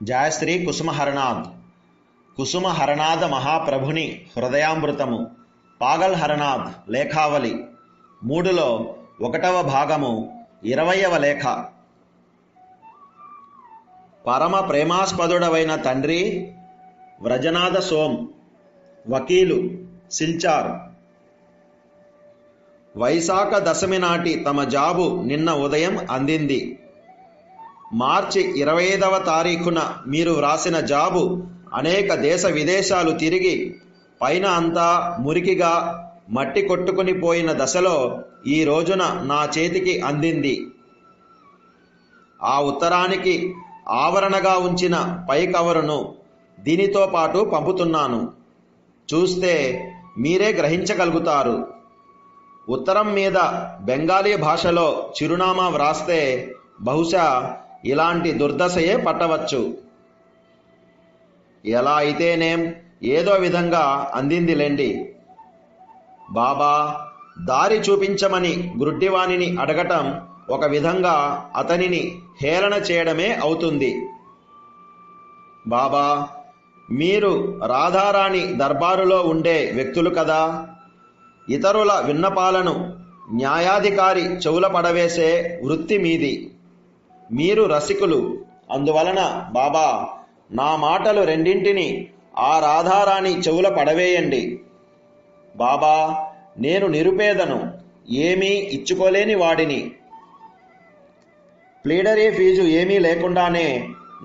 జయశ్రీ కుసుమహరనాథ్. కుసుమహరనాథ మహాప్రభుని హృదయామృతము పాగల్ హరనాథ్ లేఖావళి 3లో 1వ భాగము 20వ లేఖ. పరమ ప్రేమాస్పదుడవైన తండ్రి వ్రజనాథ సోం, వకీలు, సిల్చార్. వైశాఖ దశమి నాటి తమ జాబు నిన్న ఉదయం అందింది. మార్చి 25వ తారీఖున మీరు వ్రాసిన జాబు అనేక దేశ విదేశాలు తిరిగి పైన అంతా మురికిగా మట్టి కొట్టుకుని పోయిన దశలో ఈ రోజున నా చేతికి అందింది. ఆ ఉత్తరానికి ఆవరణగా ఉంచిన పై కవరును దీనితో పాటు పంపుతున్నాను. చూస్తే మీరే గ్రహించగలుగుతారు. ఉత్తరం మీద బెంగాలీ భాషలో చిరునామా వ్రాస్తే బహుశా ఇలాంటి దుర్దశయే పట్టవచ్చు. ఎలా అయితేనేం ఏదో విధంగా అందిందిలేండి. బాబా దారి చూపించమని గ్రుడ్డివాణిని అడగటం ఒక విధంగా అతనిని హేళన చేయడమే అవుతుంది. బాబా, మీరు రాధారాణి దర్బారులో ఉండే వ్యక్తులు కదా. ఇతరుల విన్నపాలను న్యాయాధికారి చెవుల పడవేసే వృత్తి మీది. మీరు రసికులు. అందువలన బాబా, నా మాటలు రెండింటిని ఆ రాధారాణి చెవుల పడవేయండి. బాబా, నేను నిరుపేదను, ఏమీ ఇచ్చుకోలేని వాడిని. ప్లీడరీ ఫీజు ఏమీ లేకుండానే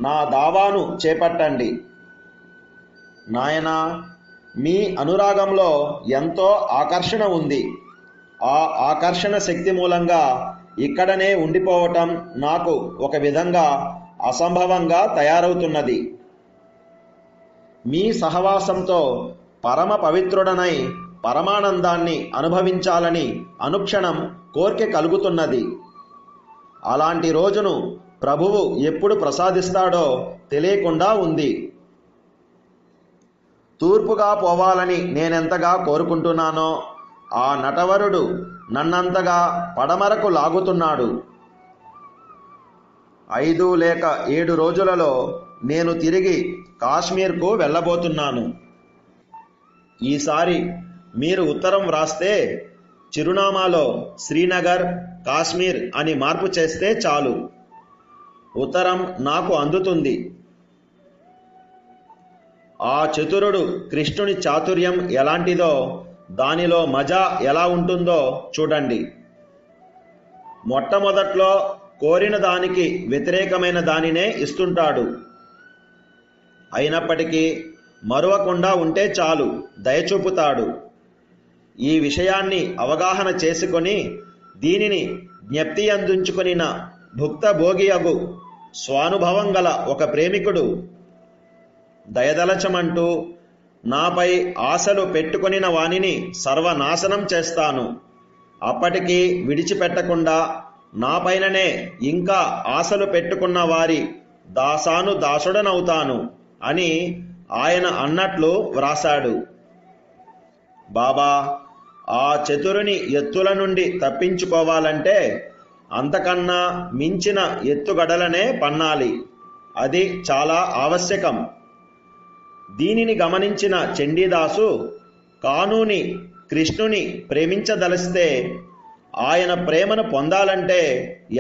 నా దావాను చేపట్టండి. నాయనా, మీ అనురాగంలో ఎంతో ఆకర్షణ ఉంది. ఆ ఆకర్షణ శక్తి మూలంగా ఇక్కడనే ఉండిపోవటం నాకు ఒక విధంగా అసంభవంగా తయారవుతున్నది. మీ సహవాసంతో పరమ పవిత్రుడనై పరమానందాన్ని అనుభవించాలని అనుక్షణం కోర్కె కలుగుతున్నది. అలాంటి రోజును ప్రభువు ఎప్పుడు ప్రసాదిస్తాడో తెలియకుండా ఉంది. తూర్పుగా పోవాలని నేనెంతగా కోరుకుంటున్నానో ఆ నటవరుడు నన్నంతగా పడమరకు లాగుతున్నాడు. 5 లేక 7 రోజులలో నేను తిరిగి కాశ్మీర్కు వెళ్ళబోతున్నాను. ఈసారి మీరు ఉత్తరం వ్రాస్తే చిరునామాలో శ్రీనగర్, కాశ్మీర్ అని మార్పు చేస్తే చాలు. ఉత్తరం నాకు అందుతుంది. ఆ చతురుడు కృష్ణుని చాతుర్యం ఎలాంటిదో, దానిలో మజా ఎలా ఉంటుందో చూడండి. మొట్టమొదట్లో కోరిన దానికి వ్యతిరేకమైన దానినే ఇస్తుంటాడు. అయినప్పటికీ మరువకుండా ఉంటే చాలు, దయచూపుతాడు. ఈ విషయాన్ని అవగాహన చేసుకొని దీనిని జ్ఞప్తి అందించుకొనిన భుక్త భోగియగు స్వానుభవం గల ఒక ప్రేమికుడు దయదలచమంటూ నాపై ఆశలు పెట్టుకొనిన వానిని సర్వనాశనం చేస్తాను. అప్పటికీ విడిచిపెట్టకుండా నాపైననే ఇంకా ఆశలు పెట్టుకున్న వారి దాసుడనవుతాను అని ఆయన అన్నట్లు వ్రాశాడు. బాబా, ఆ చతురుని ఎత్తుల నుండి తప్పించుకోవాలంటే అంతకన్నా మించిన ఎత్తుగడలనే పన్నాలి. అది చాలా ఆవశ్యకం. దీనిని గమనించిన చండీదాసు కానూని కృష్ణుని ప్రేమించదలిస్తే ఆయన ప్రేమను పొందాలంటే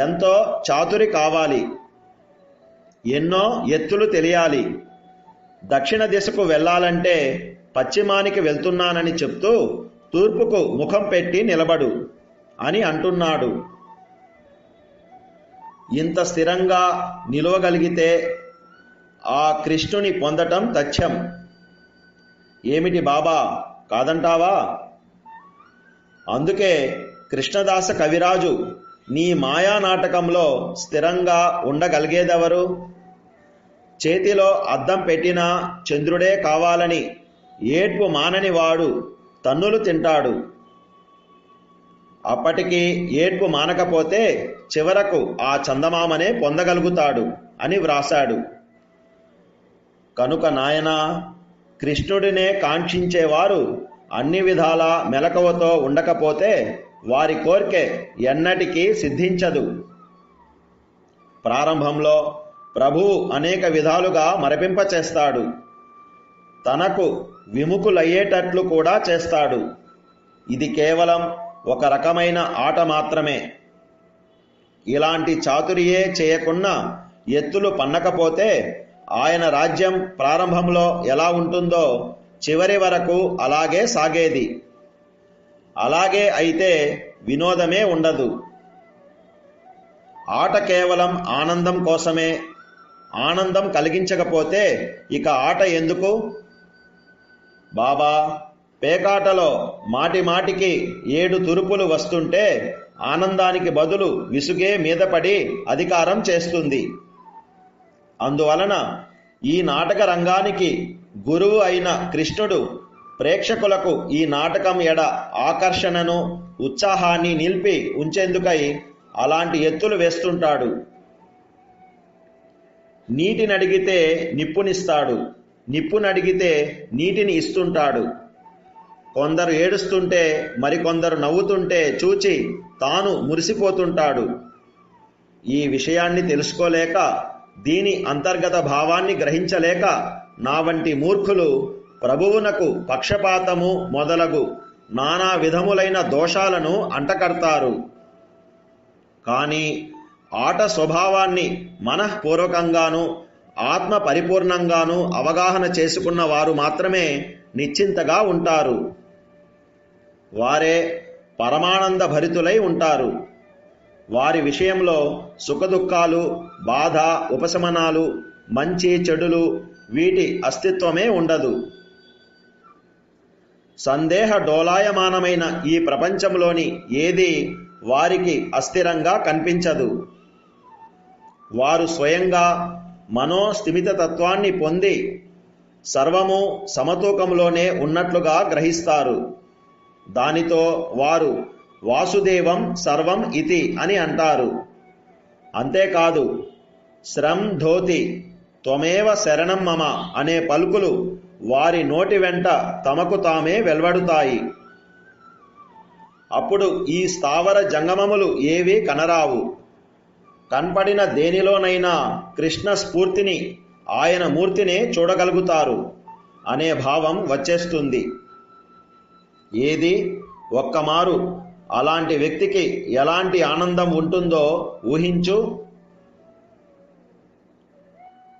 ఎంతో చాతురి కావాలి, ఎన్నో ఎత్తులు తెలియాలి. దక్షిణ దిశకు వెళ్ళాలంటే పశ్చిమానికి వెళ్తున్నానని చెప్తూ తూర్పుకు ముఖం పెట్టి నిలబడు అని అంటున్నాడు. ఇంత స్థిరంగా నిలవగలిగితే ఆ కృష్ణుని పొందటం తథ్యం. ఏమిటి బాబా, కాదంటావా? అందుకే కృష్ణదాస కవిరాజు నీ మాయా నాటకంలో స్థిరంగా ఉండగలిగేదెవరు? చేతిలో అద్దం పెట్టినా చంద్రుడే కావాలని ఏడ్పు మానని వాడు తన్నులు తింటాడు. అప్పటికి ఏడ్పు మానకపోతే చివరకు ఆ చందమామనే పొందగలుగుతాడు అని వ్రాశాడు. కనుక నాయనా, కృష్ణుడినే కాంక్షించేవారు అన్ని విధాల మెలకువతో ఉండకపోతే వారి కోర్కె ఎన్నటికీ సిద్ధించదు. ప్రారంభంలో ప్రభువు అనేక విధాలుగా మరపింపచేస్తాడు. తనకు విముఖులయ్యేటట్లు కూడా చేస్తాడు. ఇది కేవలం ఒక రకమైన ఆట మాత్రమే. ఇలాంటి చాతురియే చేయకున్నా ఎత్తులు పన్నకపోతే ఆయన రాజ్యం ప్రారంభంలో ఎలా ఉంటుందో చివరి వరకు అలాగే సాగేది. అలాగే అయితే వినోదమే ఉండదు. ఆట కేవలం ఆనందం కోసమే. ఆనందం కలిగించకపోతే ఇక ఆట ఎందుకు? బాబా, పేకాటలో మాటి మాటికి 7 తురుపులు వస్తుంటే ఆనందానికి బదులు విసుగే మీద పడి అధికారం చేస్తుంది. అందువలన ఈ నాటక రంగానికి గురువు అయిన కృష్ణుడు ప్రేక్షకులకు ఈ నాటకం ఎడ ఆకర్షణను, ఉత్సాహాన్ని నిలిపి ఉంచేందుకై అలాంటి ఎత్తులు వేస్తుంటాడు. నీటినడిగితే నిప్పునిస్తాడు, నిప్పునడిగితే నీటిని ఇస్తుంటాడు. కొందరు ఏడుస్తుంటే మరికొందరు నవ్వుతుంటే చూచి తాను మురిసిపోతుంటాడు. ఈ విషయాన్ని తెలుసుకోలేక, దీని అంతర్గత భావాన్ని గ్రహించలేక నా వంటి మూర్ఖులు ప్రభువునకు పక్షపాతము మొదలగు నానా విధములైన దోషాలను అంటకడతారు. కానీ ఆట స్వభావాన్ని మనఃపూర్వకంగాను ఆత్మ పరిపూర్ణంగాను అవగాహన చేసుకున్న వారు మాత్రమే నిశ్చింతగా ఉంటారు. వారే పరమానంద భరితులై ఉంటారు. వారి విషయంలో సుఖదుఖాలు, బాధ, ఉపశమనాలు, మంచి చెడులు వీటి అస్తిత్వమే ఉండదు. సందేహ డోలాయమానమైన ఈ ప్రపంచంలోని ఏది వారికి అస్థిరంగా కనిపించదు. వారు స్వయంగా మనోస్థిమిత తత్వాన్ని పొంది సర్వము సమతూకంలోనే ఉన్నట్లుగా గ్రహిస్తారు. దానితో వారు వాసుదేవం సర్వం ఇతి అని అంటారు. అంతేకాదు, శ్రం ధోతి త్వమేవ శరణం మమ అనే పలుకులు వారి నోటి వెంట తమకు తామే వెల్వడుతాయి. అప్పుడు ఈ స్థావర జంగమములు ఏవీ కనరావు. కనపడిన దేనిలోనైనా కృష్ణ స్ఫూర్తిని, ఆయన మూర్తినే చూడగలుగుతారు అనే భావం వచ్చేస్తుంది. ఏది ఒక్కమారు అలాంటి వ్యక్తికి ఎలాంటి ఆనందం ఉంటుందో ఊహించు.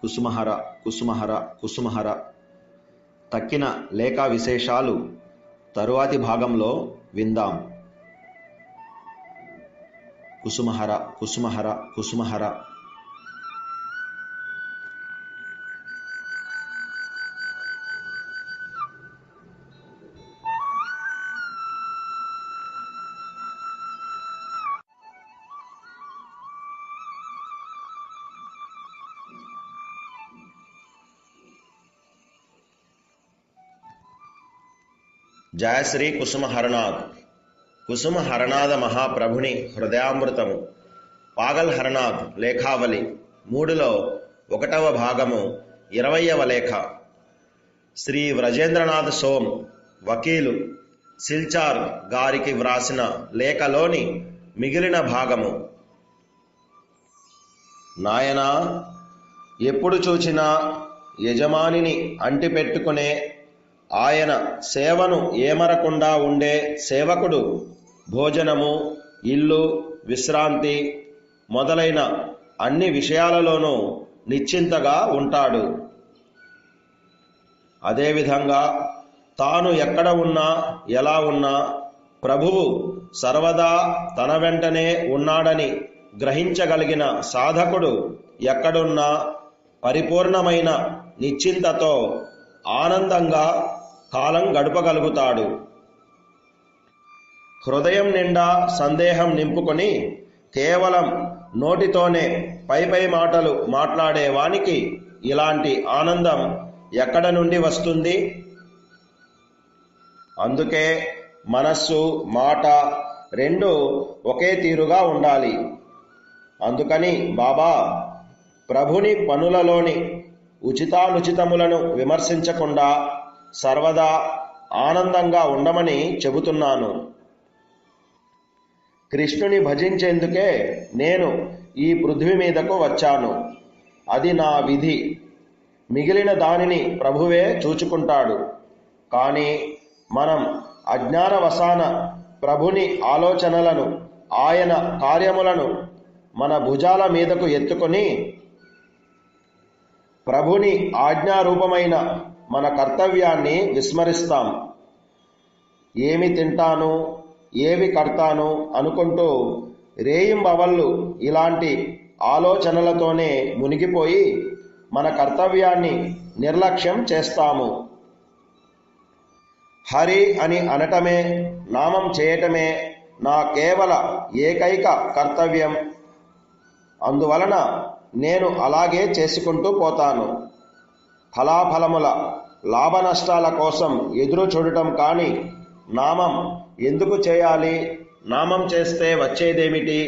కుసుమహర కుసుమహర కుసుమహర. తక్కిన లేఖా విశేషాలు తరువాతి భాగంలో విందాం. కుసుమహర కుసుమహర కుసుమహర. జయశ్రీ కుసుమహరనాథ్. కుసుమహరనాథ మహాప్రభుని హృదయామృతము పాగల్ హరనాథ్ లేఖావళి 3లో 1వ భాగము 20వ లేఖ. శ్రీ వ్రజేంద్రనాథ్ సోమ్ వకీలు సిల్చార్ గారికి వ్రాసిన లేఖలోని మిగిలిన భాగము. నాయనా, ఎప్పుడు చూచినా యజమానిని అంటిపెట్టుకునే, ఆయన సేవను ఏమరకుండా ఉండే సేవకుడు భోజనము, ఇల్లు, విశ్రాంతి మొదలైన అన్ని విషయాలలోనూ నిశ్చింతగా ఉంటాడు. అదేవిధంగా తాను ఎక్కడ ఉన్నా, ఎలా ఉన్నా ప్రభువు సర్వదా తన వెంటనే ఉన్నాడని గ్రహించగలిగిన సాధకుడు ఎక్కడున్నా పరిపూర్ణమైన నిశ్చింతతో ఆనందంగా కాలం గడపగలుగుతాడు. హృదయం నిండా సందేహం నింపుకొని కేవలం నోటితోనే పై మాటలు మాట్లాడే వానికి ఇలాంటి ఆనందం ఎక్కడ నుండి వస్తుంది? అందుకే మనస్సు, మాట రెండు ఒకే తీరుగా ఉండాలి. అందుకని బాబా ప్రభుని పనులలోని ఉచితానుచితములను విమర్శించకుండా సర్వదా ఆనందంగా ఉండమని చెబుతున్నాను. కృష్ణుని భజించేందుకే నేను ఈ పృథ్వీ మీదకు వచ్చాను. అది నా విధి. మిగిలిన దానిని ప్రభువే చూచుకుంటాడు. కానీ మనం అజ్ఞానవశాన ప్రభుని ఆలోచనలను, ఆయన కార్యములను మన భుజాల మీదకు ఎత్తుకొని ప్రభుని ఆజ్ఞారూపమైన మన కర్తవ్యాన్ని విస్మరిస్తాం. ఏమి తింటాను, ఏవి కడతాను అనుకుంటూ రేయింబవళ్ళు ఇలాంటి ఆలోచనలతోనే మునిగిపోయి మన కర్తవ్యాన్ని నిర్లక్ష్యం చేస్తాము. హరి అని అనటమే, నామం చేయటమే నా కేవల ఏకైక కర్తవ్యం. అందువలన నేను అలాగే చేసుకుంటూ పోతాను. ఫలాఫలముల లాభ నష్టాల కోసం ఎదురు చూడటం కానీ, నామం ఎందుకు చేయాలి, నామం చేస్తే వచ్చేదేమిటి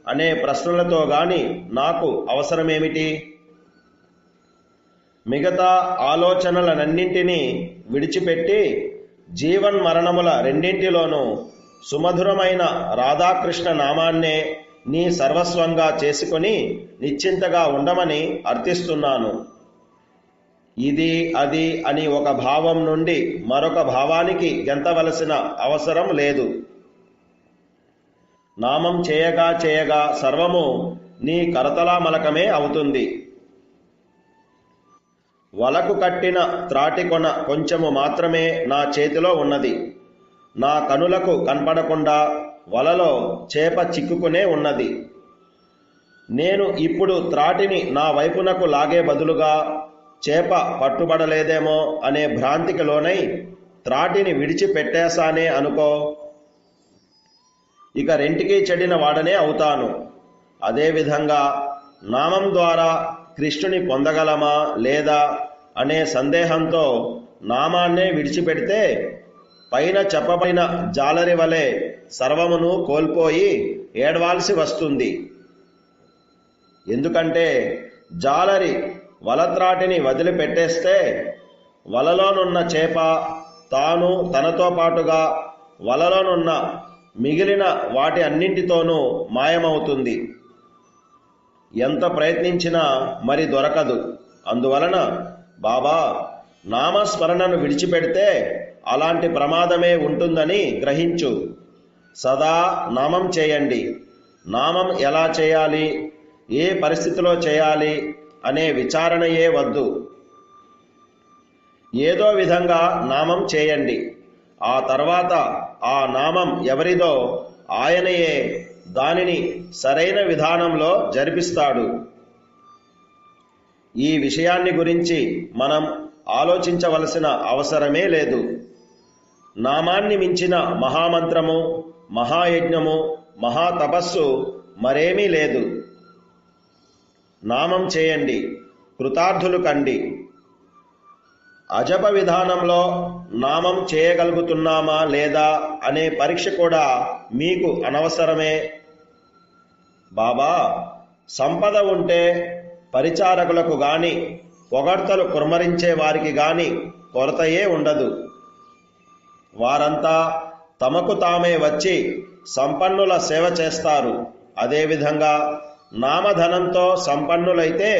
అనే ప్రశ్నలతో గాని నాకు అవసరమేమిటి? మిగతా ఆలోచనలనన్నింటినీ విడిచిపెట్టి జీవన్మరణముల రెండింటిలోనూ సుమధురమైన రాధాకృష్ణ నామాన్నే నీ సర్వస్వంగా చేసుకొని నిశ్చింతగా ఉండమని అర్థిస్తున్నాను. ఇది అది అని ఒక భావం నుండి మరొక భావానికి గెంతవలసిన అవసరం లేదు. నామం చేయగా చేయగా సర్వము నీ కరతలామలకమే అవుతుంది. వలకు కట్టిన త్రాటికొన కొంచెము మాత్రమే నా చేతిలో ఉన్నది. నా కనులకు కనపడకుండా వలలో చేప చిక్కుకునే ఉన్నది. నేను ఇప్పుడు త్రాటిని నా వైపునకు లాగే బదులుగా చేప పట్టుబడలేదేమో అనే భ్రాంతికి లోనై త్రాటిని విడిచిపెట్టేశానే అనుకో, ఇక రెంటికి చెడిన వాడనే అవుతాను. అదేవిధంగా నామం ద్వారా కృష్ణుని పొందగలమా లేదా అనే సందేహంతో నామాన్నే విడిచిపెడితే పైన చెప్పబడిన జాలరి వలె సర్వమును కోల్పోయి ఏడవాల్సి వస్తుంది. ఎందుకంటే జాలరి వలత్రాటిని వదిలిపెట్టేస్తే వలలోనున్న చేప తాను తనతో పాటుగా వలలోనున్న మిగిలిన వాటి అన్నింటితోనూ మాయమవుతుంది. ఎంత ప్రయత్నించినా మరి దొరకదు. అందువలన బాబా, నామస్మరణను విడిచిపెడితే అలాంటి ప్రమాదమే ఉంటుందని గ్రహించు. సదా నామం చేయండి. నామం ఎలా చేయాలి, ఏ పరిస్థితిలో చేయాలి అనే విచారణయే వద్దు. ఏదో విధంగా నామం చేయండి. ఆ తర్వాత ఆ నామం ఎవరిదో ఆయనయే దానిని సరైన విధానంలో జరిపిస్తాడు. ఈ విషయాన్ని గురించి మనం ఆలోచించవలసిన అవసరమే లేదు. నామాన్ని మించిన మహామంత్రము, మహాయజ్ఞము, మహాతపస్సు మరేమీ లేదు. నామం చేయండి, కృతార్థులు కండి. అజప విధానంలో నామం చేయగలుగుతున్నామా లేదా అనే పరీక్ష కూడా మీకు అనవసరమే. బాబా, సంపద ఉంటే పరిచారకులకు గాని, పొగడ్తలు కుమ్మరించే వారికి గాని కొరతయే ఉండదు. వారంతా తమకు తామే వచ్చి సంపన్నుల సేవ చేస్తారు. అదేవిధంగా నామధనంతో సంపన్నులైతే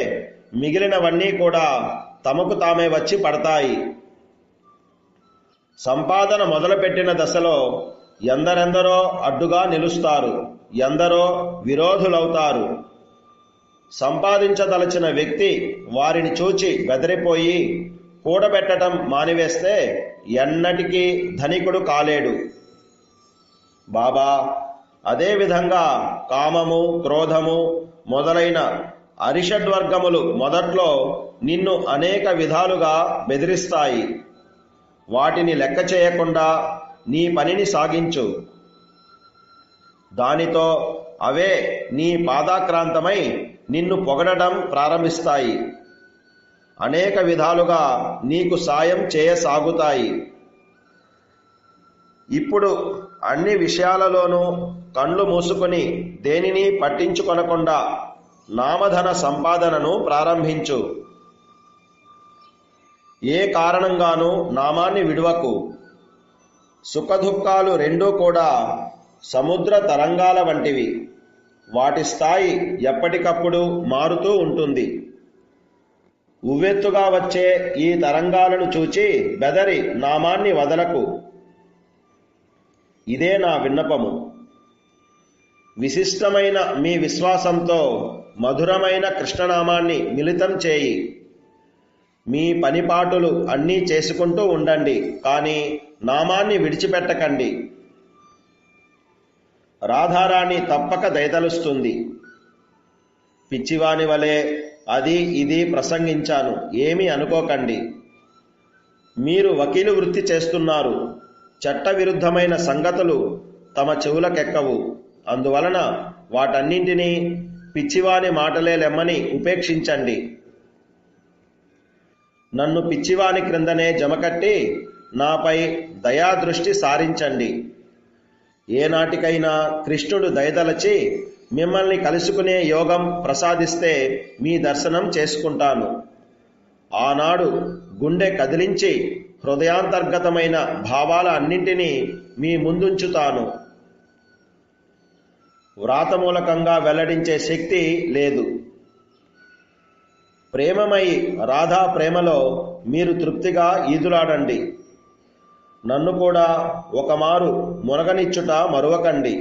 మిగిలినవన్నీ కూడా తమకు తామే వచ్చి పడతాయి. సంపాదన మొదలుపెట్టిన దశలో ఎందరెందరో అడ్డుగా నిలుస్తారు, ఎందరో విరోధులవుతారు. సంపాదించదలచిన వ్యక్తి వారిని చూచి బెదిరిపోయి కూడబెట్టడం మానివేస్తే ఎన్నటికీ ధనికుడు కాలేడు. బాబా, అదేవిధంగా కామము, క్రోధము మొదలైన అరిషడ్వర్గములు మొదట్లో నిన్ను అనేక విధాలుగా బెదిరిస్తాయి. వాటిని లెక్క చేయకుండా నీ పనిని సాగించు. దానితో అవే నీ పాదాక్రాంతమై నిన్ను పొగడటం ప్రారంభిస్తాయి. అనేక విధాలుగా నీకు సాయం చేయసాగుతాయి. ఇప్పుడు అన్ని విషయాలలోనూ కళ్ళు మూసుకొని దేనిని పట్టించుకొనకుండా నామధన సంపాదనను ప్రారంభించు. ఏ కారణంగానూ నామాన్ని విడువకు. సుఖదుఖాలు రెండూ కూడా సముద్ర తరంగాల వంటివి. వాటి స్థాయి ఎప్పటికప్పుడు మారుతూ ఉంటుంది. ఉవ్వెత్తుగా వచ్చే ఈ తరంగాలను చూచి బెదరి నామాన్ని వదలకు. ఇదే నా విన్నపము. విశిష్టమైన మీ విశ్వాసంతో మధురమైన కృష్ణనామాన్ని మిళితం చేయి. మీ పనిపాటులు అన్నీ చేసుకుంటూ ఉండండి, కానీ నామాన్ని విడిచిపెట్టకండి. రాధారాణి తప్పక దయతలుస్తుంది. పిచ్చివాని వలె అది ఇది ప్రసంగించాను, ఏమీ అనుకోకండి. మీరు వకీలు వృత్తి చేస్తున్నారు. చట్టవిరుద్ధమైన సంగతులు తమ చెవులకెక్కవు. అందువలన వాటన్నింటినీ పిచ్చివాని మాటలే లెమ్మని ఉపేక్షించండి. నన్ను పిచ్చివాని క్రిందనే జమకట్టి నాపై దయాదృష్టి సారించండి. ఏనాటికైనా కృష్ణుడు దయదలచి మిమ్మల్ని కలుసుకునే యోగం ప్రసాదిస్తే మీ దర్శనం చేసుకుంటాను. ఆనాడు గుండె కదిలించి హృదయాంతర్గతమైన భావాల అన్నింటినీ మీ ముందుంచుతాను. వ్రాతమూలకంగా వెల్లడించే శక్తి లేదు. ప్రేమమయి రాధా ప్రేమలో మీరు తృప్తిగా ఈదులాడండి. నన్ను కూడా ఒకమారు మునగనిచ్చుట మరువకండి.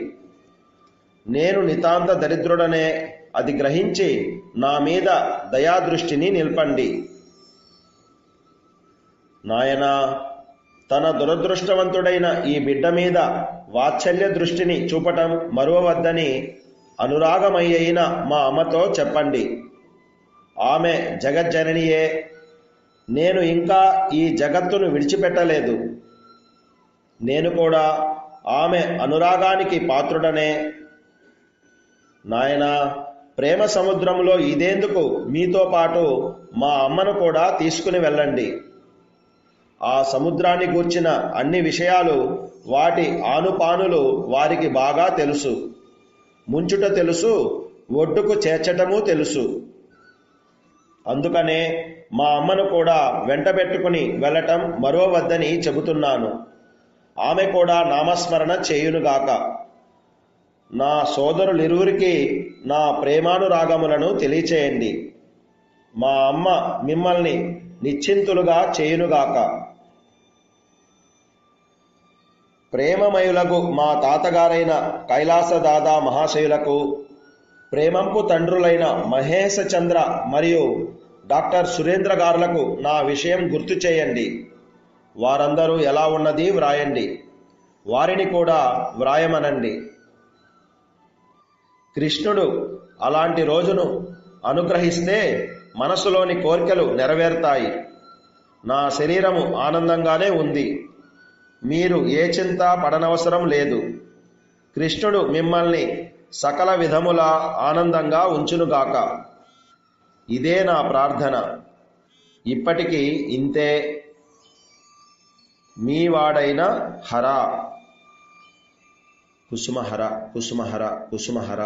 నేను నితాంత దరిద్రుడనే అది గ్రహించి నా మీద దయాదృష్టిని నిల్పండి. నాయనా, తన దురదృష్టవంతుడైన ఈ బిడ్డ మీద వాత్సల్య దృష్టిని చూపటం మరువవద్దని అనురాగమయ్యైన మా అమ్మతో చెప్పండి. ఆమె జగజ్జననియే. నేను ఇంకా ఈ జగత్తును విడిచిపెట్టలేదు. నేను కూడా ఆమె అనురాగానికి పాత్రుడనే. నాయనా, ప్రేమ సముద్రంలో ఇదేందుకు మీతో పాటు మా అమ్మను కూడా తీసుకుని వెళ్ళండి. ఆ సముద్రాన్ని గూర్చిన అన్ని విషయాలు, వాటి ఆనుపానులు వారికి బాగా తెలుసు. ముంచుట తెలుసు, ఒడ్డుకు చేర్చటమూ తెలుసు. అందుకనే మా అమ్మను కూడా వెంటబెట్టుకుని వెళ్ళటం మరువవద్దని చెబుతున్నాను. ఆమె కూడా నామస్మరణ చేయునుగాక. నా సోదరులిరువురికి నా ప్రేమానురాగములను తెలియచేయండి. మా అమ్మ మిమ్మల్ని నిశ్చింతులుగా చేయునుగాక. ప్రేమమయులకు మా తాతగారైన కైలాసదాదా మహాశయులకు, ప్రేమంపు తండ్రులైన మహేశ చంద్ర మరియు డాక్టర్ సురేంద్ర గారులకు నా విషయం గుర్తు చేయండి. వారందరూ ఎలా ఉన్నది వ్రాయండి. వారిని కూడా వ్రాయమనండి. కృష్ణుడు అలాంటి రోజును అనుగ్రహిస్తే మనసులోని కోరికలు నెరవేరుతాయి. నా శరీరము ఆనందంగానే ఉంది. మీరు ఏ చింత పడనవసరం లేదు. కృష్ణుడు మిమ్మల్ని సకల విధములా ఆనందంగా ఉంచునుగాక. ఇదే నా ప్రార్థన. ఇప్పటికీ ఇంతే. మీ వాడైన హర. కుసుమహర కుసుమహర కుసుమహర.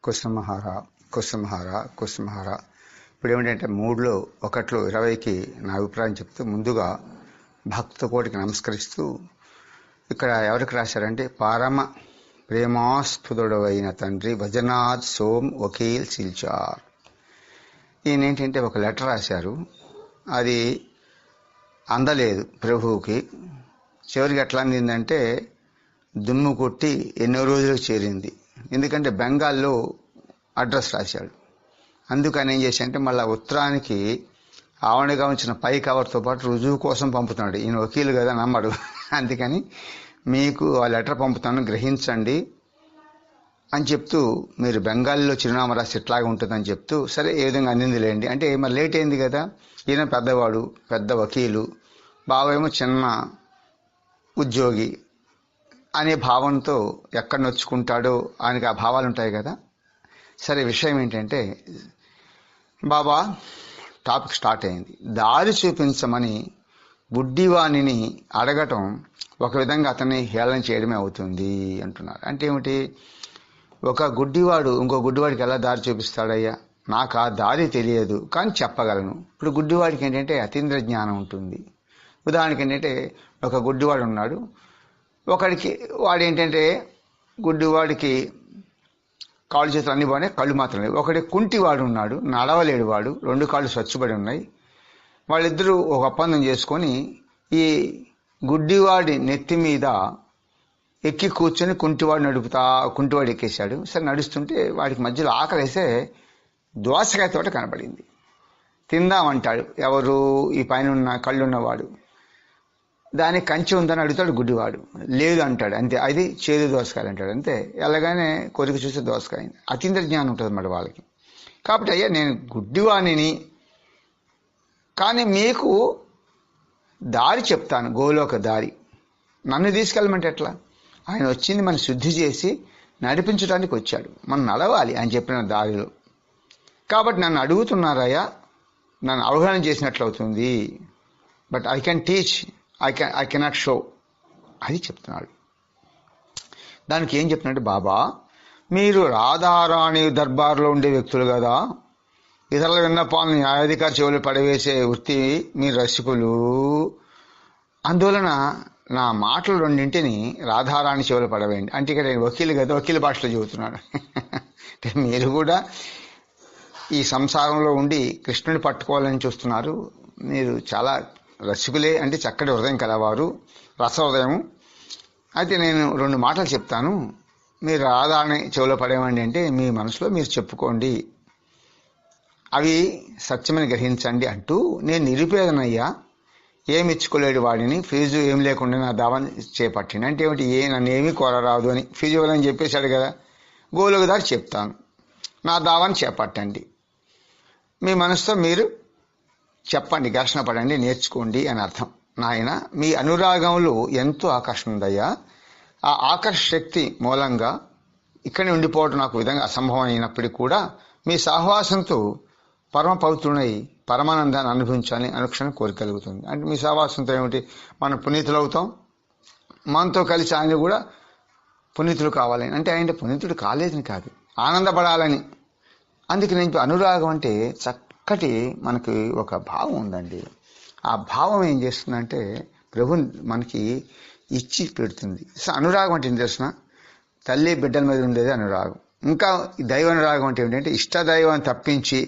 కుసుమహర కుసుమహర కుసుమహర. ఇప్పుడు ఏమిటంటే 3లో 1లో 20కి నా అభిప్రాయం చెప్తూ ముందుగా భక్త కోటికి నమస్కరిస్తూ ఇక్కడ ఎవరికి రాశారంటే పరమ ప్రేమాస్పదుడైన తండ్రి భజనాథ్ సోమ్ వకీల్ సిల్చార్. ఈయన ఏంటంటే ఒక లెటర్ రాశారు. అది అందలేదు ప్రభువుకి. చివరికి ఎట్లా అందిందంటే దుమ్ము కొట్టి ఎన్నో రోజులకు చేరింది. ఎందుకంటే బెంగాల్లో అడ్రస్ రాశాడు. అందుకని ఏం చేశాడంటే మళ్ళీ ఉత్తరానికి ఆవణగా ఉంచిన పై కవర్తో పాటు రుజువు కోసం పంపుతున్నాడు. ఈయన వకీలు కదా, నమ్మడు. అందుకని మీకు ఆ లెటర్ పంపుతాను, గ్రహించండి అని చెప్తూ, మీరు బెంగాల్లో చిరునామా రాసి ఇట్లాగే ఉంటుందని చెప్తూ, సరే ఏ విధంగా అందింది లేండి అంటే మరి లేట్ అయింది కదా. ఈయన పెద్దవాడు, పెద్ద వకీలు, బావేమో చిన్న ఉద్యోగి అనే భావంతో ఎక్కడ నొచ్చుకుంటాడో ఆయనకి ఆ భావాలు ఉంటాయి కదా. సరే, విషయం ఏంటంటే బాబా టాపిక్ స్టార్ట్ అయింది. దారి చూపించమని గుడ్డివాణిని అడగటం ఒక విధంగా అతన్ని హేళన చేయడమే అవుతుంది అంటున్నారు. అంటే ఏమిటి? ఒక గుడ్డివాడు ఇంకో గుడ్డివాడికి ఎలా దారి చూపిస్తాడయ్యా? నాకు ఆ దారి తెలియదు కానీ చెప్పగలను. ఇప్పుడు గుడ్డివాడికి ఏంటంటే అతీంద్ర జ్ఞానం ఉంటుంది. ఉదాహరణకి ఏంటంటే ఒక గుడ్డివాడు ఉన్నాడు. వాడు ఏంటంటే గుడ్డివాడికి కాళ్ళు చేతులు అన్ని బాగానే, కళ్ళు మాత్రం లేవు. ఒకటి కుంటివాడు ఉన్నాడు, నడవలేడు, వాడు 2 కాళ్ళు స్వచ్ఛపడి ఉన్నాయి. వాళ్ళిద్దరూ ఒక ఒప్పందం చేసుకొని ఈ గుడ్డివాడి నెత్తి మీద ఎక్కి కూర్చొని కుంటివాడు ఎక్కేశాడు. సరే నడుస్తుంటే వాడికి మధ్యలో ఆకలేసే దోసకాయ తోట కనబడింది. తిందామంటాడు ఎవరు, ఈ పైన ఉన్న కళ్ళున్నవాడు. దానికి కంచె ఉందని అడుగుతాడు గుడ్డివాడు. లేదు అంటాడు. అంతే, అది చేదు దోసకాయలు అంటాడు. అంతే, ఎలాగానే కొరికి చూస్తే దోసకాయ. అతీంద్ర జ్ఞానం ఉంటుంది మరి వాళ్ళకి. కాబట్టి అయ్యా నేను గుడ్డివాణిని, కానీ మీకు దారి చెప్తాను, గోలోక దారి. నన్ను తీసుకెళ్ళమంటే ఎట్లా? ఆయన వచ్చింది మనం శుద్ధి చేసి నడిపించడానికి వచ్చాడు, మనం నడవాలి ఆయన చెప్పిన దారిలో. కాబట్టి నన్ను అడుగుతున్నారయ్యా, నన్ను అవగాహన చేసినట్లు అవుతుంది. But I can teach, I cannot show, అది చెప్తున్నాడు. దానికి ఏం చెప్తున్నాడు బాబా, మీరు రాధారాణి దర్బార్లో ఉండే వ్యక్తులు కదా, ఇతరుల విన్నపాలను న్యాయాధికారి చెవులు పడవేసే వృత్తి మీరు రసికులు. అందువలన నా మాటలు రెండింటిని రాధారాణి చెవులు పడవేయండి. అంటే ఇక్కడ వకీలు కదా, వకీలు భాషలో చెబుతున్నాడు. అంటే మీరు కూడా ఈ సంసారంలో ఉండి కృష్ణుని పట్టుకోవాలని చూస్తున్నారు. మీరు చాలా రసికులే, అంటే చక్కటి హృదయం కలవారు, రస హృదయం. అయితే నేను 2 మాటలు చెప్తాను, మీరు రాధారాణి చెవులో పడేవండి అంటే మీ మనసులో మీరు చెప్పుకోండి, అవి సత్యమని గ్రహించండి అంటూ, నేను నిరుపేదనయ్యా, ఏమి ఇచ్చుకోలేడు వాడిని, ఫీజు ఏం లేకుండా నా దావాన్ని చేపట్టింది. అంటే ఏమిటి, నన్ను ఏమీ కోరరాదు అని ఫీజు ఇవ్వాలని చెప్పేశాడు కదా. గోలోక దారి చెప్తాను, నా దావాన్ని చేపట్టండి, మీ మనసుతో మీరు చెప్పండి, ఘర్షణ పడండి, నేర్చుకోండి అని అర్థం. నాయన మీ అనురాగంలో ఎంతో ఆకర్షణ ఉందయ్యా, ఆ ఆకర్షణ శక్తి మూలంగా ఇక్కడే ఉండిపోవడం నాకు విధంగా అసంభవం అయినప్పటికీ కూడా మీ సహవాసంతో పరమ పవిత్రునై పరమానందాన్ని అనుభవించాలని అనుక్షణం కోరికలుగుతుంది. అంటే మీ సహవాసంతో ఏమిటి, మనం పునీతులు అవుతాం, మనతో కలిసి ఆయన కూడా పునీతులు కావాలని. అంటే ఆయన పునీతుడు కాలేదని కాదు, ఆనందపడాలని. అందుకే నేను అనురాగం అంటే చక్కటి మనకి ఒక భావం ఉందండి. ఆ భావం ఏం చేస్తుందంటే ప్రభు మనకి ఇచ్చి పెడుతుంది. అనురాగం అంటే ఏం తెలుసిన, తల్లి బిడ్డల మీద ఉండేది అనురాగం. ఇంకా దైవ అనురాగం అంటే ఏంటంటే ఇష్టదైవాన్ని తప్పించి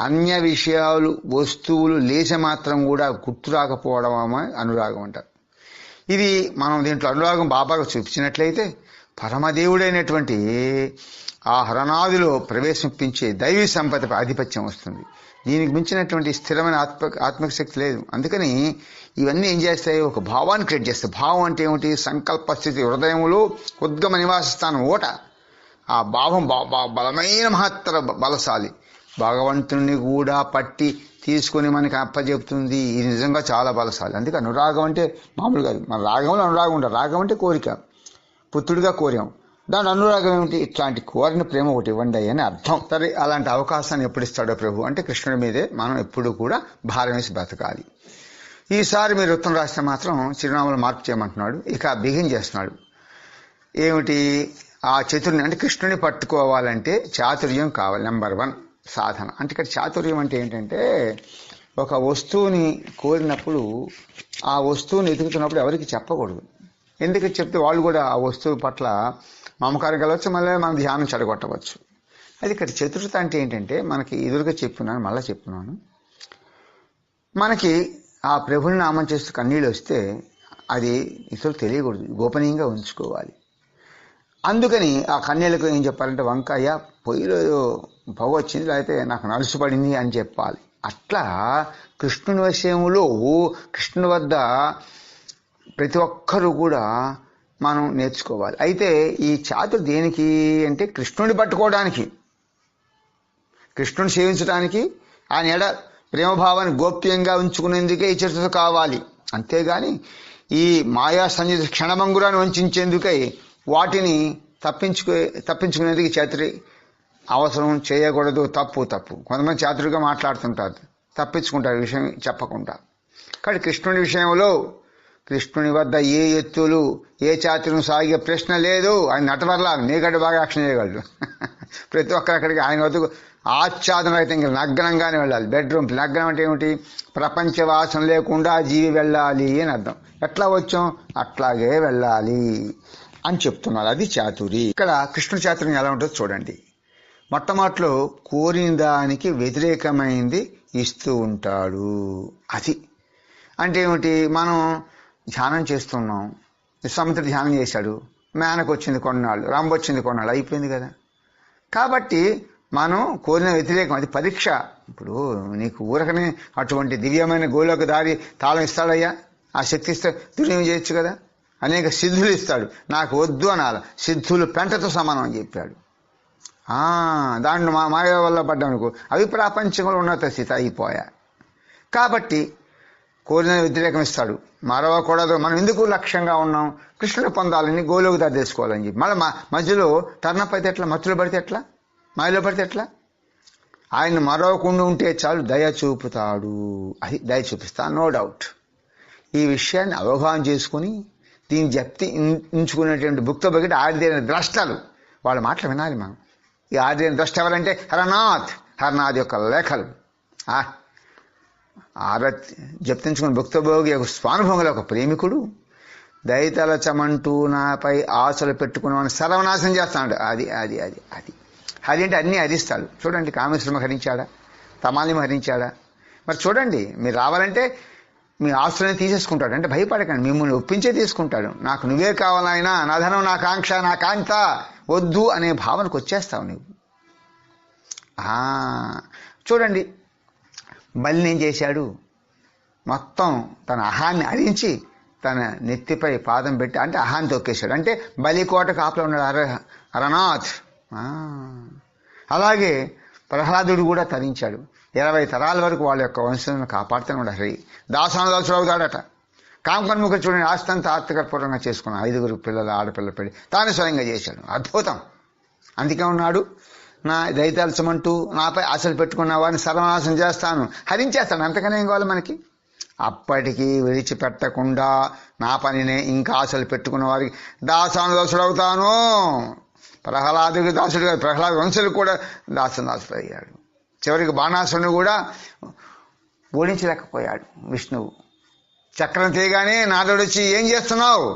అన్య విషయాలు, వస్తువులు లేచ మాత్రం కూడా గుర్తు రాకపోవడం అనురాగం అంటారు. ఇది మనం దీంట్లో అనురాగం బాబాగా చూపించినట్లయితే పరమదేవుడైనటువంటి ఆ హరనాదిలో ప్రవేశించే దైవీ సంపదపై ఆధిపత్యం వస్తుంది. దీనికి మించినటువంటి స్థిరమైన ఆత్మిక శక్తి లేదు. అందుకని ఇవన్నీ ఏం చేస్తాయి, ఒక భావాన్ని క్రియేట్ చేస్తాయి. భావం అంటే ఏమిటి, సంకల్ప స్థితి, హృదయంలో ఉద్గమ నివాస స్థానం ఓట. ఆ భావం బలమైన మహత్తర బలశాలి, భగవంతుని కూడా పట్టి తీసుకుని మనకి అప్పచెప్తుంది. ఇది నిజంగా చాలా బలశాలి. అందుకే అనురాగం అంటే మామూలు కాదు. మన రాగంలో అనురాగం ఉంటుంది. రాగం అంటే కోరిక, పుత్రుడిగా కోరాం, దాని అనురాగం ఏమిటి, ఇట్లాంటి కోరిన ప్రేమ ఒకటి ఇవ్వండి అని అర్థం. సరే, అలాంటి అవకాశాన్ని ఎప్పుడు ఇస్తాడో ప్రభు అంటే కృష్ణుడి మీదే మనం ఎప్పుడు కూడా భారం వేసి బ్రతకాలి. ఈసారి మీరు ఉత్తరం రాస్తే మాత్రం చిరునామాలు మార్పు చేయమంటున్నాడు. ఇక బిగిన్ చేస్తున్నాడు. ఏమిటి, ఆ చతుర్ని అంటే కృష్ణుని పట్టుకోవాలంటే చాతుర్యం కావాలి. నెంబర్ 1 సాధన. అంటే ఇక్కడ చాతుర్యం అంటే ఏంటంటే ఒక వస్తువుని కోరినప్పుడు ఆ వస్తువుని ఎదుగుతున్నప్పుడు ఎవరికి చెప్పకూడదు. ఎందుకు చెప్తే వాళ్ళు కూడా ఆ వస్తువు పట్ల మమకారం కలవచ్చు, మళ్ళీ మన ధ్యానం చెడగొట్టవచ్చు. అది ఇక్కడ చతుర్థత అంటే ఏంటంటే మనకి ఎదురుగా చెప్తున్నాను, మళ్ళీ చెప్తున్నాను, మనకి ఆ ప్రభుని నామం చేస్తూ కన్నీళ్ళు వస్తే అది ఇతరులు తెలియకూడదు, గోపనీయంగా ఉంచుకోవాలి. అందుకని ఆ కన్యలకు ఏం చెప్పాలంటే, వంకాయ పొయ్యిలో పొగ వచ్చింది, లేకపోతే నాకు నలుసు పడింది అని చెప్పాలి. అట్లా కృష్ణుని విషయంలో కృష్ణుని వద్ద ప్రతి ఒక్కరూ కూడా మనం నేర్చుకోవాలి. అయితే ఈ చాతురు దేనికి అంటే కృష్ణుని పట్టుకోవడానికి, కృష్ణుని సేవించడానికి, ఆయన ఎడ ప్రేమభావాన్ని గోప్యంగా ఉంచుకునేందుకే ఈ చతుర్థత కావాలి. అంతేగాని ఈ మాయా సంయుత క్షణమంగురాన్ని వంచేందుకై వాటిని తప్పించుకునేందుకు చాతురి అవసరం చేయకూడదు. తప్పు. కొంతమంది చాతురుగా మాట్లాడుతుంటారు, తప్పించుకుంటారు విషయం చెప్పకుండా. కానీ కృష్ణుని విషయంలో కృష్ణుని వద్ద ఏ ఎత్తులు, ఏ చాతుర్యం సాగే ప్రశ్న లేదు. ఆయన నటవర్లా నీకంటే బాగా యాక్షన్ చేయగలడు. ప్రతి ఒక్కరు అక్కడికి ఆయన వద్దకు ఆచ్ఛాదన రహితంగా నగ్నంగానే వెళ్ళాలి. బెడ్రూమ్ నగ్నం అంటే ఏమిటి? ప్రపంచ వాసన లేకుండా జీవి వెళ్ళాలి అని అర్థం. ఎట్లా వచ్చాం అట్లాగే వెళ్ళాలి అని చెప్తున్నారు. అది చాతురి. ఇక్కడ కృష్ణుడి చాతుర్యం ఎలా ఉంటుందో చూడండి. మొట్టమొదటిలో కోరిన దానికి వ్యతిరేకమైంది ఇస్తూ ఉంటాడు. అది అంటే ఏమిటి? మనం ధ్యానం చేస్తున్నాం, విశ్వామిత్రుడు ధ్యానం చేశాడు, మేనకు వచ్చింది కొన్నాళ్ళు, రంభ వచ్చింది కొన్నాళ్ళు, అయిపోయింది కదా. కాబట్టి మనం కోరిన వ్యతిరేకం, అది పరీక్ష. ఇప్పుడు నీకు ఊరకనే అటువంటి దివ్యమైన గోలోక దారి తాళం ఇస్తాడయ్యా, ఆ శక్తి ఇస్తే దుర్వినియోగం చేయొచ్చు కదా. అనేక సిద్ధులు ఇస్తాడు, నాకు వద్దు అనాల. సిద్ధులు పెంటతో సమానం అని చెప్పాడు. దాంట్లో మాయ వల్ల పడ్డామనుకో, అవి ప్రాపంచంలో ఉన్నత స్థితి అయిపోయా. కాబట్టి కోరిన వ్యతిరేకం ఇస్తాడు, మరవకూడదు. మనం ఎందుకు లక్ష్యంగా ఉన్నాం? కృష్ణుడు పొందాలని, గోలోకి దారి తీసుకోవాలని చెప్పి. మళ్ళీ మధ్యలో టర్నప్ అయితే ఎట్లా? మత్తులో పడితే ఎట్లా? మాయలో పడితే ఎట్లా? ఆయన మరవకుండా ఉంటే చాలు, దయ చూపుతాడు. అది దయ చూపిస్తా, నో డౌట్. ఈ విషయాన్ని అవగాహన చేసుకుని దీన్ని జప్తి ఉంచుకునేటువంటి భుక్త భగిట ఆర్దేన ద్రష్టలు, వాళ్ళ మాటలు వినాలి మనం. ఈ ఆర్దేన ద్రష్ట ఎవరంటే హరనాథ్ యొక్క లేఖలు. జప్తించుకుని భుక్తభోగి ఒక స్వానుభవంలో ఒక ప్రేమికుడు దయతలచమంటూ నాపై ఆశలు పెట్టుకున్నామని సర్వనాశనం చేస్తాడు. అది అది అది అది హరి అంటే అన్నీ హరిస్తాడు. చూడండి, కామేశ్వరం హరించాడా? తమాలిని హరించాడా? మరి చూడండి, మీరు రావాలంటే మీ ఆస్తులని తీసేసుకుంటాడు. అంటే భయపడకండి, మిమ్మల్ని ఒప్పించే తీసుకుంటాడు. నాకు నువ్వే కావాలైనా, నా ధనం, నా కాంక్ష, నా కాంత వద్దు అనే భావనకు వచ్చేస్తావు నువ్వు. చూడండి, బలిని ఏం చేశాడు? మొత్తం తన అహాన్ని హరించి తన నెత్తిపై పాదం పెట్టి, అంటే అహాన్ని తొక్కేశాడు. అంటే బలికోట కాపలా ఉన్నాడు హరనాథ్. అలాగే ప్రహ్లాదుడు కూడా తరించాడు. 20 తరాల వరకు వాళ్ళ యొక్క వంశాలను కాపాడుతున్నాడు హరి. దాసానుదాసుడు అవుతాడట. కామకన్ముఖ చూడండి, ఆస్తంతా ఆత్మకర్పూరంగా చేసుకున్నాడు. 5 పిల్లలు, ఆడపిల్ల పెళ్లి తాను స్వయంగా చేశాడు. అద్భుతం. అందుకే ఉన్నాడు, నా దయతలచమంటూ నాపై ఆశలు పెట్టుకున్న వారిని సర్వనాశనం చేస్తాను, హరించేస్తాను. అంతకనే ఏం కావాలి మనకి? అప్పటికి విడిచిపెట్టకుండా నా పనినే ఇంకా ఆశలు పెట్టుకున్న వారికి దాసానుదాసుడు అవుతాను. ప్రహ్లాదుడికి దాసుడు కాదు, ప్రహ్లాద వంశులు కూడా దాసుడు అయ్యాడు. చివరికి బాణాసురుని కూడా ఓడించలేకపోయాడు విష్ణువు. చక్రం తీయగానే నారదుడు వచ్చి, ఏం చేస్తున్నావు?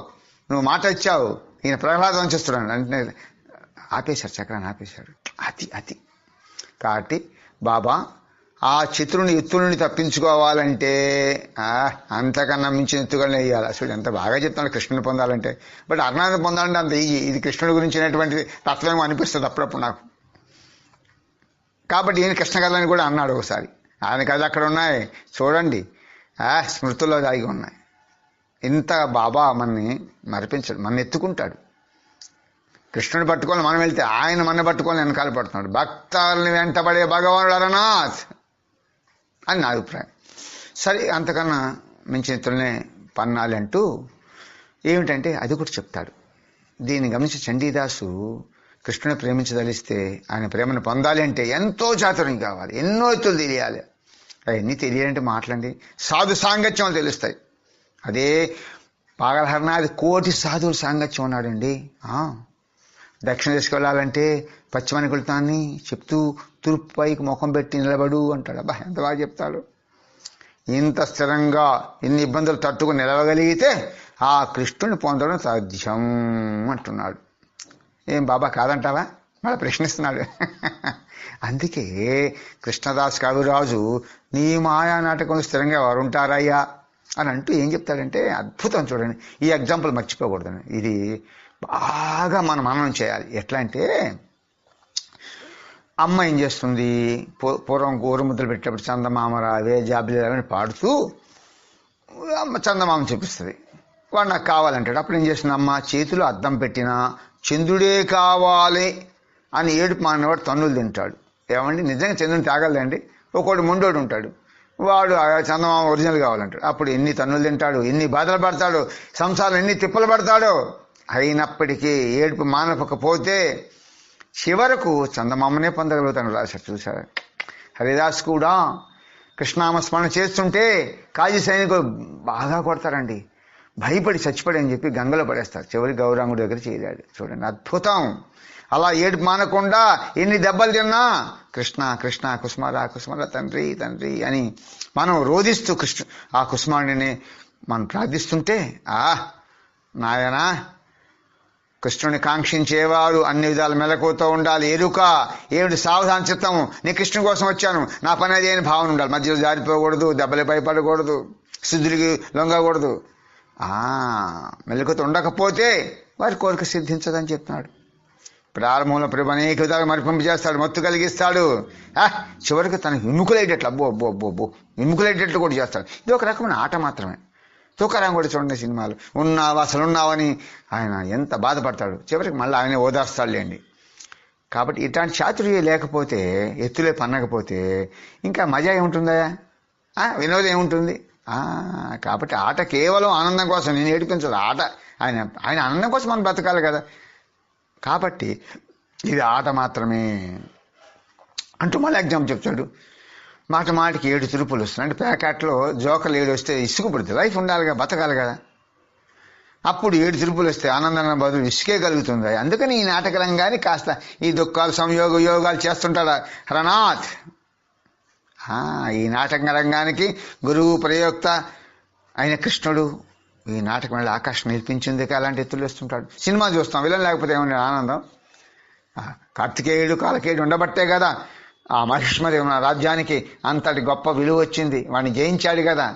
నువ్వు మాట ఇచ్చావు, ఈయన ప్రహ్లాద వంశిస్తున్నాడు అంటే ఆపేశాడు, చక్రాన్ని ఆపేశాడు. అది కాబట్టి బాబా ఆ చిత్రుని ఎత్తులని తప్పించుకోవాలంటే అంతకన్నా మించిన ఎత్తుగానే వేయాలి. అసలు ఎంత బాగా చెప్తున్నాడు కృష్ణుని పొందాలంటే. బట్ అర్ణాన్ని పొందాలంటే అంత ఈజీ. ఇది కృష్ణుడి గురించినటువంటి తత్వం అనిపిస్తుంది అప్పుడప్పుడు నాకు. కాబట్టి ఈయన కృష్ణ కథలని కూడా అన్నాడు ఒకసారి. ఆయన కథ అక్కడ ఉన్నాయి చూడండి, స్మృతుల్లో దాగి ఉన్నాయి. ఇంత బాబా మనని మరిపించాడు, మన ఎత్తుకుంటాడు. కృష్ణుని పట్టుకొని మనం వెళ్తే ఆయన మన పట్టుకొని వెనకాల పడుతున్నాడు. భక్తాలని వెంటబడే భగవానుడు హరనాథ్ అని నా అభిప్రాయం. సరే, అంతకన్నా మించిన ఎత్తులనే పన్నాలి అంటూ ఏమిటంటే అది కూడా చెప్తాడు. దీన్ని గమనించి చండీదాసు కృష్ణుని ప్రేమించదలిస్తే, ఆయన ప్రేమను పొందాలి అంటే ఎంతో చాతుర్యం కావాలి, ఎన్నో ఎత్తులు తెలియాలి. అవన్నీ తెలియాలంటే మాట్లాడి సాధు సాంగత్యం తెలుస్తాయి. అదే పాగలహరనాథ్ 1 కోటి సాధువుల సాంగత్యం ఉన్నాడండి. దక్షిణ దిశకు వెళ్ళాలంటే పశ్చిమానికి చెప్తూ తూర్పు పైకి ముఖం పెట్టి నిలబడు అంటాడు. అబ్బా, ఎంత బాగా చెప్తాడు. ఇంత స్థిరంగా ఎన్ని ఇబ్బందులు తట్టుకుని నిలవగలిగితే ఆ కృష్ణుని పొందడం సాధ్యం అంటున్నాడు. ఏం బాబా కాదంటావా? మళ్ళీ ప్రశ్నిస్తున్నాడు. అందుకే కృష్ణదాస్ కవిరాజు నీ మాయా నాటకంలో స్థిరంగా ఎవరు ఉంటారయ్యా అని అంటూ ఏం చెప్తాడంటే అద్భుతం. చూడండి, ఈ ఎగ్జాంపుల్ మర్చిపోకూడదని. ఇది బాగా మనం మననం చేయాలి. ఎట్లా అంటే, అమ్మ ఏం చేస్తుంది, పూర్వం గోరుముద్దలు పెట్టేటప్పుడు చందమామ రావే జాబిలి రావని పాడుతూ అమ్మ చందమామ చూపిస్తుంది. వాడు నాకు కావాలంటాడు. అప్పుడు ఏం చేస్తుంది అమ్మ, చేతిలో అద్దం పెట్టినా చంద్రుడే కావాలి అని ఏడుపు మానవాడు తన్నులు తింటాడు. ఏమండి, నిజంగా చంద్రుని తాగలేండి. ఒకడు ముండోడు ఉంటాడు, వాడు చందమామ ఒరిజినల్ కావాలంటాడు. అప్పుడు ఎన్ని తన్నులు తింటాడు, ఎన్ని బాధలు పడతాడు, సంసారం ఎన్ని తిప్పలు పడతాడో. అయినప్పటికీ ఏడుపు మానకపోతే చివరకు చందమామనే పొందగలుగుతాను రాశాడు. చూశాడు హరిదాస్ కూడా కృష్ణామస్మరణ చేస్తుంటే కాజీ సైనికులు బాగా కొడతారండి, భయపడి చచ్చిపడి అని చెప్పి గంగలో పడేస్తారు. చివరి గౌరాంగుడి దగ్గర చేరాడు. చూడండి, అద్భుతం. అలా ఏడుపు మానకుండా ఎన్ని దెబ్బలు తిన్నా కృష్ణ కృష్ణ కుసుమరా కుసుమరా తండ్రి తండ్రి అని మనం రోధిస్తూ ఆ కుసుమాడిని మనం ప్రార్థిస్తుంటే నాయనా కృష్ణుని కాంక్షించేవాడు అన్ని విధాలు మెలకువతో ఉండాలి. ఎరుక ఏమిటి సావధాన చిత్తము, నేను కృష్ణుని కోసం వచ్చాను, నా పని అదే అని భావన ఉండాలి. మధ్యలో జారిపోకూడదు, దెబ్బలు భయపడకూడదు, సిద్ధుడికి లొంగకూడదు. మెలకువతో ఉండకపోతే వారి కోరిక సిద్ధించదని చెప్తున్నాడు. ప్రారంభంలో ప్రభు అనేక విధాలు మరిపింపు చేస్తాడు, మత్తు కలిగిస్తాడు. చివరికి తనకు విముకులేటట్లు అబ్బో విముకులేటట్లు కూడా చేస్తాడు. ఇది ఒక రకమైన ఆట మాత్రమే. తుకారాం కూడా చూడండి సినిమాలు, ఉన్నావా అసలు ఉన్నావని ఆయన ఎంత బాధపడతాడు, చివరికి మళ్ళీ ఆయనే ఓదార్స్తాడులేండి. కాబట్టి ఇట్లాంటి చాతుర్యం లేకపోతే, ఎత్తులే పన్నకపోతే ఇంకా మజా ఏముంటుందా, వినోదం ఏముంటుంది? కాబట్టి ఆట కేవలం ఆనందం కోసం, నేను ఏడిపించదు ఆట. ఆయన ఆనందం కోసం మనం బ్రతకాలి కదా. కాబట్టి ఇది ఆట మాత్రమే అంటూ మళ్ళీ ఎగ్జాంపుల్ చెప్తాడు. మాటికి 7 తిరుపులు వస్తున్నాయి. అంటే ప్యాకెట్లో జోకర్లు 7 వస్తే ఇసుకుపడుతుంది, లైఫ్ ఉండాలిగా, బతకాలి కదా. అప్పుడు 7 తిరుపులు వస్తే ఆనందం బదులు ఇసుకే కలుగుతుంది. అందుకని ఈ నాటక రంగాన్ని కాస్త ఈ దుఃఖాలు యోగాలు చేస్తుంటాడు రనాథ్. ఈ నాటక రంగానికి గురువు ప్రయోక్త అయిన కృష్ణుడు ఈ నాటకం వల్ల ఆకర్షణ నేర్పించింది. అలాంటి ఎత్తులు వేస్తుంటాడు. సినిమా చూస్తాం, విలన్ లేకపోతే ఏమన్నా ఆనందం? కార్తికేయుడు కాలకేయుడు ఉండబట్టే కదా ఆ మహిష్మది రాజ్యానికి అంతటి గొప్ప విలువ వచ్చింది. వాడిని జయించాడు కదా.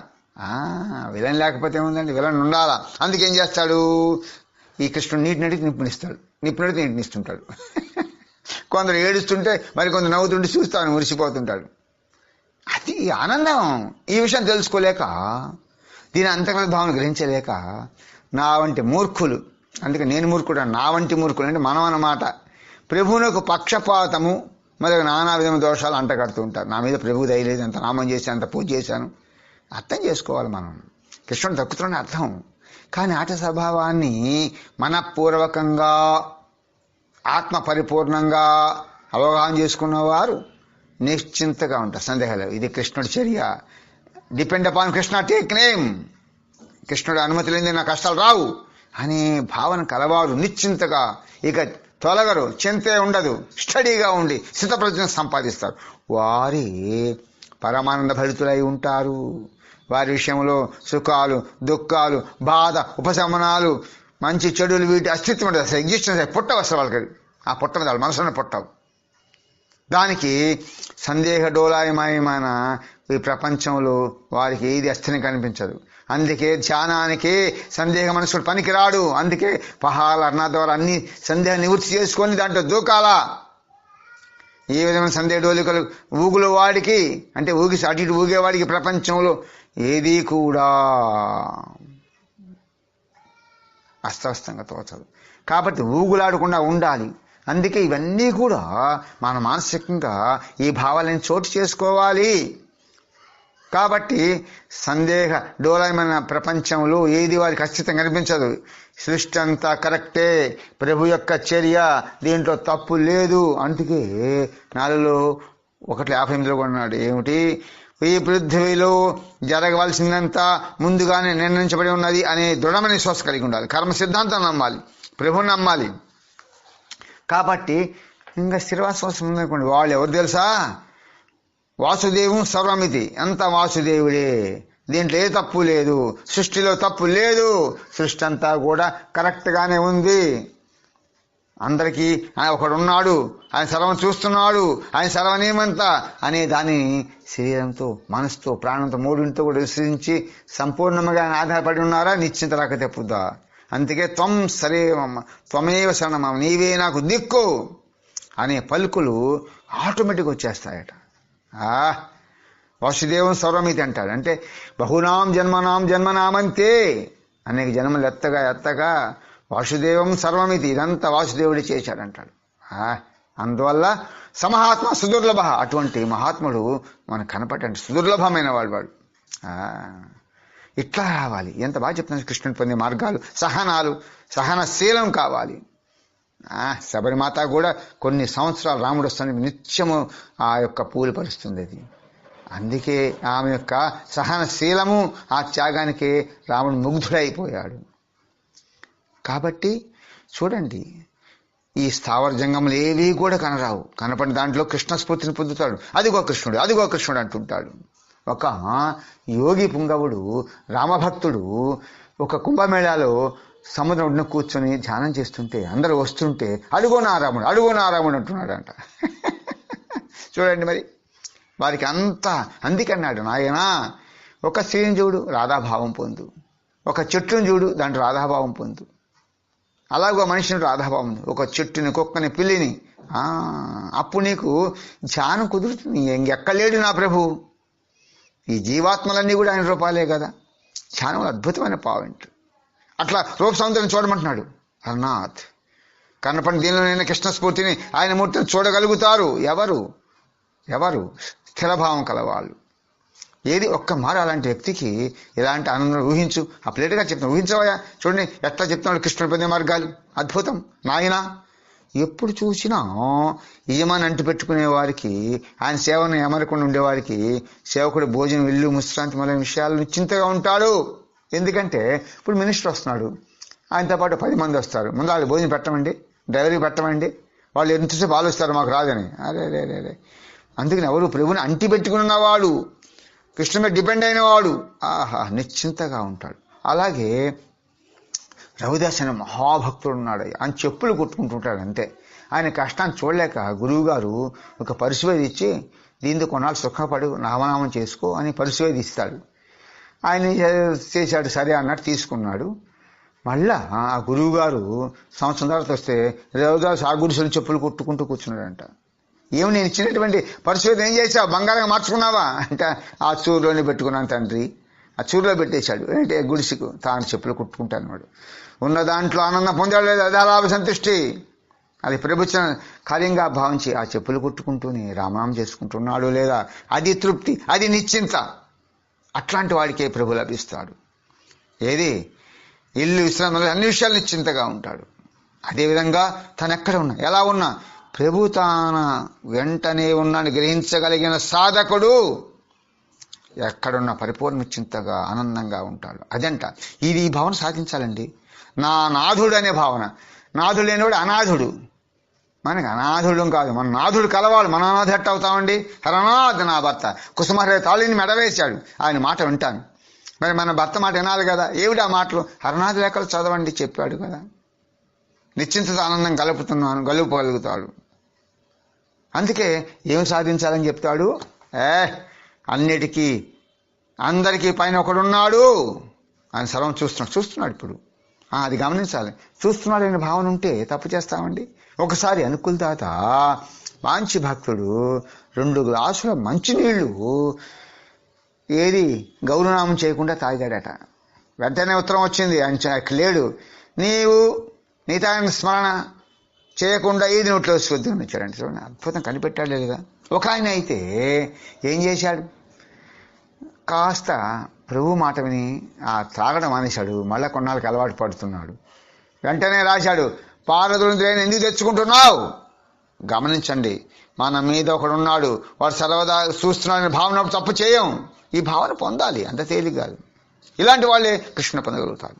విలన్ లేకపోతే ఏముందండి, విలన్ ఉండాలా. అందుకేం చేస్తాడు, ఈ కృష్ణుడు నీటినడికి నిప్పునడికి నీటినిస్తుంటాడు. కొందరు ఏడుస్తుంటే మరికొందరు నవ్వుతుంటే చూస్తాను మురిసిపోతుంటాడు. అది ఆనందం. ఈ విషయం తెలుసుకోలేక, దీని అంతర్గత భావన గ్రహించలేక నా వంటి మూర్ఖులు, అందుకే నేను మూర్ఖుడు, నా వంటి మూర్ఖులు అంటే మనం అన్నమాట, ప్రభువునకు పక్షపాతము మరి నానా విధమైన దోషాలు అంటగడుతూ ఉంటారు. నా మీద ప్రభువు దయలేదు, అంత నామం చేశాను, అంత పూజ చేశాను. అర్థం చేసుకోవాలి మనం, కృష్ణుడు దక్కుతున్న అర్థం. కానీ ఆట స్వభావాన్ని మనపూర్వకంగా ఆత్మ పరిపూర్ణంగా అవగాహన చేసుకున్నవారు నిశ్చింతగా ఉంటారు. సందేహాలు, ఇది కృష్ణుడి చర్య. Depend upon Krishna, take name. కృష్ణుడు అనుమతి లేని నా కష్టాలు రావు అనే భావన కలవారు నిశ్చింతగా ఇక తొలగరు, చింతే ఉండదు, స్టడీగా ఉండి స్థితప్రజ్ఞ సంపాదిస్తారు. వారి పరమానంద భరితులై ఉంటారు. వారి విషయంలో సుఖాలు దుఃఖాలు బాధ ఉపశమనాలు మంచి చెడులు వీటి అస్తిత్వం ఉంటుంది. అసలు ఎగ్జిస్టెన్స్ పుట్టవు అసలు వాళ్ళకి. ఆ పుట్టదు, వాళ్ళ మనసులోనే పుట్టవు. దానికి సందేహ డోలాయమయమైన ఈ ప్రపంచంలో వారికి ఏది అస్థిని కనిపించదు. అందుకే ధ్యానానికి సందేహ మనుషుడు పనికిరాడు. అందుకే పహాల అర్ణ ద్వారా అన్ని సందేహం నివృత్తి చేసుకొని దాంట్లో దూకాలా. ఏ విధమైన సందేహ డోలికలు ఊగుల వాడికి, అంటే ఊగి అటు ఇటు ఊగేవాడికి ప్రపంచంలో ఏది కూడా అస్తవ్యస్తంగా తోచదు. కాబట్టి ఊగులాడకుండా ఉండాలి. అందుకే ఇవన్నీ కూడా మన మానసికంగా ఈ భావాలను చోటు చేసుకోవాలి. కాబట్టి సందేహ డోలమైన ప్రపంచంలో ఏది వారికి అస్తిత్వం కనిపించదు. సృష్టి అంతా కరెక్టే, ప్రభు యొక్క చర్య, దీంట్లో తప్పు లేదు. అందుకే 4:1:58 కొన్నాడు. ఏమిటి, ఈ పృథ్వీలో జరగవలసిందంతా ముందుగానే నిర్ణయించబడి ఉన్నది అనే దృఢమైన విశ్వాసం కలిగి ఉండాలి. కర్మ సిద్ధాంతం నమ్మాలి, ప్రభుని నమ్మాలి. కాబట్టి ఇంకా స్థిరవాసం ఉందనుకోండి, వాళ్ళు ఎవరు తెలుసా, వాసుదేవం సర్వమితి, అంత వాసుదేవుడే, దీంట్లో ఏ తప్పు లేదు, సృష్టిలో తప్పు లేదు, సృష్టి అంతా కూడా కరెక్ట్గానే ఉంది. అందరికీ ఒకడున్నాడు, ఆయన సర్వం చూస్తున్నాడు, ఆయన సర్వనేమంతా అనే దాన్ని శరీరంతో మనసుతో ప్రాణంతో మూడింటితో కూడా విశ్రయించి సంపూర్ణంగా ఆధారపడి ఉన్నారా, నిశ్చింత రాక తెప్పుద్దా. అందుకే త్వం సరేవమ్మ త్వమేవ శరణమ్మ, నీవే నాకు దిక్కు అనే పలుకులు ఆటోమేటిక్గా వచ్చేస్తాయట. వాసుదేవం సర్వమితి అంటాడు. అంటే బహునాం జన్మనామంతే, అనేక జన్మలు ఎత్తగా వాసుదేవం సర్వమితి, ఇదంతా వాసుదేవుడి చేశాడంటాడు. అందువల్ల సమహాత్మ సుదుర్లభ, అటువంటి మహాత్ముడు మనకు కనపడండి, సుదుర్లభమైన వాడు. ఇట్లా రావాలి. ఎంత బాగా చెప్తున్నాను కృష్ణుని పొందే మార్గాలు. సహనశీలం కావాలి. శబరిమాత కూడా కొన్ని సంవత్సరాలు రాముడు వస్తానికి నిత్యము ఆ యొక్క పూలు పరుస్తుంది. అది అందుకే ఆమె యొక్క సహనశీలము, ఆ త్యాగానికి రాముడు ముగ్ధుడైపోయాడు. కాబట్టి చూడండి, ఈ స్థావర జంగములు ఏవి కూడా కనరావు. కనపడిన దాంట్లో కృష్ణ స్ఫూర్తిని పొందుతాడు. అదిగో కృష్ణుడు అంటుంటాడు. ఒక యోగి పుంగవుడు రామభక్తుడు ఒక కుంభమేళాలో సముద్రం ఒడ్డున కూర్చొని ధ్యానం చేస్తుంటే అందరూ వస్తుంటే అడుగో నా రాముడు అంటున్నాడంట. చూడండి మరి వారికి అందుకన్నాడు, నాయనా ఒక స్త్రీని చూడు రాధాభావం పొందు, ఒక చెట్టును చూడు దాంట్లో రాధాభావం పొందు, అలాగో మనిషిని రాధాభావం, ఒక చెట్టుని కుక్కని పిల్లిని అప్పుడు నీకు ధ్యానం కుదురుతుంది. ఇంకెక్కలేడు నా ప్రభు. ఈ జీవాత్మలన్నీ కూడా ఆయన రూపాలే కదా. ధ్యానం అద్భుతమైన పాయింట్. అట్లా రూప సౌందర్యం చూడమంటున్నాడు హరనాథ్. కన్నపడిన దీనిలోనైనా కృష్ణ స్ఫూర్తిని ఆయన మూర్తిని చూడగలుగుతారు ఎవరు స్థిరభావం కలవాళ్ళు. ఏది ఒక్క మారు అలాంటి వ్యక్తికి ఇలాంటి ఆనందం ఊహించు. ఆ ప్లేట్గా చెప్తాను, ఊహించవయ్యా. చూడండి ఎట్లా చెప్తున్నాడు కృష్ణుడి పొందే మార్గాలు. అద్భుతం నాయన. ఎప్పుడు చూసినా యజమాని అంటు పెట్టుకునే వారికి, ఆయన సేవను ఎమరకుండా ఉండేవారికి సేవకుడు భోజనం, ఇల్లు, ముశ్రాంతి మొదలైన విషయాలు నిశ్చింతగా ఉంటాడు. ఎందుకంటే ఇప్పుడు మినిస్టర్ వస్తున్నాడు, ఆయనతో పాటు 10 మంది వస్తారు. ముందు వాళ్ళు భోజనం పెట్టమండి, డ్రైవర్కి పెట్టమండి, వాళ్ళు ఎంతసేపు ఆలోచిస్తారు మాకు రాదని. అరే అందుకని ఎవరు ప్రభుని అంటి పెట్టుకున్నవాడు, కృష్ణ మీద డిపెండ్ అయిన వాడు నిశ్చింతగా ఉంటాడు. అలాగే రవిదాస్ అనే మహాభక్తుడు ఉన్నాడు. ఆయన చెప్పులు కుట్టుకుంటుంటాడు అంతే. ఆయన కష్టాన్ని చూడలేక గురువు గారు ఒక పరిశువేది ఇచ్చి దీంతో కొన్నాళ్ళు సుఖపడు నామనామం చేసుకో అని పరిశువేది ఇస్తాడు. ఆయన చేశాడు, సరే అన్నట్టు తీసుకున్నాడు. మళ్ళా ఆ గురువు గారు సంవత్సరం తర్వాత వస్తే రవిదాస్ ఆ గురుసుని చెప్పులు కుట్టుకుంటూ కూర్చున్నాడంట. ఏమి నేను ఇచ్చినటువంటి పరిశువేది ఏం చేసావు, బంగారంగా మార్చుకున్నావా అంటే ఆ చూరులోనే పెట్టుకున్నాను తండ్రి. ఆ చూరులో పెట్టేశాడు. ఏంటి గుడిసికు తాను చెప్పులు కుట్టుకుంటాను వాడు. ఉన్న దాంట్లో ఆనందం పొందాడు లేదు, అదే లాభ సంతుష్టి. అది ప్రభుత్వ కార్యంగా భావించి ఆ చెప్పులు కుట్టుకుంటూనే రామనామం చేసుకుంటున్నాడు లేదా, అది తృప్తి, అది నిశ్చింత. అట్లాంటి వాడికే ప్రభు లభిస్తాడు. ఏది ఇల్లు, విశ్రాంతి, అన్ని విషయాలు నిశ్చింతగా ఉంటాడు. అదేవిధంగా తను ఎక్కడ ఉన్నా ఎలా ఉన్నా ప్రభు తాన వెంటనే ఉన్నాను గ్రహించగలిగిన సాధకుడు ఎక్కడున్నా పరిపూర్ణ నిశ్చింతగా ఆనందంగా ఉంటాడు. అదంట ఈ భావన సాధించాలండి. నా నాథుడు అనే భావన. నాథుడు లేనివాడు అనాథుడు. మనకి అనాథుడు కాదు, మన నాథుడు కలవాలి. మన అనాథ ఎట్ట అవుతామండి. హరనాథ్ నా భర్త కుసుమహర తాళిని మెడవేశాడు, ఆయన మాట వింటాను. మరి మన భర్త మాట వినాలి కదా. ఏమిటి ఆ మాటలు? హరనాథ లేఖలు చదవండి చెప్పాడు కదా. నిశ్చింత ఆనందం గలుపగలుగుతాడు. అందుకే ఏం సాధించాలని చెప్తాడు, అన్నిటికీ అందరికీ పైన ఒకడున్నాడు. ఆయన సర్వం చూస్తున్నాడు ఇప్పుడు. అది గమనించాలి. చూస్తున్నాడు అనే భావన ఉంటే తప్పు చేస్తామండి. ఒకసారి అనుకుల తాత మంచి భక్తుడు 2 గ్లాసుల మంచినీళ్లు ఏది గౌరవనామం చేయకుండా తాగాడట. వెంటనే ఉత్తరం వచ్చింది, ఆయన లేడు, నీవు నీతాయన స్మరణ చేయకుండా ఏది నోట్లో వేసుకొద్దు అని వచ్చాడంటే చూడండి, అద్భుతం కనిపెట్టాడు లేదా. ఒక ఆయన అయితే ఏం చేశాడు, కాస్త ప్రభు మాట విని త్రాగడం మానేశాడు. మళ్ళా కొన్నాళ్ళకి అలవాటు పడుతున్నాడు. వెంటనే రాశాడు, పారదులను ఎందుకు తెచ్చుకుంటున్నావు? గమనించండి, మన మీద ఒకడున్నాడు, వాడు సర్వదా చూస్తున్నాడని భావన తప్పు చేయం. ఈ భావన పొందాలి, అంత తేలిక కాదు. ఇలాంటి వాళ్ళే కృష్ణ పొందగలుగుతారు.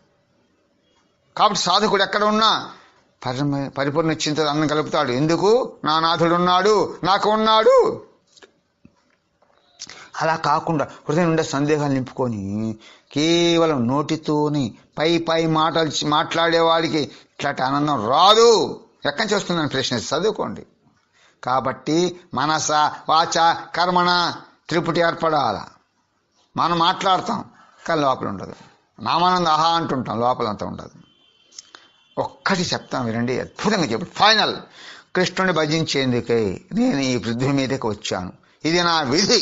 కాబట్టి సాధకుడు ఎక్కడ ఉన్నా పరిపూర్ణ నిశ్చింత అన్నం కలుపుతాడు. ఎందుకు? నా నాథుడు ఉన్నాడు, నాకు ఉన్నాడు. అలా కాకుండా హృదయం నుండి సందేహాలు నింపుకొని కేవలం నోటితోని పై మాట్లాడేవాడికి ఇట్లాంటి ఆనందం రాదు. ఎక్కడి నుంచి వస్తుందని ప్రశ్న చదువుకోండి. కాబట్టి మనస వాచ కర్మణ త్రిపుటి ఏర్పడాల. మనం మాట్లాడతాం కానీ లోపల ఉండదు. నామానంద ఆహా అంటుంటాం, లోపలంతా ఉండదు. ఒక్కటి చెప్తాం వినండి, అద్భుతంగా చెప్పు. ఫైనల్, కృష్ణుని భజించేందుకై నేను ఈ పృథ్వీ మీదకి వచ్చాను. ఇది నా విధి,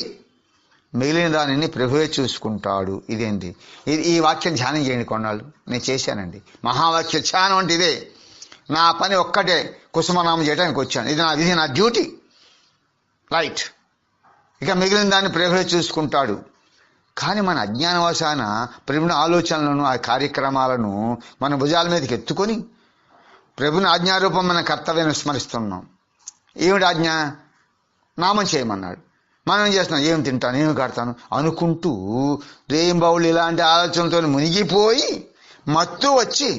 మిగిలిన దానిని ప్రభువే చూసుకుంటాడు. ఇదేంటి? ఈ వాక్యం ధ్యానం చేయండి కొన్నాళ్ళు. నేను చేశానండి. మహావాక్య ధ్యానం అంటే ఇదే. నా పని ఒక్కటే, కుసుమనామం చేయడానికి వచ్చాను. ఇది నా విధి, నా డ్యూటీ. రైట్. ఇక మిగిలిన దాన్ని ప్రభువే చూసుకుంటాడు. కానీ మన అజ్ఞానవశాన ప్రభుని ఆలోచనలను, ఆ కార్యక్రమాలను మన భుజాల మీదకి ఎత్తుకొని ప్రభుని ఆజ్ఞారూపం మన కర్తవ్యాన్ని స్మరిస్తున్నాం. ఏమిటి ఆజ్ఞ? నామం చేయమన్నాడు. మనం ఏం చేస్తున్నాం? ఏం తింటాను, ఏమి కడతాను అనుకుంటూ రేంబౌళ్ళు ఇలాంటి ఆలోచనలతో మునిగిపోయి మత్తు వచ్చి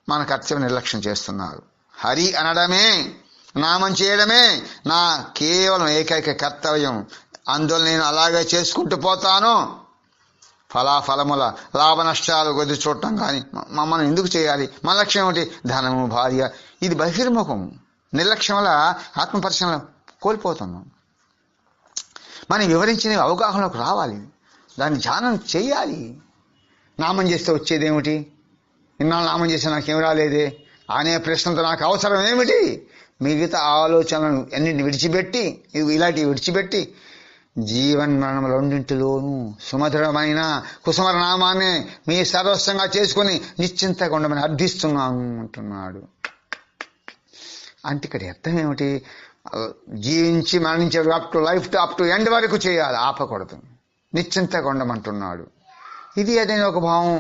మన కర్తవ్యం నిర్లక్ష్యం చేస్తున్నారు. హరి అనడమే, నామం చేయడమే నా కేవలం ఏకైక కర్తవ్యం. అందువల్ల నేను అలాగే చేసుకుంటూ పోతాను. ఫలాఫలముల లాభ నష్టాలు కొద్ది చూడటం కానీ మనం ఎందుకు చేయాలి? మన లక్ష్యం ఏమిటి? ధనము, భార్య. ఇది బహిర్ముఖం. నిర్లక్ష్యం వల్ల ఆత్మపరిశీలన కోల్పోతున్నాం. మనం వివరించిన అవగాహనలోకి రావాలి, దాన్ని ధ్యానం చేయాలి. నామం చేస్తే వచ్చేదేమిటి? ఇన్నాళ్ళు నామం చేస్తే నాకేం రాలేదే అనే ప్రశ్నతో నాకు అవసరం ఏమిటి? మిగతా ఆలోచనలను అన్నింటిని విడిచిపెట్టి, ఇలాంటివి విడిచిపెట్టి జీవన్ మరణం రెండింటిలోనూ సుమధురమైన కుసుమర నామాన్ని మీ సర్వస్వంగా చేసుకుని నిశ్చింతగా ఉండమని అర్థిస్తున్నాను అంటున్నాడు. అంటే ఇక్కడ అర్థం ఏమిటి? జీవించి మరణించే అప్ టు ఎండ్ వరకు చేయాలి, ఆపకూడదు. నిశ్చింతగా ఉండమంటున్నాడు. ఇది అదే ఒక భావం.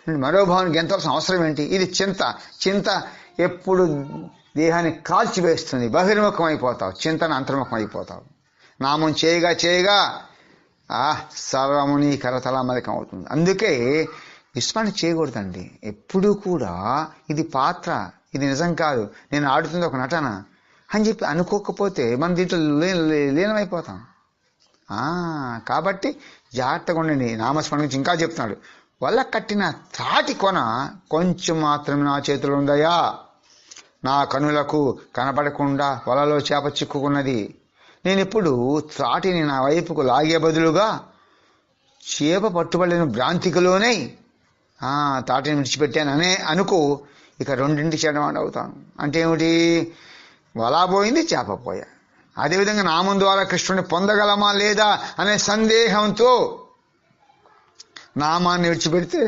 మరో భావానికి ఎంత అవసరం ఏంటి? ఇది చింత ఎప్పుడు దేహాన్ని కాల్చివేస్తుంది. బహిర్ముఖం అయిపోతావు, చింతన అంతర్ముఖం అయిపోతావు. నామం చేయగా సర్వము నీ కరతలామలకం అవుతుంది. అందుకే విస్మరణ చేయకూడదండి ఎప్పుడూ కూడా. ఇది పాత్ర, ఇది నిజం కాదు, నేను ఆడుతుంది ఒక నటన అని చెప్పి అనుకోకపోతే మనం దీంట్లో లీనమైపోతాం. కాబట్టి జాగ్రత్తగా ఉండండి. నామస్మరణ గురించి ఇంకా చెప్తున్నాడు. వల్ల కట్టిన త్రాటి కొన కొంచెం మాత్రమే నా చేతిలో ఉందయా. నా కనులకు కనపడకుండా వలలో చేప చిక్కుకున్నది. నేను ఇప్పుడు త్రాటిని నా వైపుకు లాగే బదులుగా చేప పట్టుబడిన భ్రాంతికలోనే తాటిని విడిచిపెట్టాననే అనుకో. ఇక రెండింటి చెడమాట అవుతాను. అంటే ఏమిటి? వలా పోయింది, చేప పోయా. అదేవిధంగా నామం ద్వారా కృష్ణుని పొందగలమా లేదా అనే సందేహంతో నామాన్ని విడిచిపెడితే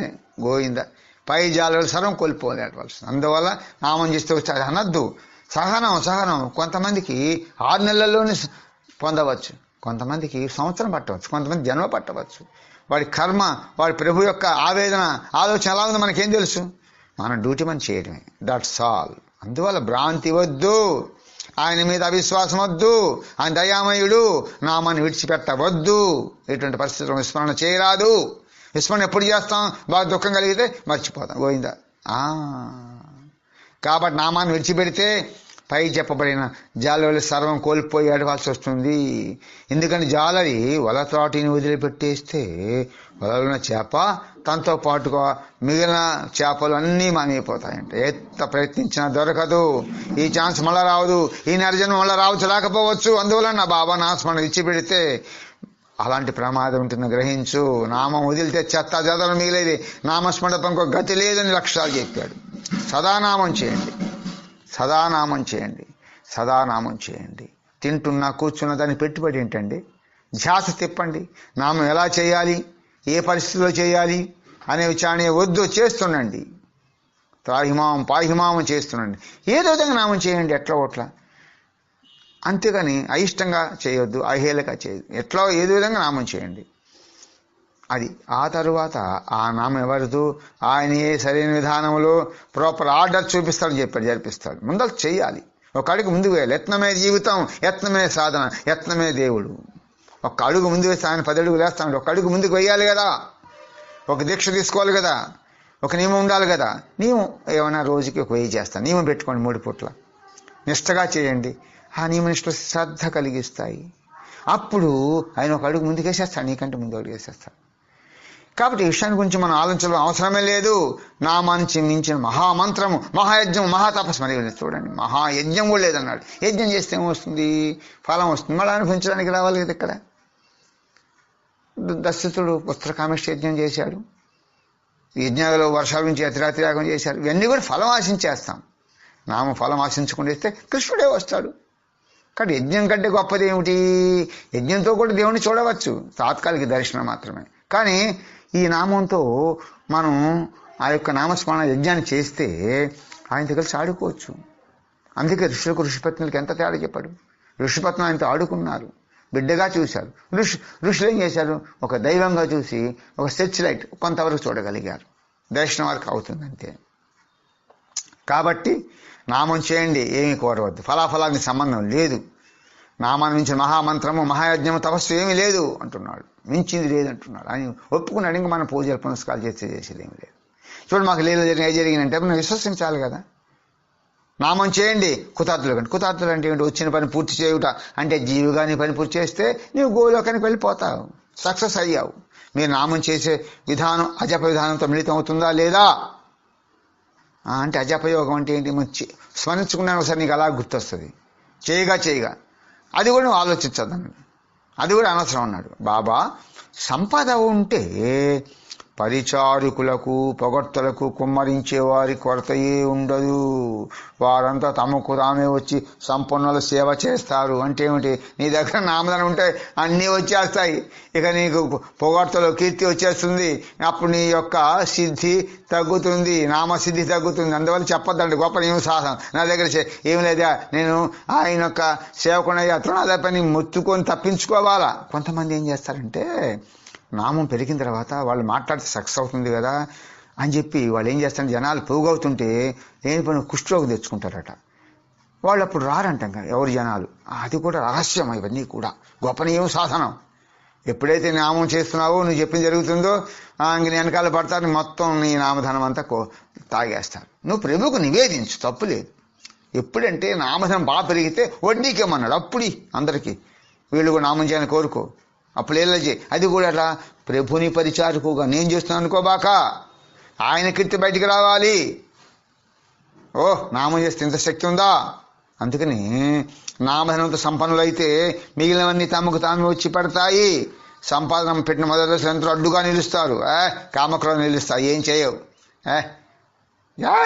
గోవింద పై జాల సర్వం కోల్పోలేవలసింది. అందువల్ల నామం చేస్తే వచ్చి అనద్దు. సహనం. కొంతమందికి 6 నెలల్లోనే పొందవచ్చు, కొంతమందికి సంవత్సరం పట్టవచ్చు, కొంతమంది జన్మ పట్టవచ్చు. వాడి కర్మ, వాడి ప్రభు యొక్క ఆవేదన, ఆలోచన ఎలా ఉందో మనకేం తెలుసు? మన డ్యూటీ మనం చేయడమే. That's all. అందువల్ల భ్రాంతి వద్దు, ఆయన మీద అవిశ్వాసం వద్దు, ఆయన దయామయుడు, నామాన్ని విడిచిపెట్టవద్దు. ఎటువంటి పరిస్థితుల్లో విస్మరణ చేయరాదు. విస్మరణ ఎప్పుడు చేస్తాం? బాగా దుఃఖం కలిగితే మర్చిపోతాం, పోయిందా. కాబట్టి నామాన్ని విడిచిపెడితే పై చెప్పబడిన జాలరి సర్వం కోల్పోయి అడవాల్సి వస్తుంది. ఎందుకంటే జాలరి వల త్రాటిని వదిలిపెట్టేస్తే వలలున్న చేప తనతో పాటుగా మిగిలిన చేపలు అన్నీ మానేపోతాయంట. ఎంత ప్రయత్నించినా దొరకదు. ఈ ఛాన్స్ మళ్ళా రావదు, ఈ నరజన్మ మళ్ళా రావచ్చు, రాకపోవచ్చు. అందువల్ల నా బాబా నాస్మరణ విడిచిపెడితే అలాంటి ప్రమాదం ఉంటుంది, గ్రహించు. నామం వదిలితే చెత్త జదలు మిగిలేది. నామస్మరణకు ఇంకో గతి లేదని లక్ష్యాలు చెప్పాడు. సదానామం చేయండి. తింటున్నా కూర్చున్న దాన్ని పెట్టుబడి ఏంటండి? ధ్యాస తిప్పండి. నామం ఎలా చేయాలి, ఏ పరిస్థితిలో చేయాలి అనే విచారణ వద్దు, చేస్తుండండి. పాహిమామం చేస్తుండండి. ఏదో విధంగా నామం చేయండి, ఎట్లా ఒట్లా. అంతేగాని అయిష్టంగా చేయొద్దు, అహేళగా చేయొద్దు. ఎట్లా ఏదో విధంగా నామం చేయండి. అది ఆ తరువాత ఆ నామం ఎవరిదు? ఆయనే సరైన విధానంలో ప్రాపర్ ఆర్డర్ చూపిస్తాడని చెప్పాడు, జరిపిస్తాడు. ముందర చెయ్యాలి, ఒక అడుగు ముందుకు వేయాలి. యత్నమే జీవితం, యత్నమే సాధన, యత్నమే దేవుడు. ఒక అడుగు ముందు వేస్తే ఆయన 10 అడుగులు వేస్తాడు. ఒక అడుగు ముందుకు వేయాలి కదా, ఒక దీక్ష తీసుకోవాలి కదా, ఒక నియమం ఉండాలి కదా. నియమం ఏమైనా రోజుకి ఒక 1000 చేస్తాను. నియమం పెట్టుకోండి, 3 పూట్ల నిష్టగా చేయండి. ఆ నియమనిష్టలు శ్రద్ధ కలిగిస్తాయి. అప్పుడు ఆయన ఒక అడుగు ముందుకేసేస్తాడు, నీకంటే ముందు అడుగు వేసేస్తాడు. కాబట్టి ఈ విషయాన్ని గురించి మనం ఆలోచించడం అవసరమే లేదు. నామానికి మించిన మహామంత్రము, మహాయజ్ఞం, మహాతపస్సు. మరి చూడండి, మహాయజ్ఞం కూడా లేదన్నాడు. యజ్ఞం చేస్తే ఏమొస్తుంది? ఫలం వస్తుంది. మళ్ళీ అనుభవించడానికి రావాలి కదా. ఇక్కడ దశరథుడు పుత్రకామేష్టి యజ్ఞం చేశాడు. యజ్ఞాలలో వర్షాల నుంచి అతిరాతిరాగం చేశారు. ఇవన్నీ కూడా ఫలం ఆశించేస్తాం. నామ ఫలం ఆశించకుండా ఇస్తే కృష్ణుడే వస్తాడు. కాబట్టి యజ్ఞం కంటే గొప్పది ఏమిటి? యజ్ఞంతో కూడా దేవుణ్ణి చూడవచ్చు, తాత్కాలిక దర్శనం మాత్రమే. కానీ ఈ నామంతో మనం ఆ యొక్క నామస్మరణ యజ్ఞాన్ని చేస్తే ఆయనతో కలిసి ఆడుకోవచ్చు. అందుకే ఋషులకు ఋషిపత్నులకు ఎంత తేడా చెప్పాడు. ఋషిపత్నులు ఆయనతో ఆడుకున్నారు, బిడ్డగా చూశారు. ఋషులు ఏం చేశారు? ఒక దైవంగా చూసి ఒక సెర్చ్ లైట్ కొంతవరకు చూడగలిగారు. దర్శనం వరకు అవుతుంది అంతే. కాబట్టి నామం చేయండి, ఏమీ కోరవద్దు. ఫలాఫలానికి సంబంధం లేదు. నామాన్ని మించిన మహామంత్రము, మహాయజ్ఞము, తపస్సు ఏమీ లేదు అంటున్నాడు. మించింది లేదు అంటున్నాడు. ఆయన ఒప్పుకున్నాడు. ఇంకా మన పూజలు పునస్కారాలు చేసేది ఏమీ లేదు. చూడు, మాకు లీల జరిగినంటే మనం విశ్వసించాలి కదా. నామం చేయండి కృతార్థులు కండి. కృతార్థులు అంటే ఏంటి? వచ్చిన పని పూర్తి చేయుట అంటే జీవిగా నీ పని పూర్తి చేస్తే నీవు గోలోకానికి వెళ్ళిపోతావు, సక్సెస్ అయ్యావు. మీరు నామం చేసే విధానం అజప విధానంతో మిళితం అవుతుందా లేదా అంటే అజపయోగం అంటే ఏంటి? మంచి స్మరించుకున్నాను ఒకసారి నీకు అలా గుర్తొస్తుంది. చేయగా అది కూడా నువ్వు ఆలోచించద్దు అన్నాడు. అది కూడా అనవసరం అన్నాడు. బాబా సంపద ఉంటే పరిచారకులకు పొగడ్తలకు కుమ్మరించే వారి కొరతయే ఉండదు. వారంతా తమకు తామే వచ్చి సంపన్నుల సేవ చేస్తారు. అంటే ఏమిటి? నీ దగ్గర నామధనం ఉంటే అన్నీ వచ్చేస్తాయి. ఇక నీకు పొగడ్తలు కీర్తి వచ్చేస్తుంది. అప్పుడు నీ యొక్క సిద్ధి తగ్గుతుంది, నామసిద్ధి తగ్గుతుంది. అందువల్ల చెప్పొద్దండి గొప్ప నియమ సాధన. నా దగ్గర ఏమి లేదా, నేను ఆయన యొక్క సేవకునయ్యా తృణాల పని మొత్తుకొని తప్పించుకోవాలా. కొంతమంది ఏం చేస్తారంటే నామం పెరిగిన తర్వాత వాళ్ళు మాట్లాడితే సక్సెస్ అవుతుంది కదా అని చెప్పి వాళ్ళు ఏం చేస్తారు, జనాలు పోగవుతుంటే లేని పని కుష్ఠరోగం తెచ్చుకుంటారట. వాళ్ళు అప్పుడు రారంటాం కదా ఎవరు జనాలు. అది కూడా రహస్యం. ఇవన్నీ కూడా గొప్పనీయం సాధనం. ఎప్పుడైతే నామం చేస్తున్నావో నువ్వు చెప్పింది జరుగుతుందో ఇంక వెనకాల పడతారు, మొత్తం నీ నామధనం అంతా తాగేస్తారు. నువ్వు ప్రభువుకు నివేదించు, తప్పు లేదు. ఎప్పుడంటే నామధనం బాగా పెరిగితే వడ్డీకేమన్నాడు అప్పుడు అందరికీ వీళ్ళు కూడా నామం చేయాలని కోరుకో, అప్పుడు ఎలా చేయి. అది కూడా అట్లా ప్రభుని పరిచారకుగా నేను చేస్తున్నాను అనుకోబాక, ఆయన కీర్తి బయటికి రావాలి. నామం చేస్తే ఇంత శక్తి ఉందా? అందుకని నామధనంతో సంపన్నులైతే మిగిలినవన్నీ తమకు తాము వచ్చి పడతాయి. సంపాదన పెట్టిన మొదటి రోజు ఎంతో అడ్డుగా నిలుస్తారు. కామక్రోధం నిలుస్తాయి, ఏం చేయవు.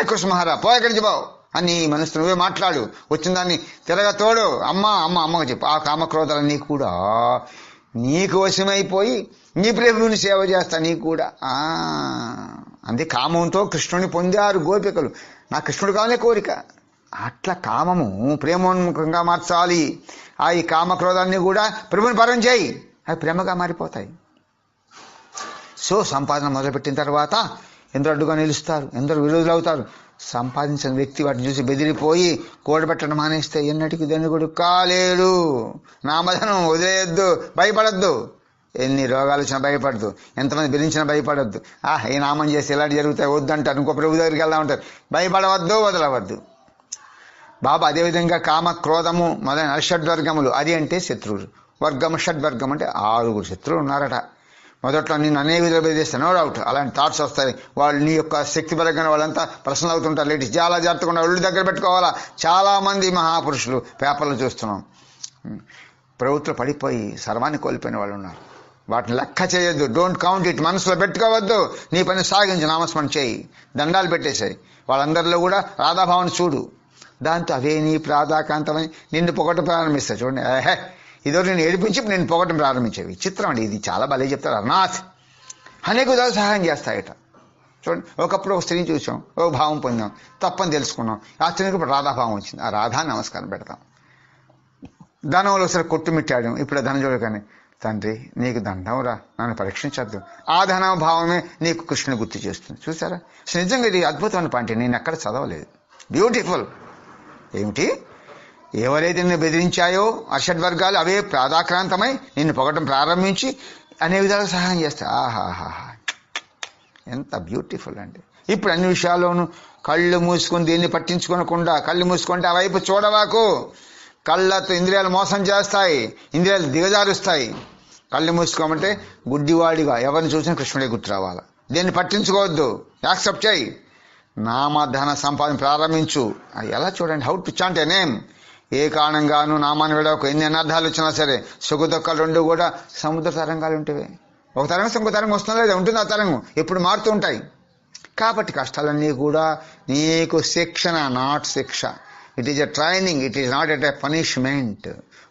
కృష్ణమహారా పోయి ఎక్కడి నుంచి బావు అని మనసు నువ్వే మాట్లాడు. వచ్చిన దాన్ని తిరగ తోడు అమ్మగా చెప్పు. ఆ కామక్రోధాలన్నీ కూడా నీకు వశమైపోయి నీ ప్రభువుని సేవ చేస్తా నీకు కూడా. అందుకే కామంతో కృష్ణుని పొందారు గోపికలు. నా కృష్ణుడు కావాలనే కోరిక. అట్లా కామము ప్రేమోన్ముఖంగా మార్చాలి. ఈ కామక్రోధాన్ని కూడా ప్రభుని పరం చేయి, అవి ప్రేమగా మారిపోతాయి. సో సంపాదన మొదలుపెట్టిన తర్వాత ఎందరో అడ్డుగా నిలుస్తారు, ఎందరో విరోధులు అవుతారు. సంపాదించిన వ్యక్తి వాటిని చూసి బెదిరిపోయి కూడబెట్టడం మానేస్తే ఎన్నటికి ధనికుడు కాలేడు. నామధనం వదిలేయొద్దు, భయపడద్దు. ఎన్ని రోగాలు వచ్చినా భయపడద్దు, ఎంతమంది బెదిరించినా భయపడద్దు. ఈ నామం చేసి ఇలాంటి జరుగుతాయి వద్దంటారు, ఇంకో ప్రభు దగ్గరికి వెళ్దాం అంటారు. భయపడవద్దు, వదలవద్దు. బాబా అదేవిధంగా కామ క్రోధము మొదలైన షడ్వర్గములు, అది అంటే శత్రువులు. వర్గము షడ్వర్గం అంటే 6 శత్రువులు ఉన్నారట. మొదట్లో నేను అనేక విధాలు బెదిరిస్తాను, నో డౌట్ అలాంటి థాట్స్ వస్తాయి. వాళ్ళు నీ యొక్క శక్తి పరంగా వాళ్ళంతా ప్రశ్నలు అవుతుంటారు. లేడీస్ చాలా జాగ్రత్తగా ఒళ్ళు దగ్గర పెట్టుకోవాలా. చాలా మంది మహాపురుషులు పేపర్లు చూస్తున్నాం, ప్రభుత్వం పడిపోయి సర్వాన్ని కోల్పోయిన వాళ్ళు ఉన్నారు. వాటిని లెక్క చేయొద్దు, డోంట్ కౌంట్ ఇట్, మనసులో పెట్టుకోవద్దు. నీ పని సాగించి నామస్మరణ చేయి, దండాలు పెట్టేశాయి. వాళ్ళందరిలో కూడా రాధాభావాన్ని చూడు. దాంతో అవే నీ ప్రాధాకాంతమని నిన్ను పొగటం ప్రారంభిస్తాయి. చూడండి, ఇదివరకు నేను ఏడిపించి నేను పొగటం ప్రారంభించేవి. చిత్రం అండి ఇది. చాలా భలే చెప్తారు. అనాథ్ అనేక విధాలు సహాయం చేస్తాయట. చూడండి, ఒకప్పుడు ఒక స్త్రీని చూసాం, ఒక భావం పొందాం, తప్పని తెలుసుకున్నాం. ఆ స్త్రీకి ఇప్పుడు రాధాభావం వచ్చింది. ఆ రాధా నమస్కారం పెడతాం. ధనంలో ఒకసారి కొట్టుమిట్టాడు, ఇప్పుడు ధనం చూడగానే తండ్రి నీకు దండంరా, నన్ను పరీక్షించద్దు. ఆ ధనభావమే నీకు కృష్ణుని గుర్తు చేస్తుంది. చూసారా, నిజంగా ఇది అద్భుతమైన పాయింట్. నేను ఎక్కడ చదవలేదు. బ్యూటిఫుల్. ఏమిటి? ఎవరైతే నిన్ను బెదిరించాయో అషడ్వర్గాలు అవే ప్రాధాక్రాంతమై నిన్ను పొగటం ప్రారంభించి అనే విధాలుగా సహాయం చేస్తా. ఆహాహా, ఎంత బ్యూటిఫుల్ అండి. ఇప్పుడు అన్ని విషయాల్లోనూ కళ్ళు మూసుకొని దీన్ని పట్టించుకోనకుండా, కళ్ళు మూసుకుంటే ఆ వైపు చూడవాకు. కళ్ళతో ఇంద్రియాలు మోసం చేస్తాయి, ఇంద్రియాలు దిగజారుస్తాయి. కళ్ళు మూసుకోమంటే గుడ్డివాడిగా ఎవరిని చూసినా కృష్ణుడే గుర్తు రావాలా. దీన్ని పట్టించుకోవద్దు, యాక్సెప్ట్ చేయి. నామధన సంపాదన ప్రారంభించు. ఎలా చూడండి, how to chant a name. ఏ కారణంగానూ నామాన్ని విడవకు. ఎన్ని అనర్థాలు వచ్చినా సరే, సుఖ దుఃఖాలు రెండు కూడా సముద్ర తరంగాలు ఉంటాయి. ఒక తరంగం ఇంకో తరంగం వస్తుందా లేదా, ఉంటుంది. ఆ తరంగం ఎప్పుడు మారుతూ ఉంటాయి. కాబట్టి కష్టాలన్నీ కూడా నీకు శిక్షణ, నాట్ శిక్ష. It is a training, it is not at a punishment.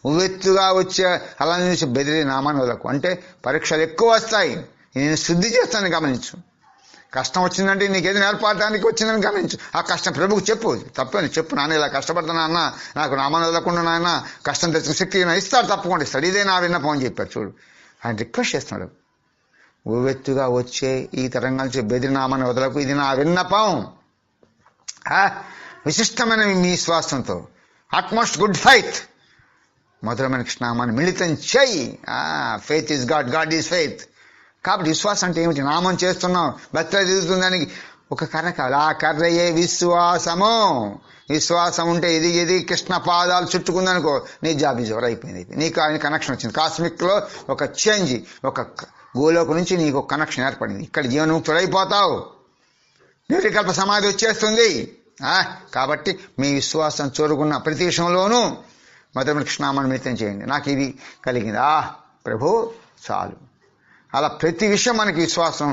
ఉవ్వెత్తుగా వచ్చే అలా నుంచి బెదిరి నామాన్ని వదలకు. అంటే పరీక్షలు ఎక్కువ వస్తాయి, నేను శుద్ధి చేస్తాను గమనించు. కష్టం వచ్చిందంటే నీకేది నేర్పడానికి వచ్చిందని గమనించు. ఆ కష్టం ప్రభుకు చెప్పు, తప్పని చెప్పు. నాన్న ఇలా కష్టపడుతున్నా అన్న, నాకు నామాన్ని వదలకుండా నాయన కష్టం తెచ్చిన శక్తి ఇస్తాడు, తప్పకుండా ఇస్తాడు. ఇదే నా విన్నపం అని చెప్పారు. చూడు, ఆయన రిక్వెస్ట్ చేస్తున్నాడు. ఉవ్వెత్తుగా వచ్చే ఈ తరంగాల నుంచి బెదిరి నామాన్ని వదలకు, ఇది నా విన్నపం. విశిష్టమైన మీ విశ్వాసంతో, అట్మోస్ట్ గుడ్ ఫెయిత్, మధురమైన కృష్ణనామాన్ని మిళితం చెయ్యి. Faith is God, God is faith. కాబట్టి విశ్వాసం అంటే ఏమిటి? నామం చేస్తున్నావు, భక్తిలో దిగుతుంది, దానికి ఒక కర్ర కావాలి. ఆ కర్రయే విశ్వాసము. విశ్వాసం ఉంటే ఇది కృష్ణ పాదాలు చుట్టుకుందనుకో, నీ జాబ్ ఈజ్ ఓవర్, అయిపోయింది. నీకు ఆయన కనెక్షన్ వచ్చింది. కాస్మిక్ లో ఒక చేంజ్, ఒక గోలోక నుంచి నీకు ఒక కనెక్షన్ ఏర్పడింది. ఇక్కడ జీవన్ముక్తుడు అయిపోతావు, నిర్వికల్ప సమాధి వచ్చేస్తుంది. కాబట్టి మీ విశ్వాసం చోరుకున్న ప్రతి విషయంలోనూ మొదటి కృష్ణనామాన్ని మిళితం చేయండి. నాకు ఇది కలిగింది, ప్రభు చాలు. అలా ప్రతి విషయం మనకి విశ్వాసం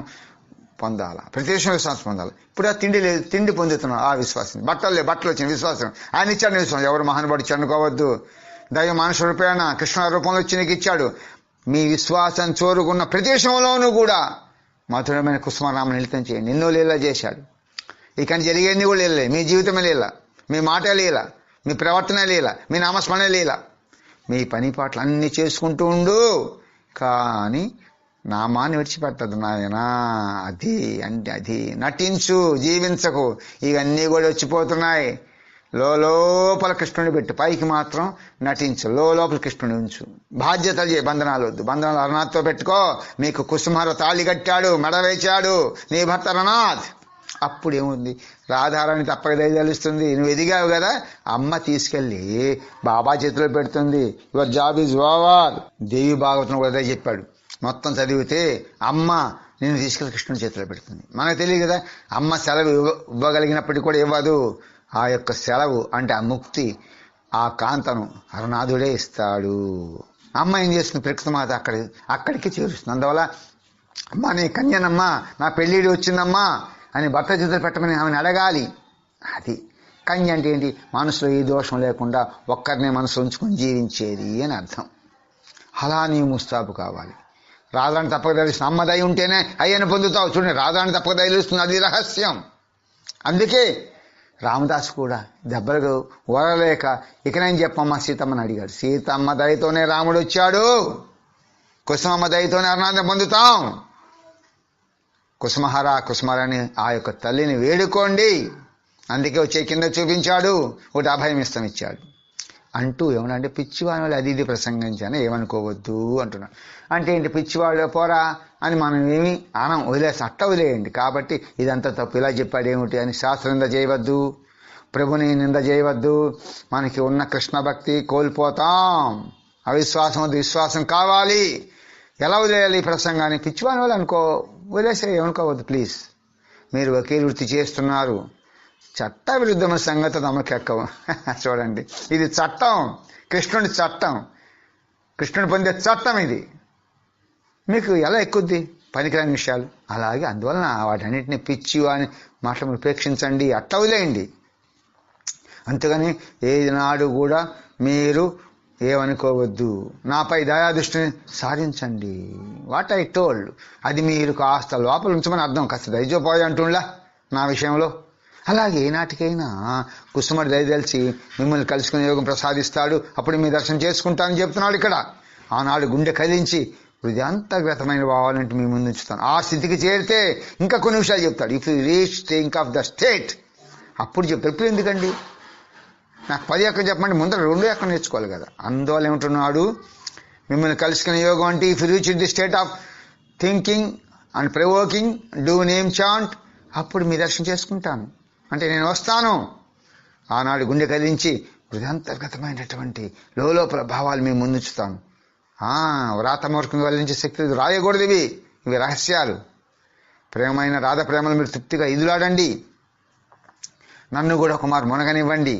పొందాలా, ప్రతి విషయం విశ్వాసం పొందాలి. ఇప్పుడు ఆ తిండి లేదు, తిండి పొందుతున్నాం, ఆ విశ్వాసం. బట్టలు లేదు, బట్టలు వచ్చిన విశ్వాసం. ఆయన ఇచ్చాడు విశ్వాసం. ఎవరు మహానుభావుడు ఇచ్చాడు అనుకోవద్దు. దైవ మానుష రూపేణ కృష్ణ రూపంలో వచ్చి నీకు ఇచ్చాడు. మీ విశ్వాసం చోరుకున్న ప్రతి విషయంలోనూ కూడా మధురమైన కుసుమనామాన్ని మిళితం చేయండి. ఎన్నో లీలా చేశాడు. ఇక జరిగేది కూడా లీలే. మీ జీవితమే లీల, మీ మాట లీల, మీ ప్రవర్తన లీల, మీ నామస్మరణ లీల. మీ పని పాటలు అన్నీ చేసుకుంటూ ఉండు, కానీ నామాన్ని విడిచిపెట్టదు నాయనా. అది అంటే అది నటించు, జీవించకు. ఇవన్నీ కూడా వచ్చిపోతున్నాయి. లోపల కృష్ణుని పెట్టు, పైకి మాత్రం నటించు. లోపల కృష్ణుని ఉంచు. బాధ్యతలు చేయి, బంధనాలు వద్దు. బంధనాలు అరుణాథ్తో పెట్టుకో. మీకు కుసుమహర తాళి కట్టాడు, మెడ వేచాడు నీ భర్త అరుణాథ్. అప్పుడు ఏముంది, రాధారాణి తప్పక దయదలుస్తుంది. నువ్వు ఎదిగావు కదా, అమ్మ తీసుకెళ్ళి బాబా చేతిలో పెడుతుంది. Your job is over. Devi Bhagavatam కూడా అదే చెప్పాడు. మొత్తం చదివితే అమ్మ నేను తీసుకెళ్ళి కృష్ణుని చేతిలో పెడుతుంది. మనకు తెలియదు కదా, అమ్మ సెలవు ఇవ్వగలిగినప్పటికీ కూడా ఇవ్వదు. ఆ యొక్క సెలవు అంటే ఆ ముక్తి, ఆ కాంతను అరుణాథుడే ఇస్తాడు. అమ్మ ఏం చేస్తుంది, ప్రకృతి మాత అక్కడికి చేరుస్తుంది. అందువల్ల అమ్మ నీ కన్యనమ్మా, నా పెళ్ళిడి వచ్చిందమ్మా అని భర్త చేతులు పెట్టమని ఆమెను అడగాలి. అది కన్య అంటే ఏంటి, మనసులో ఏ దోషం లేకుండా ఒక్కరినే మనసు ఉంచుకొని జీవించేది అని అర్థం. అలా నీవు ముస్తాబు కావాలి. రాధాని తప్పక తెలుస్తుంది. అమ్మ దయ ఉంటేనే అయ్యను పొందుతావు. చూడండి, రాధాని తప్పక దయలుస్తుంది, అది రహస్యం. అందుకే రామదాసు కూడా దెబ్బలకు ఓరలేక ఇక నేను చెప్పమ్మ సీతమ్మని అడిగాడు. సీతమ్మ దయతోనే రాముడు వచ్చాడు, కుసుమమ్మ దయతోనే అరుణాథం పొందుతాం. కుసుమహరాని ఆ యొక్క తల్లిని వేడుకోండి. అందుకే వచ్చే కింద చూపించాడు, ఒకటి అభయం ఇచ్చాడు అంటూ. ఏమనంటే పిచ్చివాని వాళ్ళు అది ఇది ప్రసంగించాను, ఏమనుకోవద్దు అంటున్నాడు. అంటే ఏంటి, పిచ్చివాళ్ళు పోరా అని మనం ఏమి అనం, వదిలేసి అట్ట వదిలేయండి. కాబట్టి ఇదంతా తప్పు, ఇలా చెప్పాడు ఏమిటి అని శాస్త్రం నింద చేయవద్దు, ప్రభుని నింద చేయవద్దు. మనకి ఉన్న కృష్ణ భక్తి కోల్పోతాం. అవిశ్వాసం వద్దు, విశ్వాసం కావాలి. ఎలా వదిలేయాలి ఈ ప్రసంగాన్ని, పిచ్చివాని వాళ్ళు అనుకో, వదిలేసే, ఏమనుకోవద్దు ప్లీజ్. మీరు వకీలు వృత్తి చేస్తున్నారు, చట్ట విరుద్ధమైన సంగతి నమ్మకెక్కవు. చూడండి, ఇది చట్టం, కృష్ణుడి చట్టం, కృష్ణుని పొందే చట్టం ఇది. మీకు ఎలా ఎక్కుద్ది పనికిరాని విషయాలు. అలాగే అందువలన వాటన్నిటిని పిచ్చి అని మాటలు ఉపేక్షించండి, అట్ట వదిలేయండి. అంతేగాని ఏనాడు కూడా మీరు ఏమనుకోవద్దు. నాపై దయాదృష్టిని సారించండి. వాట్ ఐ టోల్డ్, అది మీరు కాస్త లోపల ఉంచమని అర్థం. కాస్త దయచోపోయి అంటుండ్లా నా విషయంలో. అలాగే ఏనాటికైనా కుసుముడు దయదలిచి మిమ్మల్ని కలుసుకునే యోగం ప్రసాదిస్తాడు. అప్పుడు మీ దర్శనం చేసుకుంటానని చెప్తున్నాడు ఇక్కడ. ఆనాడు గుండె కదిలించి హృదయాంతర్గతమైన భావాలంటే మీ ముందు ఉంచుతాను. ఆ స్థితికి చేరితే ఇంకా కొన్ని విషయాలు చెప్తాడు. If you reach think of the state, అప్పుడు చెప్తాడు. ఇప్పుడు ఎందుకండి నాకు 10 ఎక్కడ చెప్పండి, ముందర 2 ఎక్కడ నేర్చుకోవాలి కదా. అందువల్ల ఏమంటున్నాడు, మిమ్మల్ని కలుసుకునే యోగం అంటే if you reach the state of thinking and provoking, do name chant, అప్పుడు మీ దర్శనం చేసుకుంటాను. అంటే నేను వస్తాను. ఆనాడు గుండె కదిలించి హృదయాంతర్గతమైనటువంటి లోపల భావాలు మేము ముందుంచుతాను. వ్రాతమూర్ఖం వల్లించే శక్తి రాయకూడదు. ఇవి రహస్యాలు. ప్రేమైన రాధ ప్రేమలు మీరు తృప్తిగా ఇదులాడండి. నన్ను కూడా కుమార్ మునగనివ్వండి.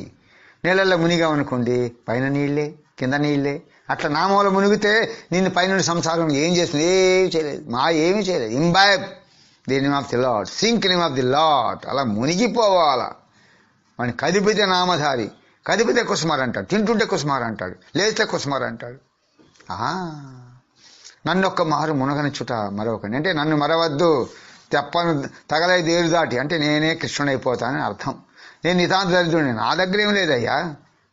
నీళ్ళల్లో మునిగామనుకోండి, పైన నీళ్లే కింద నీళ్లే. అట్లా నామంలో మునిగితే నిన్ను పైన సంసారం ఏం చేస్తుంది, ఏమి చేయలేదు, ఏమీ చేయలేదు. Imbibe the name of the lord, sink name of the lord. అలా మునిగిపోవాలా. వాడిని కదిపితే నామధారి, కదిపితే కుసుమార్ అంటాడు, తింటుంటే కుసుమార్ అంటాడు, లేస్తే కుసుమార్ అంటాడు. నన్ను ఒక్క మారు మునగనిచ్చుట మరొకని, అంటే నన్ను మరవద్దు, తెప్పను తగలై దేరు దాటి, అంటే నేనే కృష్ణుడైపోతానని అర్థం. నేను నితాంత దరిద్రుడిని, నా దగ్గర ఏమీ లేదయ్యా,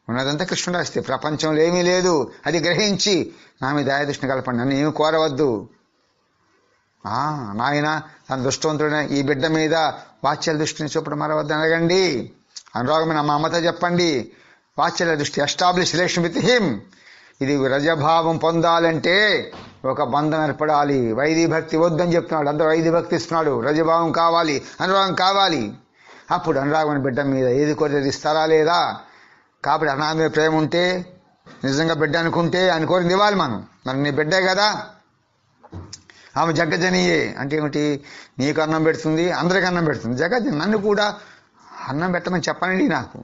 ఉన్నదంతా కృష్ణుడు వస్తే, ప్రపంచంలో ఏమీ లేదు. అది గ్రహించి నా మీద దయాదృష్టిని కలపండి, నన్ను ఏమి కోరవద్దు. నాయన తన దృష్టవంతుడైన ఈ బిడ్డ మీద వాత్సల్య దృష్టిని చూపడం మరవద్దు అడగండి. అనురాగమైన మా అమ్మతో చెప్పండి, వాత్సల్య దృష్టి, ఎస్టాబ్లిష్ రిలేషన్ విత్ హిమ్. ఇది రజభావం పొందాలంటే ఒక బంధం ఏర్పడాలి. వైదిక భక్తి వద్దని చెప్తున్నాడు, అందరూ వైదిక భక్తి ఇస్తున్నాడు. రజభావం కావాలి, అనురాగం కావాలి. అప్పుడు అనురాగం బిడ్డ మీద ఏది కోరేది ఇస్తారా లేదా? కాబట్టి అనాథ మీద ప్రేమ ఉంటే, నిజంగా బిడ్డ అనుకుంటే ఆయన కోరింది ఇవ్వాలి మనం. మరి నీ బిడ్డే కదా, ఆమె జగజ్జనియే అంటే ఏమిటి? నీకు అన్నం పెడుతుంది, అందరికి అన్నం పెడుతుంది. జగజ్జని నన్ను కూడా అన్నం పెట్టమని చెప్పనండి. నాకు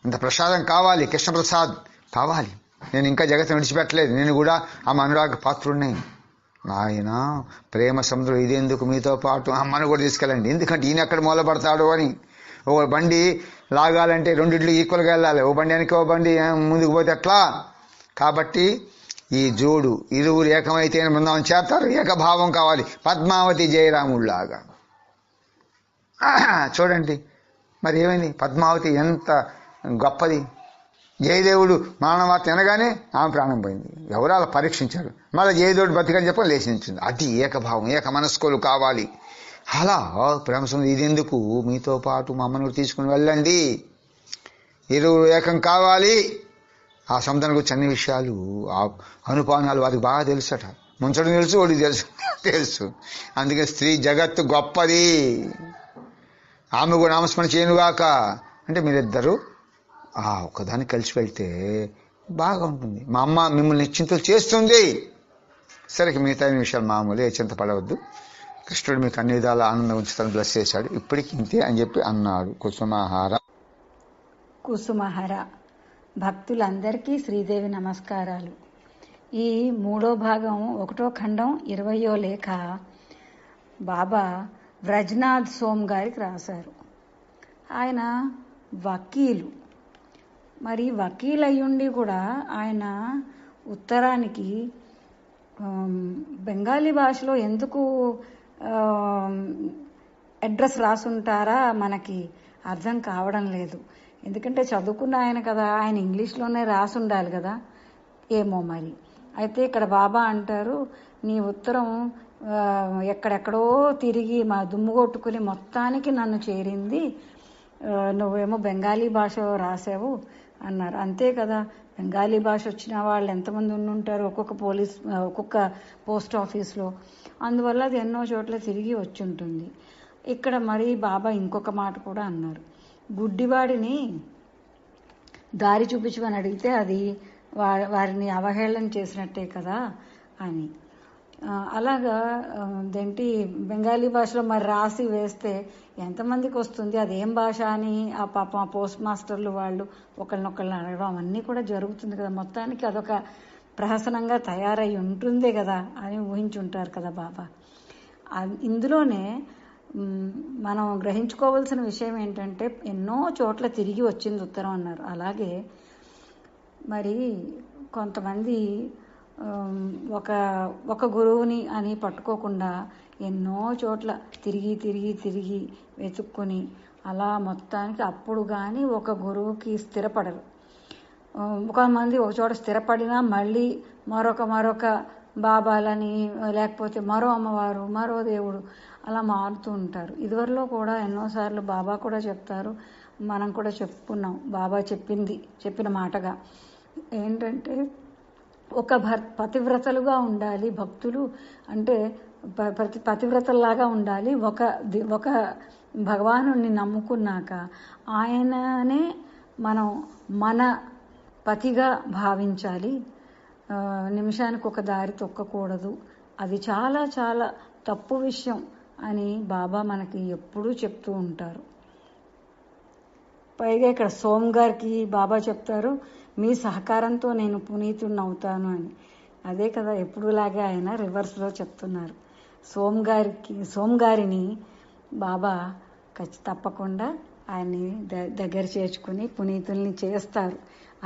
ఇంత ప్రసాదం కావాలి, కృష్ణప్రసాద్ కావాలి. నేను ఇంకా జగత్తును విడిచిపెట్టలేదు, నేను కూడా ఆమె అనురాగ పాత్రుడిని. ఆయన ప్రేమ సముద్రం ఇదేందుకు మీతో పాటు అమ్మను కూడా తీసుకెళ్ళండి, ఎందుకంటే ఈయన ఎక్కడ మూలపడతాడు అని. ఓ బండి లాగాలంటే రెండిట్లు ఈక్వల్గా వెళ్ళాలి. ఓ బండి వెనక ఓ బండి ముందుకు పోతే ఎట్లా? కాబట్టి ఈ జోడు ఇరువురు ఏకమైతే బృందావనం చేస్తారు. ఏకభావం కావాలి, పద్మావతి జయరాముడిలాగా. చూడండి మరి ఏమైంది? పద్మావతి ఎంత గొప్పది. జయదేవుడు మరణవార్త వినగానే ఆమె ప్రాణం పోయింది. ఎవరు అలా పరీక్షించారు? మళ్ళీ జయదేవుడు బతికని చెప్పి లేచించింది. అది ఏకభావం, ఏక మనస్కులు కావాలి. అలా ప్రేమ సముద్రం ఇదెందుకు మీతో పాటు మా అమ్మను తీసుకుని వెళ్ళండి, ఇరువురు ఏకం కావాలి. ఆ సముద్రం గురించి అన్ని విషయాలు, ఆ అనుపానాలు వారికి బాగా తెలుసట. ముంచడం తెలుసు, ఒడికి తెలుసు. అందుకే స్త్రీ జగత్తు గొప్పది, ఆమె కూడా నామస్మరణ చేయనుగాక అంటే మీరిద్దరూ ఒక్కదాన్ని కలిసి వెళ్తే బాగా ఉంటుంది. మా అమ్మ మిమ్మల్ని నిశ్చింతలు చేస్తుంది. సరే, మిగతా విషయాలు మామూలే, చింతపడవద్దు. కృష్ణుడు మీకు అన్ని విధాల ఆనందం ఉంచుతాను బ్లెస్ చేశాడు, ఇప్పటికి ఇంతే అని చెప్పి అన్నాడు. కుసుమహర భక్తులందరికీ శ్రీదేవి నమస్కారాలు. ఈ 3వ భాగం 1వ ఖండం 20వ లేఖ బాబా వ్రజ్నాథ్ సోమ్ గారికి రాశారు. ఆయన వకీలు. మరి వకీల్ అయ్యుండి కూడా ఆయన ఉత్తరానికి బెంగాలీ భాషలో ఎందుకు అడ్రస్ రాసుంటారా మనకి అర్థం కావడం లేదు. ఎందుకంటే చదువుకున్న ఆయన కదా, ఆయన ఇంగ్లీష్లోనే రాసి ఉండాలి కదా, ఏమో మరి. అయితే ఇక్కడ బాబా అంటారు, నీ ఉత్తరం ఎక్కడెక్కడో తిరిగి మా దుమ్ము కొట్టుకుని మొత్తానికి నన్ను చేరింది, నువ్వేమో బెంగాలీ భాష రాసావు అన్నారు. అంతే కదా, బెంగాలీ భాష వచ్చిన వాళ్ళు ఎంతమంది ఉండుంటారు ఒక్కొక్క పోస్ట్ ఆఫీస్లో. అందువల్ల అది ఎన్నో చోట్ల తిరిగి వచ్చి ఉంటుంది. ఇక్కడ మరి బాబా ఇంకొక మాట కూడా అన్నారు, గుడ్డివాడిని దారి చూపించమని అడిగితే అది వారిని అవహేళన చేసినట్టే కదా అని. అలాగా దేంటి బెంగాలీ భాషలో మరి రాసి వేస్తే ఎంతమందికి వస్తుంది, అదేం భాష అని ఆ పాప పోస్ట్ మాస్టర్లు వాళ్ళు ఒకళ్ళనొకళ్ళని అడగడం అవన్నీ కూడా జరుగుతుంది కదా. మొత్తానికి అదొక ప్రహసనంగా తయారై ఉంటుంది కదా అని ఊహించుంటారు కదా బాబా. ఇందులోనే మనం గ్రహించుకోవాల్సిన విషయం ఏంటంటే ఎన్నో చోట్ల తిరిగి వచ్చింది ఉత్తరం అన్నారు. అలాగే మరి కొంతమంది ఒక గురువుని అని పట్టుకోకుండా ఎన్నో చోట్ల తిరిగి వెతుక్కుని అలా మొత్తానికి అప్పుడు కానీ ఒక గురువుకి స్థిరపడరు. కొంతమంది ఒక చోట స్థిరపడినా మళ్ళీ మరొక బాబాలని లేకపోతే మరో అమ్మవారు మరో దేవుడు అలా మారుతూ ఉంటారు. ఇదివరలో కూడా ఎన్నోసార్లు బాబా కూడా చెప్తారు, మనం కూడా చెప్పుకున్నాం. బాబా చెప్పిన మాటగా ఏంటంటే ఒక పతివ్రతలుగా ఉండాలి భక్తులు, అంటే పతివ్రతల్లాగా ఉండాలి. ఒక భగవానుడిని నమ్ముకున్నాక ఆయననే మనం మన పతిగా భావించాలి. నిమిషానికి ఒక దారి తొక్కకూడదు, అది చాలా చాలా తప్పు విషయం అని బాబా మనకి ఎప్పుడూ చెప్తూ ఉంటారు. పైగా ఇక్కడ సోమ్ గారికి బాబా చెప్తారు, మీ సహకారంతో నేను పునీతుడిని అవుతాను అని. అదే కదా ఎప్పుడులాగే ఆయన రివర్స్లో చెప్తున్నారు. సోమ్ గారిని బాబా తప్పకుండా ఆయన్ని దగ్గర చేర్చుకుని పునీతుల్ని చేస్తారు.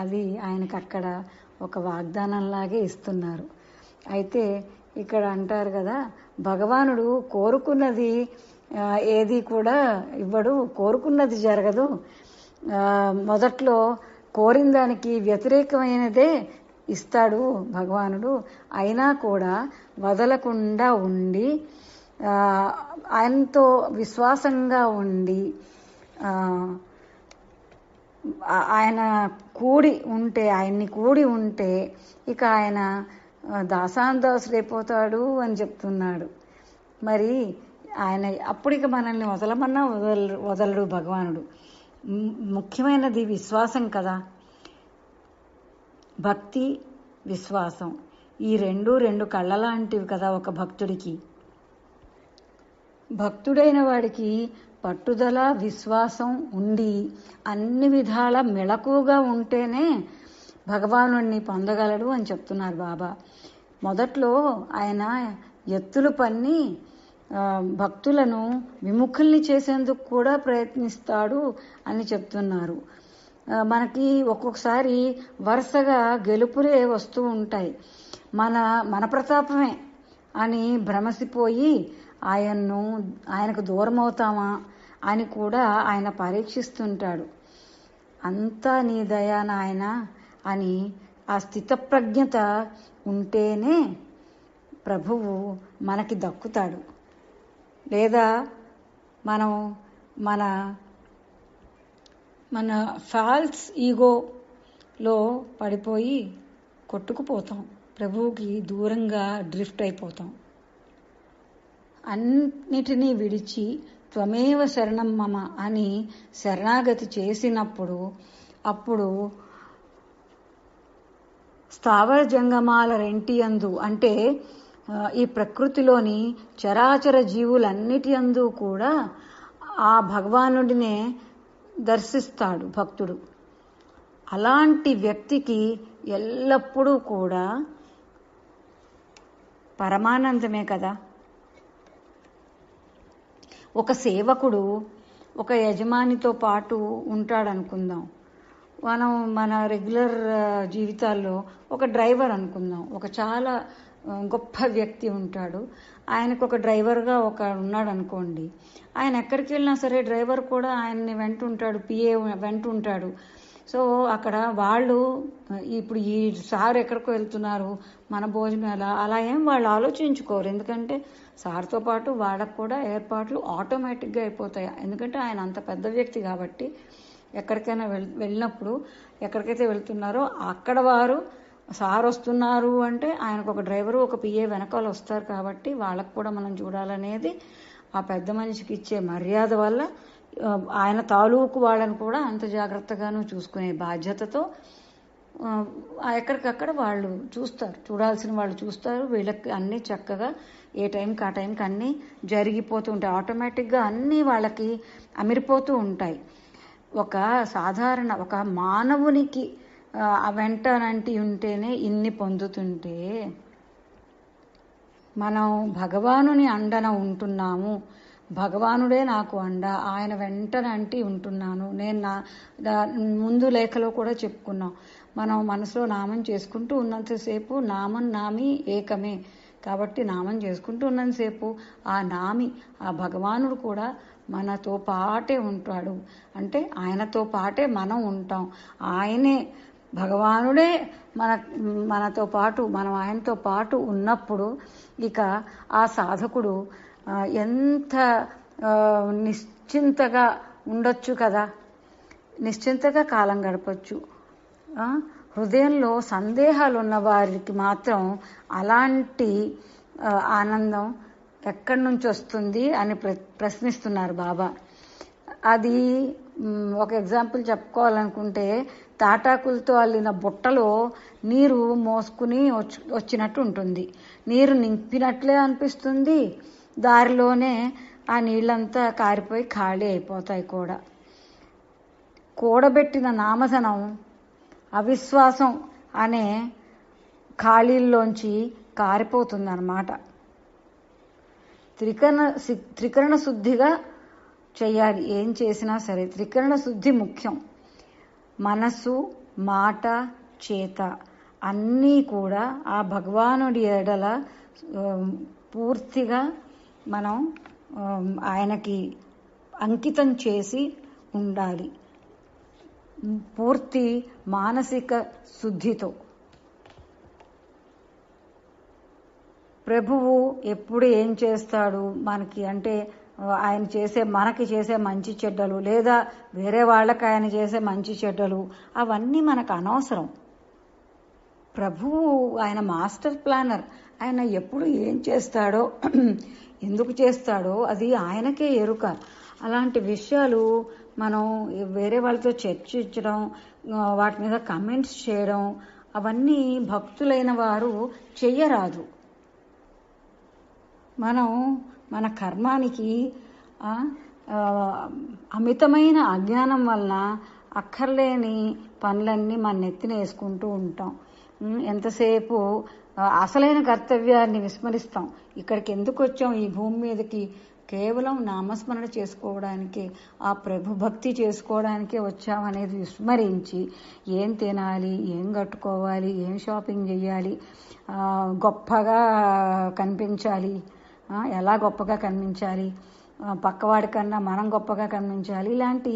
అది ఆయనకు అక్కడ ఒక వాగ్దానంలాగే ఇస్తున్నారు. అయితే ఇక్కడ అంటారు కదా, భగవానుడు కోరుకున్నది ఏది కూడా ఇవ్వడు, కోరుకున్నది జరగదు. మొదట్లో కోరిన దానికి వ్యతిరేకమైనదే ఇస్తాడు భగవానుడు. అయినా కూడా వదలకుండా ఉండి ఆయనతో విశ్వాసంగా ఉండి ఆయన్ని కూడి ఉంటే ఇక ఆయన దాసాందాసుడైపోతాడు అని చెప్తున్నాడు. మరి ఆయన అప్పుడిక మనల్ని వదలమన్నా వదలడు భగవానుడు. ముఖ్యమైనది విశ్వాసం కదా, భక్తి విశ్వాసం. ఈ రెండు కళ్ళ లాంటివి కదా ఒక భక్తుడికి. భక్తుడైన వాడికి పట్టుదల విశ్వాసం ఉండి అన్ని విధాల మెళకువగా ఉంటేనే భగవానుడిని పొందగలడు అని చెప్తున్నారు బాబా. మొదట్లో ఆయన ఎత్తులు పన్ని భక్తులను విముఖుల్ని చేసేందుకు కూడా ప్రయత్నిస్తాడు అని చెప్తున్నారు. మనకి ఒక్కొక్కసారి వరుసగా గెలుపులే వస్తూ ఉంటాయి. మన ప్రతాపమే అని భ్రమసిపోయి ఆయనకు దూరం అవుతామా అని కూడా ఆయన పరీక్షిస్తుంటాడు. అంతా నీ దయా నాయన అని ఆ స్థితప్రజ్ఞత ఉంటేనే ప్రభువు మనకి దక్కుతాడు. లేదా మనం మన ఫాల్స్ ఈగోలో పడిపోయి కొట్టుకుపోతాం, ప్రభువుకి దూరంగా డ్రిఫ్ట్ అయిపోతాం. అన్నిటినీ విడిచి త్వమేవ శరణం మమ అని శరణాగతి చేసినప్పుడు అప్పుడు స్థావర జంగమాల రెంటియందు అంటే ఈ ప్రకృతిలోని చరాచర జీవులన్నిటి యందు కూడా ఆ భగవానుడినే దర్శిస్తాడు భక్తుడు. అలాంటి వ్యక్తికి ఎల్లప్పుడూ కూడా పరమానందమే కదా. ఒక సేవకుడు ఒక యజమానితో పాటు ఉంటాడనుకుందాం. మనం మన రెగ్యులర్ జీవితాల్లో ఒక డ్రైవర్ అనుకుందాం. ఒక చాలా గొప్ప వ్యక్తి ఉంటాడు, ఆయనకు ఒక డ్రైవర్గా ఉన్నాడు అనుకోండి. ఆయన ఎక్కడికి వెళ్ళినా సరే డ్రైవర్ కూడా ఆయన్ని వెంటుంటాడు, పిఏ వెంటుంటాడు. సో అక్కడ వాళ్ళు ఇప్పుడు ఈ సార్ ఎక్కడికో వెళ్తున్నారు, మన భోజనం అలా ఏం వాళ్ళు ఆలోచించుకోరు. ఎందుకంటే సార్తో పాటు వాళ్ళకు కూడా ఏర్పాట్లు ఆటోమేటిక్గా అయిపోతాయి. ఎందుకంటే ఆయన అంత పెద్ద వ్యక్తి కాబట్టి ఎక్కడికైనా వెళ్ళినప్పుడు ఎక్కడికైతే వెళ్తున్నారో అక్కడ వారు సార్ వస్తున్నారు అంటే ఆయనకు ఒక డ్రైవరు ఒక పిఏ వెనకాల వస్తారు కాబట్టి వాళ్ళకు కూడా మనం చూడాలనేది ఆ పెద్ద మనిషికి ఇచ్చే మర్యాద వల్ల ఆయన తాలూకు వాళ్ళని కూడా అంత జాగ్రత్తగాను చూసుకునే బాధ్యతతో ఎక్కడికక్కడ వాళ్ళు చూస్తారు, చూడాల్సిన వాళ్ళు చూస్తారు. వీళ్ళకి అన్నీ చక్కగా ఏ టైంకి ఆ టైంకి అన్నీ జరిగిపోతూ ఉంటాయి. ఆటోమేటిక్గా అన్నీ వాళ్ళకి అమిరిపోతూ ఉంటాయి. ఒక సాధారణ ఒక మానవునికి వెంటనంటి ఉంటేనే ఇన్ని పొందుతుంటే మనం భగవానుని అండన ఉంటున్నాము. భగవానుడే నాకు అండ, ఆయన వెంటనంటి ఉంటున్నాను. నేను ముందు లేఖలో కూడా చెప్పుకున్నాం, మనం మనసులో నామం చేసుకుంటూ ఉన్నంతసేపు నామం నామి ఏకమే. కాబట్టి నామం చేసుకుంటూ ఉన్నంతసేపు ఆ నామి ఆ భగవానుడు కూడా మనతో పాటే ఉంటాడు. అంటే ఆయనతో పాటే మనం ఉంటాం. ఆయనే భగవానుడే మనతో పాటు మనం ఆయనతో పాటు ఉన్నప్పుడు ఇక ఆ సాధకుడు ఎంత నిశ్చింతగా ఉండొచ్చు కదా, నిశ్చింతగా కాలం గడపచ్చు. హృదయంలో సందేహాలు ఉన్న వారికి మాత్రం అలాంటి ఆనందం ఎక్కడి నుంచి వస్తుంది అని ప్రశ్నిస్తున్నారు బాబా. అది ఒక ఎగ్జాంపుల్ చెప్పుకోవాలనుకుంటే తాటాకులతో అల్లిన బుట్టలో నీరు మోసుకుని వచ్చినట్టు ఉంటుంది. నీరు నింపినట్లే అనిపిస్తుంది, దారిలోనే ఆ నీళ్ళంతా కారిపోయి ఖాళీ అయిపోతాయి కూడా. కూడబెట్టిన నామధనం అవిశ్వాసం అనే ఖాళీల్లోంచి కారిపోతుందన్నమాట. త్రికరణ శుద్ధిగా చెయ్యాలి. ఏం చేసినా సరే త్రికరణ శుద్ధి ముఖ్యం. మనసు మాట చేత అన్నీ కూడా ఆ భగవానుడి ఎడల పూర్తిగా మనం ఆయనకి అంకితం చేసి ఉండాలి. పూర్తి మానసిక శుద్ధితో. ప్రభువు ఎప్పుడు ఏం చేస్తాడు మనకి అంటే మనకి చేసే మంచి చెడ్డలు లేదా వేరే వాళ్ళకి ఆయన చేసే మంచి చెడ్డలు అవన్నీ మనకు అనవసరం. ప్రభువు ఆయన మాస్టర్ ప్లానర్. ఆయన ఎప్పుడు ఏం చేస్తాడో ఎందుకు చేస్తాడో అది ఆయనకే ఎరుక. అలాంటి విషయాలు మనం వేరే వాళ్ళతో చర్చించడం, వాటి మీద కమెంట్స్ చేయడం, అవన్నీ భక్తులైన వారు చెయ్యరాదు. మనం మన కర్మానికి అమితమైన అజ్ఞానం వలన అక్కర్లేని పనులన్నీ మన నెత్తిన వేసుకుంటూ ఉంటాం. ఎంతసేపు అసలైన కర్తవ్యాన్ని విస్మరిస్తాం. ఇక్కడికి ఎందుకు వచ్చాం? ఈ భూమి మీదకి కేవలం నామస్మరణ చేసుకోవడానికి, ఆ ప్రభు భక్తి చేసుకోవడానికే వచ్చామనేది విస్మరించి ఏం తినాలి, ఏం కట్టుకోవాలి, ఏం షాపింగ్ చేయాలి, గొప్పగా కనిపించాలి, ఎలా గొప్పగా కనిపించాలి, పక్కవాడి కన్నా మనం గొప్పగా కనిపించాలి, ఇలాంటి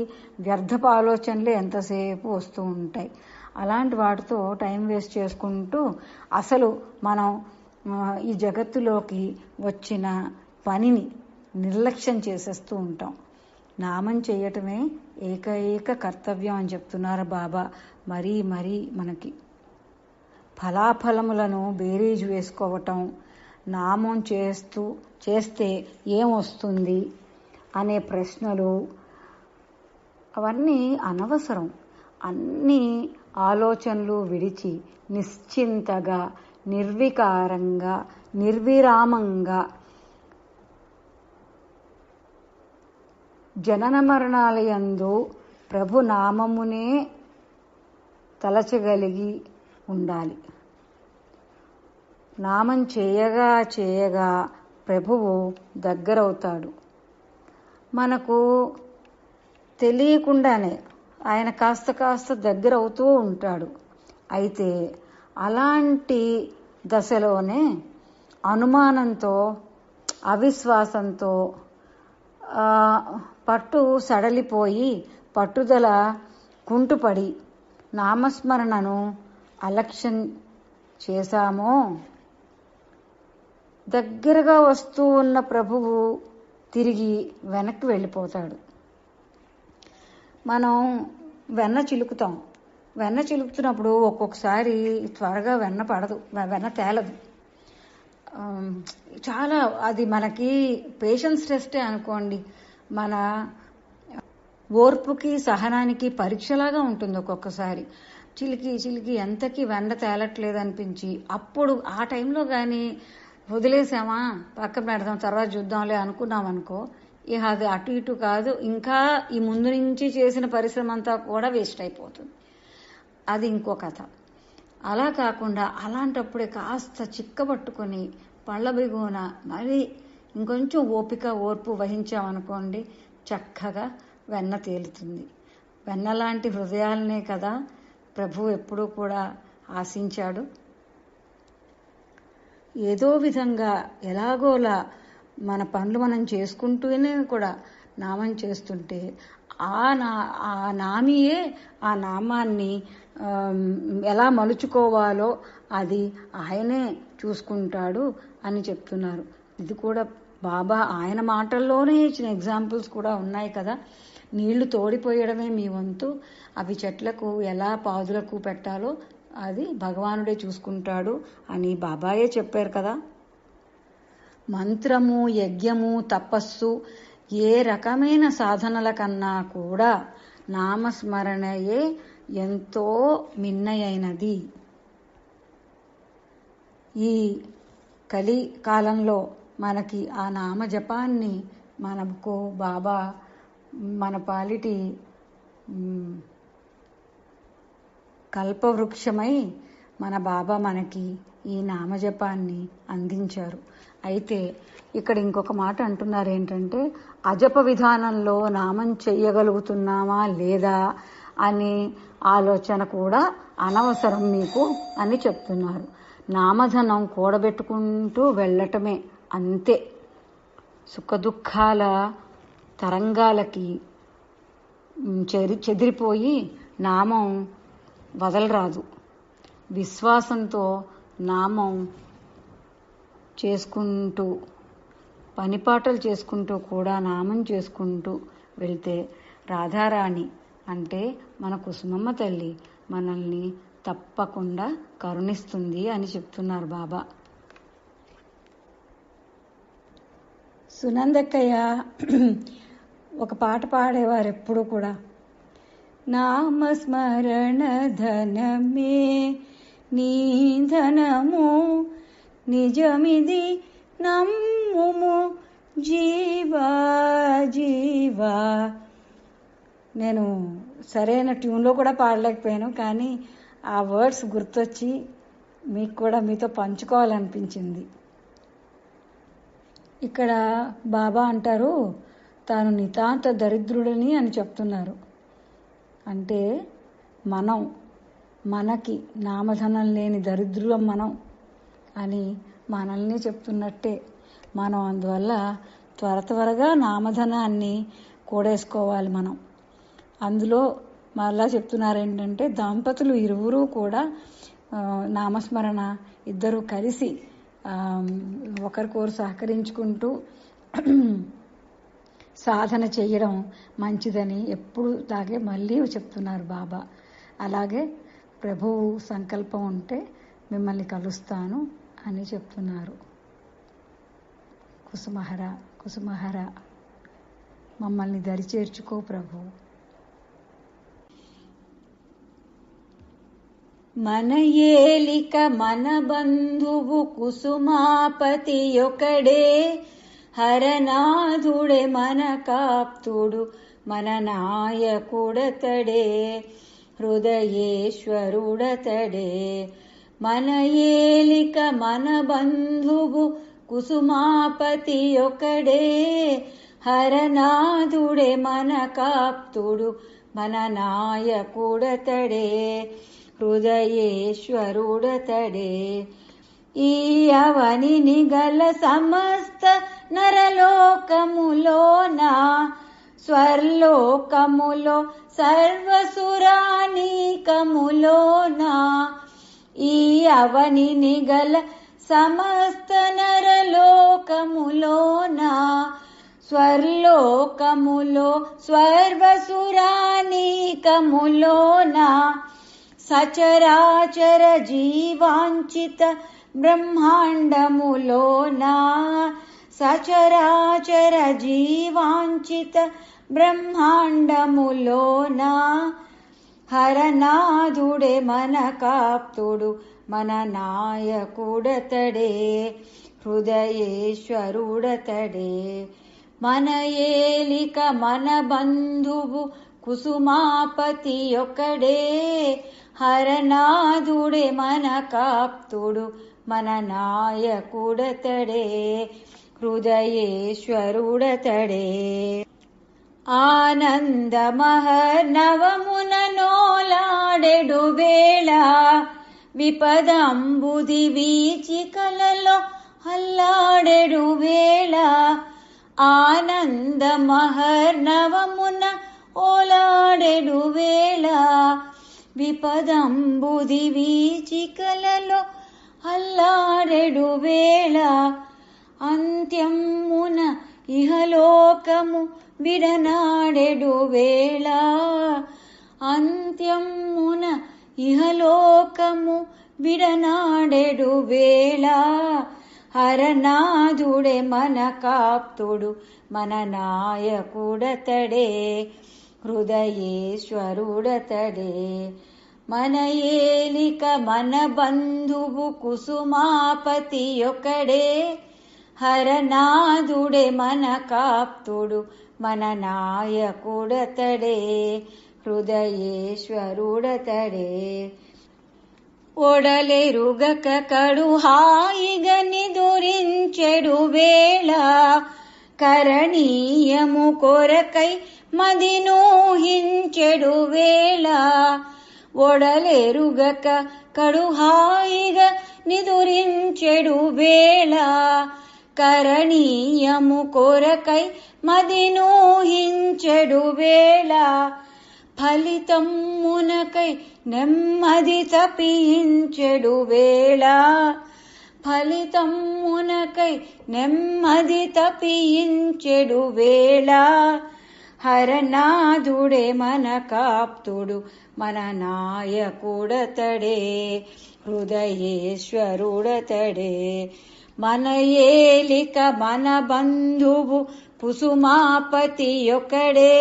వ్యర్థపు ఆలోచనలు ఎంతసేపు వస్తూ ఉంటాయి. అలాంటి వాటితో టైం వేస్ట్ చేసుకుంటూ అసలు మనం ఈ జగత్తులోకి వచ్చిన పనిని నిర్లక్ష్యం చేసేస్తూ ఉంటాం. నామం చేయటమే ఏకైక కర్తవ్యం అని చెప్తున్నారు బాబా. మరీ మరీ మనకి ఫలాఫలములను బేరీజు వేసుకోవటం, నామం చేస్తే ఏమొస్తుంది అనే ప్రశ్నలు అవన్నీ అనవసరం. అన్ని ఆలోచనలు విడిచి నిశ్చింతగా, నిర్వికారంగా, నిర్విరామంగా జనన మరణాలయందు ప్రభు నామమునే తలచగలిగి ఉండాలి. నామం చేయగా చేయగా ప్రభువు దగ్గరవుతాడు. మనకు తెలియకుండానే ఆయన కాస్త కాస్త దగ్గర అవుతూ ఉంటాడు. అయితే అలాంటి దశలోనే అనుమానంతో, అవిశ్వాసంతో, పట్టు సడలిపోయి, పట్టుదల కుంటుపడి నామస్మరణను అలక్ష్యం చేశామో దగ్గరగా వస్తూ ఉన్న ప్రభువు తిరిగి వెనక్కి వెళ్ళిపోతాడు. మనం వెన్న చిలుకుతాం. వెన్న చిలుకుతున్నప్పుడు ఒక్కొక్కసారి త్వరగా వెన్న పడదు, వెన్న తేలదు. చాలా అది మనకి పేషెన్స్ టెస్టే అనుకోండి. మన ఓర్పుకి సహనానికి పరీక్షలాగా ఉంటుంది. ఒక్కొక్కసారి చిలికి చిలికి ఎంతకి వెన్న తేలట్లేదు అనిపించి, అప్పుడు ఆ టైంలో కానీ వదిలేసామా, పక్కన పెడదాం, తర్వాత చూద్దాంలే అనుకున్నాం అనుకో, ఇక అది అటు ఇటు కాదు, ఇంకా ఈ ముందు నుంచి చేసిన పరిశ్రమ అంతా కూడా వేస్ట్ అయిపోతుంది. అది ఇంకో కథ. అలా కాకుండా అలాంటప్పుడే కాస్త చిక్కబట్టుకొని పళ్ళ బిగున మరి ఇంకొంచెం ఓర్పు వహించామనుకోండి, చక్కగా వెన్న తేలుతుంది. వెన్న లాంటి హృదయాలనే కదా ప్రభు ఎప్పుడూ కూడా ఆశించాడు. ఏదో విధంగా ఎలాగోలా మన పనులు మనం చేసుకుంటూనే కూడా నామం చేస్తుంటే ఆ నామియే ఆ నామాన్ని ఎలా మలుచుకోవాలో అది ఆయనే చూసుకుంటాడు అని చెప్తున్నారు. ఇది కూడా బాబా ఆయన మాటల్లోనే ఇచ్చిన ఎగ్జాంపుల్స్ కూడా ఉన్నాయి కదా. నీళ్లు తోడిపోయడమే మీ వంతు, అవి చెట్లకు ఎలా పాదులకు పెట్టాలో అది భగవానుడే చూసుకుంటాడు అని బాబాయే చెప్పారు కదా. మంత్రము, యజ్ఞము, తపస్సు ఏ రకమైన సాధనల కన్నా కూడా నామస్మరణయే ఎంతో మిన్నయైనది. ఈ కలి కాలంలో మనకి ఆ నామ జపాన్ని మనకు బాబా మన పాలిటి కల్పవృక్షమై మన బాబా మనకి ఈ నామజపాన్ని అందించారు. అయితే ఇక్కడ ఇంకొక మాట అంటున్నారు ఏంటంటే, అజప విధానంలో నామం చెయ్యగలుగుతున్నామా లేదా అనే ఆలోచన కూడా అనవసరం మీకు అని చెప్తున్నారు. నామధనం కూడబెట్టుకుంటూ వెళ్ళటమే అంతే. సుఖదుఖాల తరంగాలకి చెదిరిపోయి నామం వదలరాదు. విశ్వాసంతో నామం చేసుకుంటూ, పనిపాటలు చేసుకుంటూ కూడా నామం చేసుకుంటూ వెళ్తే రాధారాణి అంటే మన కుసుమమ్మ తల్లి మనల్ని తప్పకుండా కరుణిస్తుంది అని చెప్తున్నారు బాబా. సునందక్కయ్య ఒక పాట పాడేవారు ఎప్పుడు కూడా. నామస్మరణ ధనమే నీ ధనము, నిజమిది నమ్ముము జీవా జీవా. నేను సరైన ట్యూన్లో కూడా పాడలేకపోయాను, కానీ ఆ వర్డ్స్ గుర్తొచ్చి మీకు కూడా మీతో పంచుకోవాలనిపించింది. ఇక్కడ బాబా అంటారు తాను నితాంత దరిద్రుడని అని చెప్తున్నారు. అంటే మనకి నామధనం లేని దరిద్రులం మనం అని మనల్ని చెప్తున్నట్టే. మనం అందువల్ల త్వరగా నామధనాన్ని కూడేసుకోవాలి మనం. అందులో మళ్ళా చెప్తున్నారు ఏంటంటే దంపతులు ఇరువురు కూడా నామస్మరణ ఇద్దరు కలిసి ఒకరికొకరు సహకరించుకుంటూ సాధన చేయడం మంచిదని ఎప్పుడు లాగే మళ్ళీ చెప్తున్నారు బాబా. అలాగే ప్రభువు సంకల్పం ఉంటే మిమ్మల్ని కలుస్తాను అని చెప్తున్నారు. కుసుమహర మమ్మల్ని దరిచేర్చుకో ప్రభు. మన ఏలిక మన బంధువు కుసుమాపతి ఒకడే, హరనాథుడే మన కాప్తుడు మన నాయకుడతడే, హృదయేశ్వరుడతడే. మన ఏలిక మన బంధువు కుసుమాపతి ఒకడే, హరనాథుడే మన కాప్తుడు మన నాయకుడతడే, హృదయేశ్వరుడతడే. ఈ అవనిని గల సమస్త నరలోకములోన, స్వర్లోకములో సర్వసురానీకములోన, ఈ అవనిని గల సమస్త నరలోకములోన, స్వర్లోకములో సర్వసురానీకములోన, సచరాచర జీవాంచిత బ్రహ్మాండములోన, సచరాచర జీవాంచిత బ్రహ్మాండములోన, హరనాథుడే మన కాప్తుడు మన నాయకుడతడే, హృదయేశ్వరుడతడే. మన ఏలిక మన బంధువు కుసుమాపతి ఒకడే, హరనాథుడే మన కాప్తుడు మన నాయకుడతడే, హృదయేశ్వరుడతడే. ఆనందమహర్నవమున నోలాడెడు వేళ, విపదంబుది వీచికలలో అల్లాడెడు వేళ, ఆనందమహర్నవమున ఓలాడెడు వేళ, విపదంబుది వీచికలలో అల్లాడెడు వేళ, అంత్యమున ఇహలోకము విడనాడెడు వేళ, అంత్యమున ఇహలోకము విడనాడెడు వేళ, హరనాథుడే మన కాప్తుడు మన నాయకుడతడే, హృదయేశ్వరుడతడే. మన ఏలిక మన బంధువు కుసుమాపతి ఒకడే, హరనాథుడే మన కాప్తుడు మన నాయకుడతడే, హృదయేశ్వరుడతడే. ఒడలెరుగక కడు హాయిగ నిదురించెడు వేళ, కరణీయము కొరకై మదినూహించెడు వేళ, ఒడలెరుగక కడు హాయిగ నిదురించెడు వేళ, కరణీయము కొరకై మదినూహించెడు వేళ, ఫలితమునకై నెమ్మది తపించెడు వేళ, ఫలితమునకై నెమ్మది తపించెడు వేళ, హరనాథుడే మన కాప్తుడు మన నాయకుడతడే హృదయేశ్వరుడతడే మన ఏలిక మన బంధువు కుసుమాపతి యొక్కడే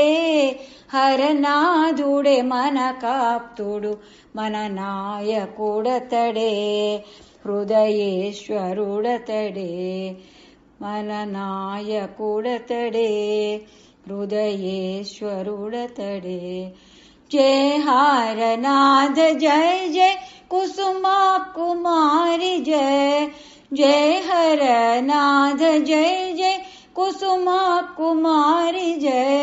హరనాథుడే మన కాప్తుడు మన నాయకుడతడే హృదయేశ్వరుడతడే మన నాయకుడతడే హృదయేశ్వరుడతడే జయ హరనాథ జయ జయ కుసుమా కుమారి జయ జయ హరనాథ జయ జయ కుసుమా కుమారి జయ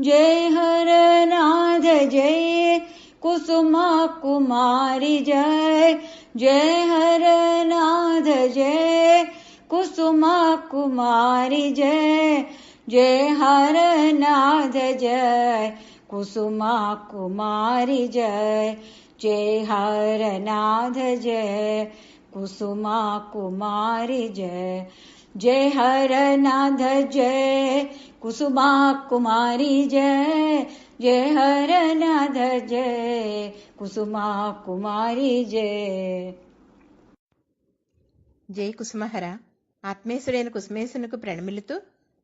జయ హరనాథ జయ కుసుమా కుమారి జయ జయ హరనాథ జయ కుసుమా కుమారి జయ జయ హరనాథ జయ కుసుమా కుమారి జయ జయ హరనాథ జయ కుసుమా కుమారి జయ జయ హరనాథ జయ కుసుమా కుమారి జయ జయ హరనాథ జయ కుసుమా కుమారి జయ. జై కుసుమహర. ఆత్మేశుడైన కుసుమేశునకు ప్రణమిల్లుతూ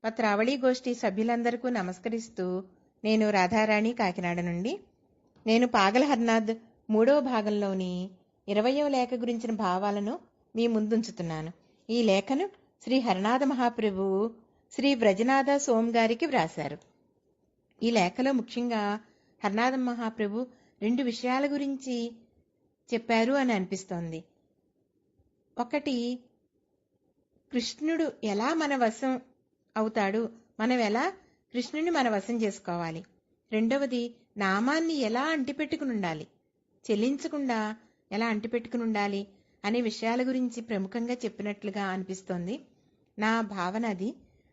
పత్రావళి గోష్ఠి సభ్యులందరికీ నమస్కరిస్తూ నేను రాధారాణి కాకినాడ నుండి. నేను పాగల హర్నాథ్ 3వ భాగంలోని 20వ లేఖ గురించిన భావాలను మీ ముందుంచుతున్నాను. ఈ లేఖను శ్రీ హరనాథ మహాప్రభువు శ్రీ బ్రజనాథ సోమ్ గారికి వ్రాశారు. ఈ లేఖలో ముఖ్యంగా హరనాథ మహాప్రభు 2 విషయాల గురించి చెప్పారు అని అనిపిస్తోంది. ఒకటి, కృష్ణుడు ఎలా మన వశం అవుతాడు, మనం ఎలా కృష్ణుని మన వశం చేసుకోవాలి. రెండవది, నామాన్ని ఎలా అంటిపెట్టుకుని ఉండాలి, చెల్లించకుండా ఎలా అంటిపెట్టుకుని ఉండాలి అనే విషయాల గురించి ప్రముఖంగా చెప్పినట్లుగా అనిపిస్తోంది. నా భావన అది.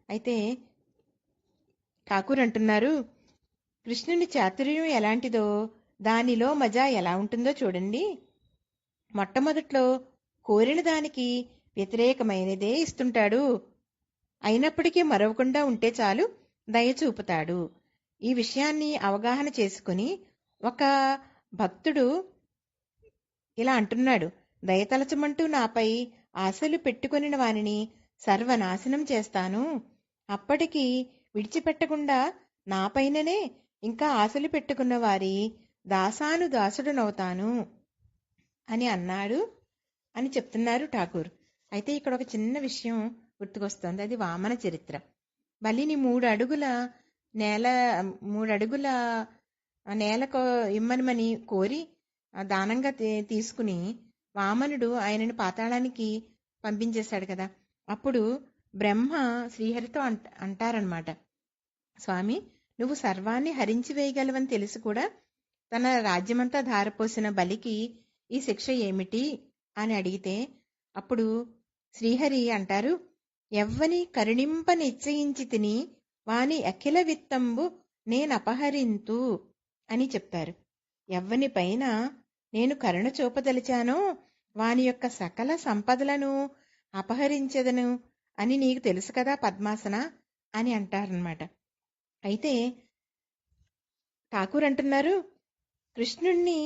అయితే ఠాకూర్ అంటున్నారు, కృష్ణుని చాతుర్యం ఎలాంటిదో దానిలో మజా ఎలా ఉంటుందో చూడండి. మొట్టమొదట్లో కోరిన దానికి వ్యతిరేకమైనదే ఇస్తుంటాడు. అయినప్పటికీ మరవకుండా ఉంటే చాలు దయ చూపుతాడు. ఈ విషయాన్ని అవగాహన చేసుకుని ఒక భక్తుడు ఇలా అంటున్నాడు, దయతలచమంటూ నాపై ఆశలు పెట్టుకొనిన వానిని సర్వనాశనం చేస్తాను. అప్పటికి విడిచిపెట్టకుండా నాపైననే ఇంకా ఆశలు పెట్టుకున్న వారి దాసాను దాసుడునవుతాను అని అన్నాడు అని చెప్తున్నారు ఠాకూర్. అయితే ఇక్కడ ఒక చిన్న విషయం గుర్తుకొస్తోంది. అది వామన చరిత్ర. బలిని 3 అడుగుల నేలకు ఇమ్మనమని కోరి దానంగా తీసుకుని వామనుడు ఆయనని పాతాళానికి పంపించేశాడు కదా. అప్పుడు బ్రహ్మ శ్రీహరితో అంటారనమాట, స్వామి, నువ్వు సర్వాన్ని హరించి వేయగలవని తెలిసి కూడా తన రాజ్యమంతా ధారపోసిన బలికి ఈ శిక్ష ఏమిటి అని అడిగితే అప్పుడు శ్రీహరి అంటారు, ఎవ్వని కరుణింప నిశ్చయించి తిని వాని అఖిల విత్తంబు నేనపహరింతు అని చెప్తారు. ఎవ్వని పైన నేను కరుణ చూపదలిచానో వాని యొక్క సకల సంపదలను అపహరించదను అని నీకు తెలుసు కదా పద్మాసన అని అంటారనమాట. అయితే ఠాకూర్ అంటున్నారు, కృష్ణుణ్ణి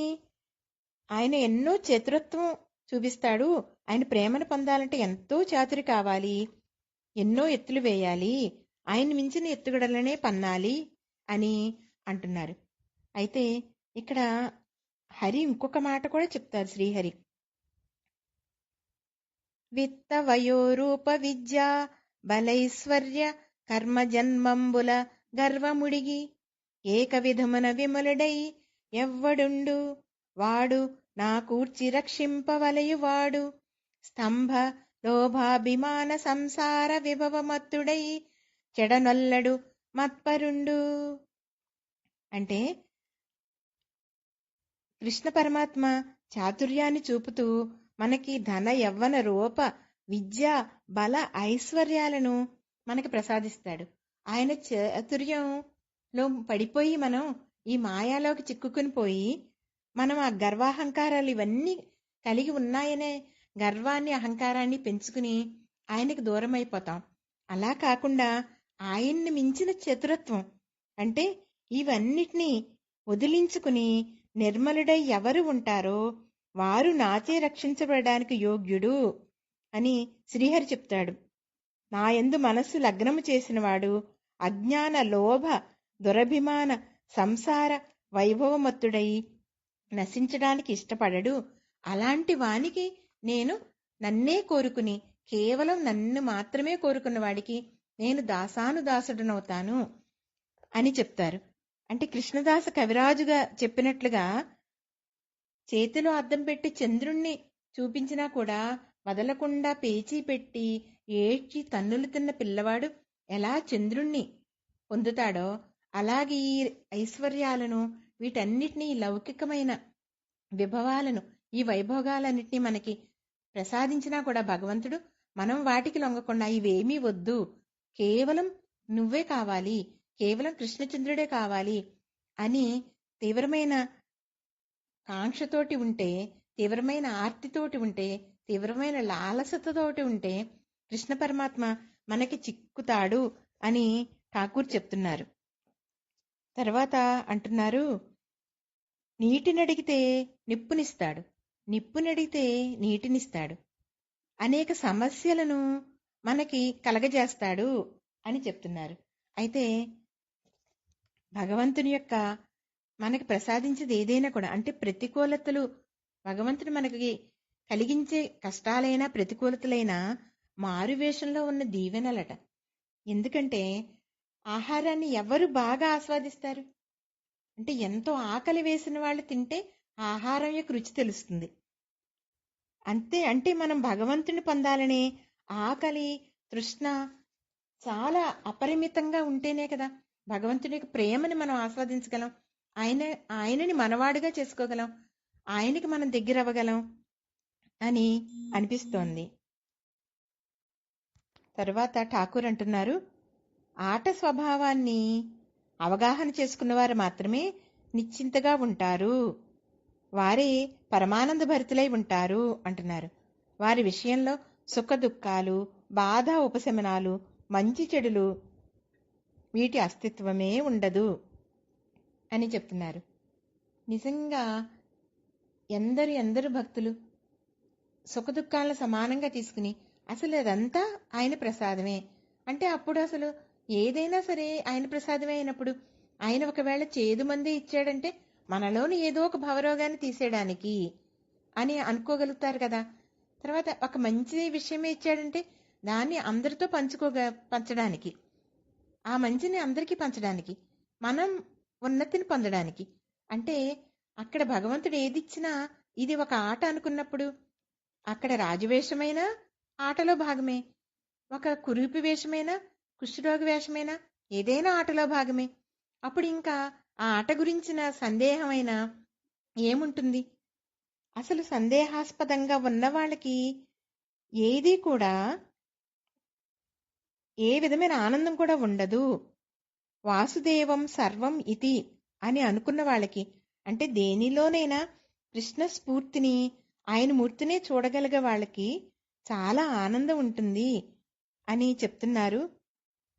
ఆయన ఎన్నో చతురత్వం చూపిస్తాడు. ఆయన ప్రేమను పొందాలంటే ఎంతో చాతురి కావాలి, ఎన్నో ఎత్తులు వేయాలి, ఆయన మించిన ఎత్తుగడలనే పన్నాలి అని అంటున్నారు. అయితే ఇక్కడ హరి ఇంకొక మాట కూడా చెప్తారు. శ్రీహరి విత్త వయోరూప విద్యా బలైశ్వర్య కర్మ జన్మంబుల గర్వముడిగి ఏక విధమున విమలుడై ఎవ్వడుండు వాడు నా కూర్చి రక్షింపవలయువాడు స్తంభ లోభాభిమాన సంసార విభవమత్తుడై చెడనొల్లడు మత్పరుండు. అంటే కృష్ణ పరమాత్మ చాతుర్యాన్ని చూపుతూ మనకి ధన యవ్వన రూప విద్య బల ఐశ్వర్యాలను మనకి ప్రసాదిస్తాడు. ఆయన చాతుర్యంలో పడిపోయి మనం ఈ మాయాలోకి చిక్కుకుని పోయి మనం ఆ గర్వాహంకారాలు ఇవన్నీ కలిగి ఉన్నాయనే గర్వాన్ని అహంకారాన్ని పెంచుకుని ఆయనకి దూరం అయిపోతాం. అలా కాకుండా ఆయన్ని మించిన చతురత్వం అంటే ఇవన్నిటినీ వదిలించుకుని నిర్మలుడై ఎవరు ఉంటారో వారు నాచే రక్షించబడడానికి యోగ్యుడు అని శ్రీహరి చెప్తాడు. నాయందు మనస్సు లగ్నము చేసినవాడు అజ్ఞాన లోభ దురభిమాన సంసార వైభవమత్తుడై నశించడానికి ఇష్టపడడు. అలాంటి వానికి నేను నన్నే కోరుకుని కేవలం నన్ను మాత్రమే కోరుకున్న వాడికి నేను దాసానుదాసుడనవుతాను అని చెప్తారు. అంటే కృష్ణదాస కవిరాజుగా చెప్పినట్లుగా చేతిలో అద్దం పెట్టి చంద్రుణ్ణి చూపించినా కూడా వదలకుండా పేచీ పెట్టి ఏడ్చి తన్నులు తిన్న పిల్లవాడు ఎలా చంద్రుణ్ణి పొందుతాడో అలాగే ఈ ఐశ్వర్యాలను వీటన్నిటినీ లౌకికమైన విభవాలను ఈ వైభోగాలన్నిటినీ మనకి ప్రసాదించినా కూడా భగవంతుడు మనం వాటికి లొంగకుండా ఇవేమీ వద్దు, కేవలం నువ్వే కావాలి, కేవలం కృష్ణచంద్రుడే కావాలి అని తీవ్రమైన కాంక్షతోటి ఉంటే, తీవ్రమైన ఆర్తితోటి ఉంటే, తీవ్రమైన లాలసతతోటి ఉంటే కృష్ణ పరమాత్మ మనకి చిక్కుతాడు అని ఠాకూర్ చెప్తున్నారు. తర్వాత అంటున్నారు, నీటినడిగితే నిప్పునిస్తాడు, నిప్పునడిగితే నీటినిస్తాడు, అనేక సమస్యలను మనకి కలగజేస్తాడు అని చెప్తున్నారు. అయితే భగవంతుని యొక్క మనకి ప్రసాదించేది ఏదైనా కూడా అంటే ప్రతికూలతలు భగవంతుడు మనకి కలిగించే కష్టాలైనా ప్రతికూలతలైనా మారువేషంలో ఉన్న దీవెనలట. ఎందుకంటే ఆహారాన్ని ఎవరు బాగా ఆస్వాదిస్తారు అంటే ఎంతో ఆకలి వేసిన వాళ్ళు తింటే ఆహారం యొక్క రుచి తెలుస్తుంది. అంతే అంటే మనం భగవంతుని పొందాలనే ఆకలి తృష్ణ చాలా అపరిమితంగా ఉంటేనే కదా భగవంతుని యొక్క ప్రేమని మనం ఆస్వాదించగలం, ఆయనని మనవాడుగా చేసుకోగలం, ఆయనకి మనం దగ్గర అవ్వగలం అని అనిపిస్తోంది. తర్వాత ఠాకూర్ అంటున్నారు, ఆట స్వభావాన్ని అవగాహన చేసుకున్నవారు మాత్రమే నిశ్చింతగా ఉంటారు, వారే పరమానంద భరితులై ఉంటారు అంటున్నారు. వారి విషయంలో సుఖ దుఃఖాలు బాధ ఉపశమనాలు మంచి చెడులు వీటి అస్తిత్వమే ఉండదు అని చెప్తున్నారు. నిజంగా ఎందరు భక్తులు సుఖ దుఃఖాలను సమానంగా తీసుకుని అసలు అదంతా ఆయన ప్రసాదమే అంటే అప్పుడు అసలు ఏదైనా సరే ఆయన ప్రసాదమే అయినప్పుడు ఆయన ఒకవేళ చేదు మంది ఇచ్చాడంటే మనలోని ఏదో ఒక భవరోగాన్ని తీసేయడానికి అని అనుకోగలుగుతారు కదా. తర్వాత ఒక మంచి విషయమే ఇచ్చాడంటే దాన్ని అందరితో పంచడానికి, ఆ మంచిని అందరికీ పంచడానికి, మనం ఉన్నతిని పొందడానికి. అంటే అక్కడ భగవంతుడు ఏది ఇచ్చినా ఇది ఒక ఆట అనుకున్నప్పుడు అక్కడ రాజవేషమైన ఆటలో భాగమే, ఒక కురూపి వేషమైనా కుష్ఠరోగి వేషమైనా ఏదైనా ఆటలో భాగమే. అప్పుడు ఇంకా ఆ ఆట గురించిన సందేహమైన ఏముంటుంది? అసలు సందేహాస్పదంగా ఉన్న వాళ్ళకి ఏది కూడా ఏ విధమైన ఆనందం కూడా ఉండదు. వాసుదేవం సర్వం ఇతి అని అనుకున్న వాళ్ళకి అంటే దేనిలోనైనా కృష్ణ స్ఫూర్తిని ఆయన మూర్తినే చూడగలిగే వాళ్ళకి చాలా ఆనందం ఉంటుంది అని చెప్తున్నారు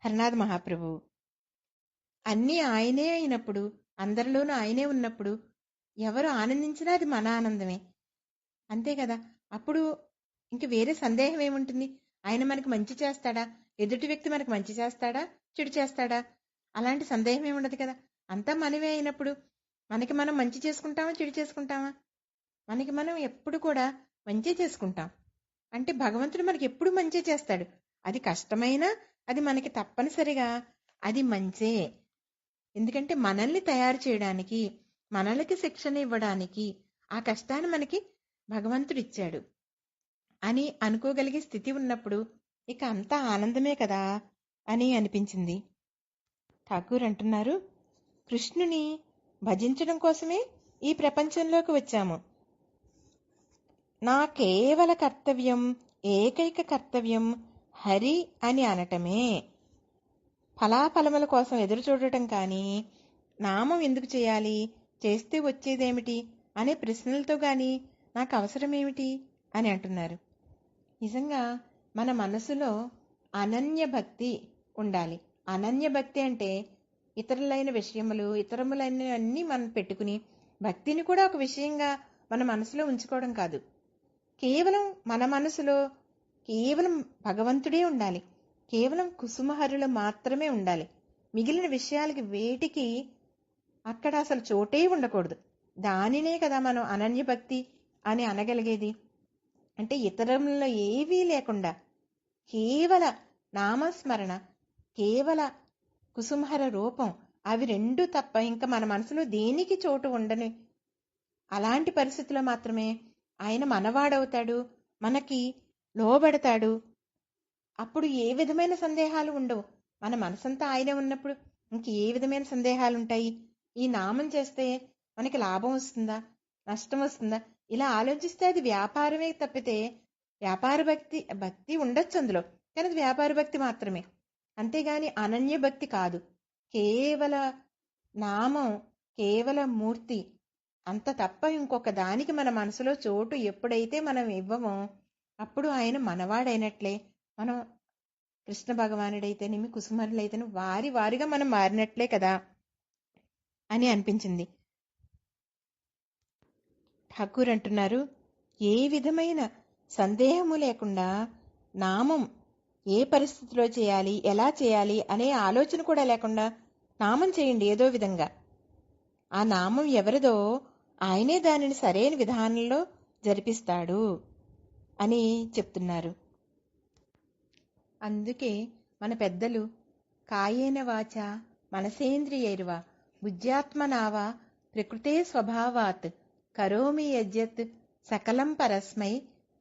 హరనాథ్ మహాప్రభు. అన్నీ ఆయనే అయినప్పుడు, అందరిలోనూ ఆయనే ఉన్నప్పుడు ఎవరు ఆనందించినా అది మన ఆనందమే, అంతే కదా. అప్పుడు ఇంక వేరే సందేహం ఏముంటుంది? ఆయన మనకి మంచి చేస్తాడా, ఎదుటి వ్యక్తి మనకు మంచి చేస్తాడా, చెడు చేస్తాడా, అలాంటి సందేహం ఏముండదు కదా. అంతా మనమే అయినప్పుడు మనకి మనం మంచి చేసుకుంటామా చెడు చేసుకుంటామా? మనకి మనం ఎప్పుడు కూడా మంచి చేసుకుంటాం. అంటే భగవంతుడు మనకి ఎప్పుడు మంచి చేస్తాడు, అది కష్టమైనా అది మనకి తప్పనిసరిగా అది మంచే. ఎందుకంటే మనల్ని తయారు చేయడానికి, మనలకి శిక్షణ ఇవ్వడానికి ఆ కష్టాన్ని మనకి భగవంతుడు ఇచ్చాడు అని అనుకోగలిగే స్థితి ఉన్నప్పుడు ఇక అంతా ఆనందమే కదా అని అనిపించింది. ఠాకూర్ అంటున్నారు, కృష్ణుని భజించడం కోసమే ఈ ప్రపంచంలోకి వచ్చాము. నా కేవల కర్తవ్యం, ఏకైక కర్తవ్యం హరి అని అనటమే. ఫలాఫలముల కోసం ఎదురు చూడటం కానీ, నామం ఎందుకు చేయాలి, చేస్తే వచ్చేదేమిటి అనే ప్రశ్నలతో గాని నాకు అవసరమేమిటి అని అంటున్నారు. నిజంగా మన మనసులో అనన్య భక్తి ఉండాలి. అనన్య భక్తి అంటే ఇతరులైన విషయములు ఇతరములైన అన్నీ మనం పెట్టుకుని భక్తిని కూడా ఒక విషయంగా మన మనసులో ఉంచుకోవడం కాదు. కేవలం మన మనసులో కేవలం భగవంతుడే ఉండాలి. కేవలం కుసుమహరులు మాత్రమే ఉండాలి. మిగిలిన విషయాలకి వేటికి అక్కడ అసలు చోటే ఉండకూడదు. దానినే కదా మనం అనన్య భక్తి అని అనగలిగేది. అంటే ఇతరులలో ఏవీ లేకుండా కేవల నామస్మరణ, కేవల కుసుమహర రూపం, అవి రెండు తప్ప ఇంకా మన మనసులో దేనికి చోటు ఉండని అలాంటి పరిస్థితిలో మాత్రమే ఆయన మనవాడవుతాడు, మనకి లోబడతాడు. అప్పుడు ఏ విధమైన సందేహాలు ఉండవు. మన మనసంతా ఆయనే ఉన్నప్పుడు ఇంక ఏ విధమైన సందేహాలు ఉంటాయి? ఈ నామం చేస్తే మనకి లాభం వస్తుందా, నష్టం వస్తుందా, ఇలా ఆలోచిస్తే అది వ్యాపారమే తప్పితే వ్యాపార భక్తి ఉండొచ్చు అందులో, కానీ అది వ్యాపార భక్తి మాత్రమే, అంతేగాని అనన్య భక్తి కాదు. కేవల నామం, కేవల మూర్తి, అంత తప్ప ఇంకొక దానికి మన మనసులో చోటు ఎప్పుడైతే మనం ఇవ్వమో అప్పుడు ఆయన మనవాడైనట్లే. మనం కృష్ణ భగవానుడైతేనేమి కుసుమరులైతేనే వారి వారిగా మనం మారినట్లే కదా అని అనిపించింది. ఠాకూర్ అంటున్నారు, ఏ విధమైన సందేహము లేకుండా నామం ఏ పరిస్థితిలో చేయాలి, ఎలా చేయాలి అనే ఆలోచన కూడా లేకుండా నామం చేయండి ఏదో విధంగా. ఆ నామం ఎవరిదో ఆయనే దానిని సరైన విధానంలో జరిపిస్తాడు అని చెప్తున్నారు. అందుకే మన పెద్దలు కాయేన వాచ మనసేంద్రియైర్వ బుద్ధ్యాత్మనావా ప్రకృతే స్వభావాత్ కరోమి యజ్జత్ సకలం పరస్మై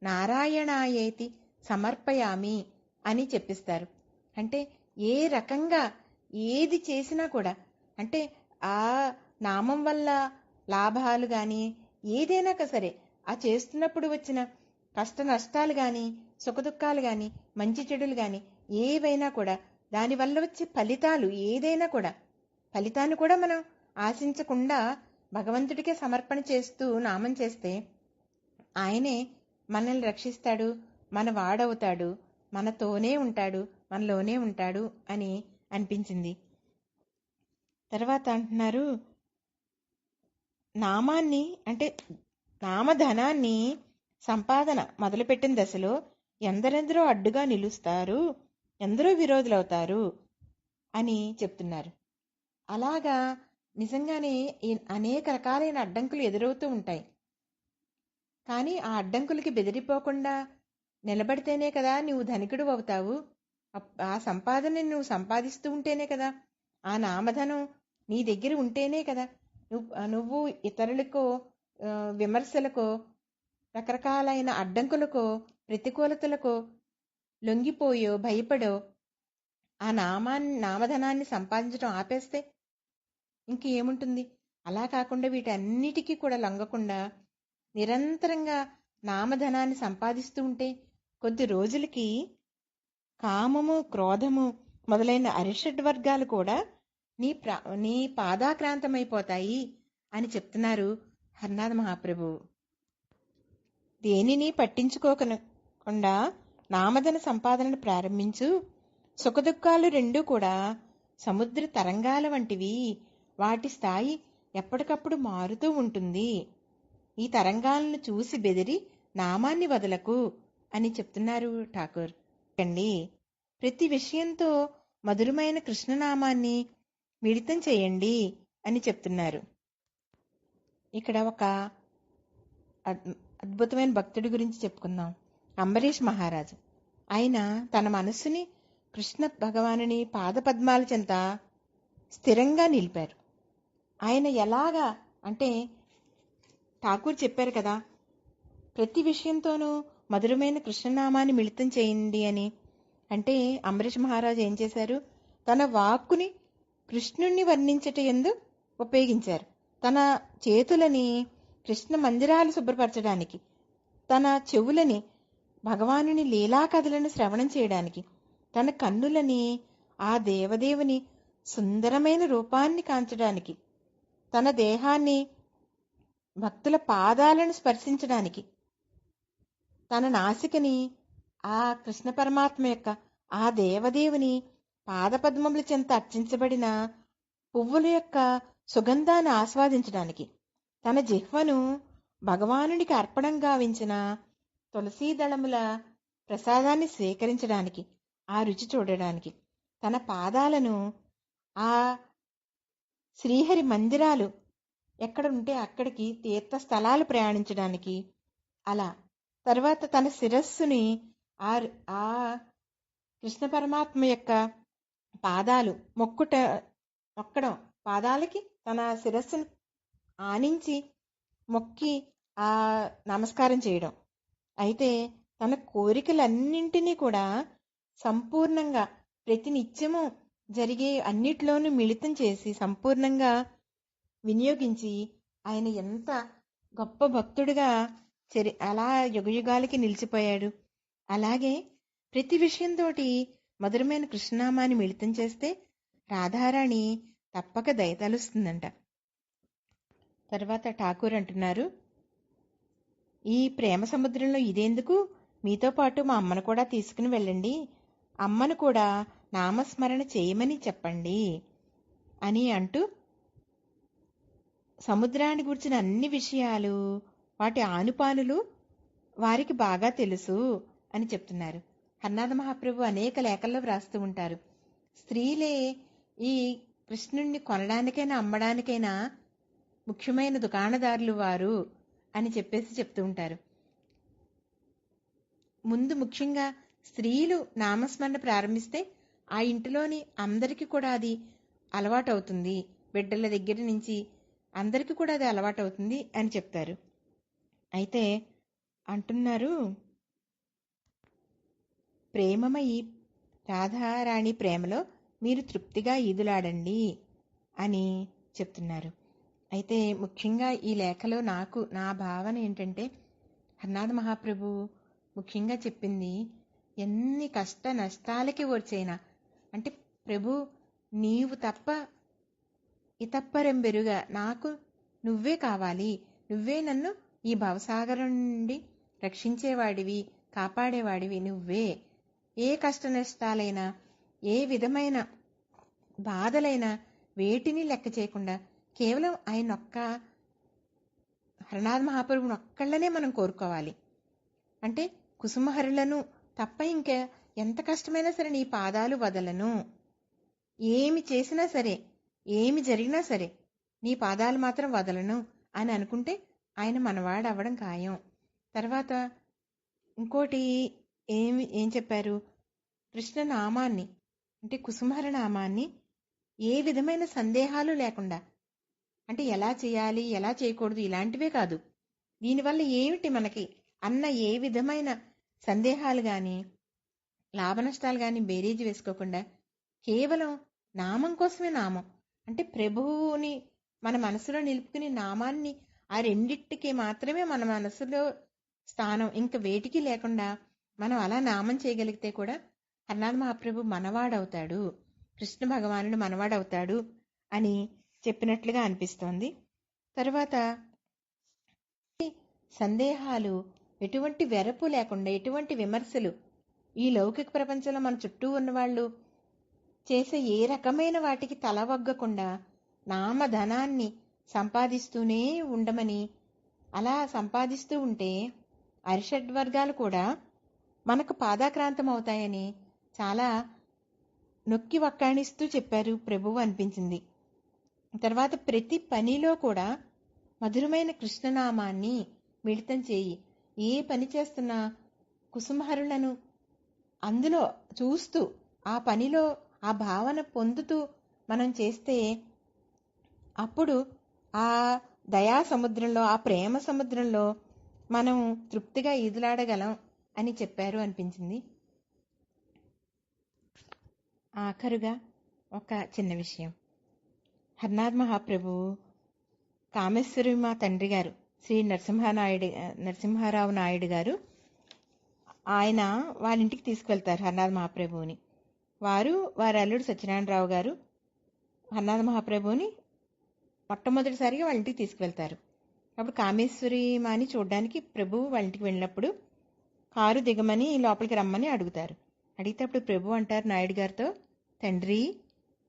నారాయణాయేతి సమర్పయామి అని చెప్పిస్తారు. అంటే ఏ రకంగా ఏది చేసినా కూడా, అంటే ఆ నామం వల్ల లాభాలు కానీ ఏదైనా సరే, ఆ చేస్తున్నప్పుడు వచ్చిన కష్ట నష్టాలు కానీ సుఖదుఖాలు కానీ మంచి చెడులు కానీ ఏవైనా కూడా దానివల్ల వచ్చే ఫలితాలు ఏదైనా కూడా, ఫలితాన్ని కూడా మనం ఆశించకుండా భగవంతుడికే సమర్పణ చేస్తూ నామం చేస్తే ఆయనే మనల్ని రక్షిస్తాడు, మన వాడవుతాడు, మనతోనే ఉంటాడు, మనలోనే ఉంటాడు అని అనిపించింది. తర్వాత అంటున్నారు, నామాన్ని అంటే నామధనాన్ని సంపాదన మొదలుపెట్టిన దశలో ఎందరెందరో అడ్డుగా నిలుస్తారు, ఎందరో విరోధులవుతారు అని చెప్తున్నారు. అలాగా నిజంగానే అనేక రకాలైన అడ్డంకులు ఎదురవుతూ ఉంటాయి. కానీ ఆ అడ్డంకులకి బెదిరిపోకుండా నిలబడితేనే కదా నువ్వు ధనికుడు అవుతావు. ఆ సంపాదనని నువ్వు సంపాదిస్తూ ఉంటేనే కదా, ఆ నామధనం నీ దగ్గర ఉంటేనే కదా నువ్వు ఇతరులకో విమర్శలకో రకరకాలైన అడ్డంకులకో ప్రతికూలతలకో లొంగిపోయో భయపడో ఆ నామధనాన్ని సంపాదించడం ఆపేస్తే ఇంకేముంటుంది? అలా కాకుండా వీటన్నిటికీ కూడా లొంగకుండా నిరంతరంగా నామధనాన్ని సంపాదిస్తూ ఉంటే కొద్ది రోజులకి కామము, క్రోధము మొదలైన అరిషడ్ వర్గాలు కూడా నీ పాదాక్రాంతమైపోతాయి అని చెప్తున్నారు హరినాథ మహాప్రభు. దేనిని పట్టించుకోకుండా నామధన సంపాదనను ప్రారంభించు. సుఖదుఖాలు రెండూ కూడా సముద్ర తరంగాల వంటివి. వాటి స్థాయి ఎప్పటికప్పుడు మారుతూ ఉంటుంది. ఈ తరంగాలను చూసి బెదిరి నామాన్ని వదలకు అని చెప్తున్నారు ఠాకూర్. అండి, ప్రతి విషయంతో మధురమైన కృష్ణనామాన్ని మిళితం చేయండి అని చెప్తున్నారు. ఇక్కడ ఒక అద్భుతమైన భక్తుడి గురించి చెప్పుకుందాం. అంబరీష్ మహారాజు. ఆయన తన మనస్సుని కృష్ణ భగవానుని పాదపద్మాల చెంత స్థిరంగా నిలిపారు. ఆయన ఎలాగా అంటే ఠాకూర్ చెప్పారు కదా, ప్రతి విషయంతోనూ మధురమైన కృష్ణనామాన్ని మిళితం చేయండి అని. అంటే అంబరీష్ మహారాజు ఏం చేశారు? తన వాక్కుని కృష్ణుణ్ణి వర్ణించట యందు ఉపయోగించారు. తన చేతులని కృష్ణ మందిరాలు శుభ్రపరచడానికి, తన చెవులని భగవానుని లీలా కథలను శ్రవణం చేయడానికి, తన కన్నులని ఆ దేవదేవుని సుందరమైన రూపాన్ని కాంచడానికి, తన దేహాన్ని భక్తుల పాదాలను స్పర్శించడానికి, తన నాసికని ఆ కృష్ణ పరమాత్మ యొక్క ఆ దేవదేవుని పాదపద్మముల చెంత అర్చించబడిన పువ్వుల యొక్క సుగంధాన్ని ఆస్వాదించడానికి, తన జిహ్వను భగవానుడికి అర్పణం గావించిన తులసీదళముల ప్రసాదాన్ని స్వీకరించడానికి, ఆ రుచి చూడడానికి, తన పాదాలను ఆ శ్రీహరి మందిరాలు ఎక్కడుంటే అక్కడికి తీర్థస్థలాలు ప్రయాణించడానికి, అలా తర్వాత తన శిరస్సుని ఆ ఆ కృష్ణ పరమాత్మ యొక్క పాదాలు మొక్కడం, పాదాలకి తన శిరస్సును ఆనించి మొక్కి ఆ నమస్కారం చేయడం. అయితే తన కోరికలన్నింటినీ కూడా సంపూర్ణంగా ప్రతినిత్యము జరిగే అన్నిట్లోనూ మిళితం చేసి సంపూర్ణంగా వినియోగించి ఆయన ఎంత గొప్ప భక్తుడిగా అలా యుగయుగాలకి నిలిచిపోయాడు. అలాగే ప్రతి విషయంతో మధురమైన కృష్ణనామాన్ని మిళితం చేస్తే రాధారాణి తప్పక దయతలుస్తుందంట. తర్వాత ఠాకూర్ అంటున్నారు, ఈ ప్రేమ సముద్రంలో ఇదేందుకు, మీతో పాటు మా అమ్మను కూడా తీసుకుని వెళ్ళండి, అమ్మను కూడా నామస్మరణ చేయమని చెప్పండి అని అంటూ సముద్రాన్ని గురించిన అన్ని విషయాలు, వాటి ఆనుపానులు వారికి బాగా తెలుసు అని చెప్తున్నారు. హర్నాథ మహాప్రభు అనేక లేఖల్లో వ్రాస్తూ ఉంటారు, స్త్రీలే ఈ కృష్ణుణ్ణి కొనడానికైనా అమ్మడానికైనా ముఖ్యమైన దుకాణదారులు వారు అని చెప్తూ ఉంటారు. ముందు ముఖ్యంగా స్త్రీలు నామస్మరణ ప్రారంభిస్తే ఆ ఇంటిలోని అందరికీ కూడా అది అలవాటు అవుతుంది, బిడ్డల దగ్గర నుంచి అందరికీ కూడా అది అలవాటు అవుతుంది అని చెప్తారు. అయితే అంటున్నారు, ప్రేమమయి రాధారాణి ప్రేమలో మీరు తృప్తిగా ఈదులాడండి అని చెప్తున్నారు. అయితే ముఖ్యంగా ఈ లేఖలో నా భావన ఏంటంటే, హర్నాథ మహాప్రభు ముఖ్యంగా చెప్పింది, ఎన్ని కష్ట నష్టాలకి వచ్చైనా అంటే ప్రభు నీవు తప్ప ఇతప్పరెంబెరుగా, నాకు నువ్వే కావాలి, నువ్వే నన్ను ఈ భవసాగరం నుండి రక్షించేవాడివి, కాపాడేవాడివి నువ్వే. ఏ కష్ట నష్టాలైనా, ఏ విధమైన బాధలైనా వేటిని లెక్క చేయకుండా కేవలం ఆయన హరనాథ మహాప్రభుని ఒక్కళ్ళనే మనం కోరుకోవాలి. అంటే కుసుమహరులను తప్ప ఇంకా ఎంత కష్టమైనా సరే నీ పాదాలు వదలను, ఏమి చేసినా సరే, ఏమి జరిగినా సరే నీ పాదాలు మాత్రం వదలను అని అనుకుంటే ఆయన మనవాడు అవ్వడం ఖాయం. తర్వాత ఇంకోటి ఏం చెప్పారు, కృష్ణ నామాన్ని అంటే కుసుమహర నామాన్ని ఏ విధమైన సందేహాలు లేకుండా, అంటే ఎలా చేయాలి ఎలా చేయకూడదు ఇలాంటివే కాదు, దీనివల్ల ఏమిటి మనకి అన్న ఏ విధమైన సందేహాలు కానీ లాభనష్టాలు కానీ బేరీజు వేసుకోకుండా కేవలం నామం కోసమే, నామం అంటే ప్రభువుని మన మనసులో నిలుపుకుని నామాన్ని, ఆ రెండిటికి మాత్రమే మన మనసులో స్థానం, ఇంక వేటికి లేకుండా మనం అలా నామం చేయగలిగితే కూడా హర్నాథ మహాప్రభు మనవాడవుతాడు, కృష్ణ భగవానుడు మనవాడవుతాడు అని చెప్పినట్లుగా అనిపిస్తోంది. తర్వాత సందేహాలు, ఎటువంటి వెరపు లేకుండా, ఎటువంటి విమర్శలు, ఈ లౌకిక ప్రపంచంలో మన చుట్టూ ఉన్నవాళ్ళు చేసే ఏ రకమైన వాటికి తలవగ్గకుండా నామధనాన్ని సంపాదిస్తూనే ఉండమని, అలా సంపాదిస్తూ ఉంటే అరిషడ్వర్గాలు కూడా మనకు పాదాక్రాంతం అవుతాయని చాలా నొక్కి వక్కాణిస్తూ చెప్పారు ప్రభువు అనిపించింది. తర్వాత ప్రతి పనిలో కూడా మధురమైన కృష్ణనామాన్ని మిళితం చేయి, ఏ పని చేస్తున్నా కుసుమహరులను అందులో చూస్తూ ఆ పనిలో ఆ భావన పొందుతూ మనం చేస్తే అప్పుడు ఆ దయా సముద్రంలో, ఆ ప్రేమ సముద్రంలో మనం తృప్తిగా ఈదులాడగలం అని చెప్పారు అనిపించింది. ఆఖరుగా ఒక చిన్న విషయం, హర్నాథ్ మహాప్రభు కామేశ్వరి మా తండ్రి గారు శ్రీ నరసింహారావు నాయుడు గారు, ఆయన వాళ్ళ ఇంటికి తీసుకువెళ్తారు హర్నాథ్ మహాప్రభువుని. వారి అల్లుడు సత్యనారాయణరావు గారు హర్నాథ్ మహాప్రభువుని మొట్టమొదటిసారిగా వాళ్ళ ఇంటికి తీసుకువెళ్తారు. అప్పుడు కామేశ్వరి మాని చూడడానికి ప్రభువు వాళ్ళ ఇంటికి వెళ్ళినప్పుడు కారు దిగమని లోపలికి రమ్మని అడుగుతారు. అడిగితే అప్పుడు ప్రభు అంటారు నాయుడు గారితో, తండ్రి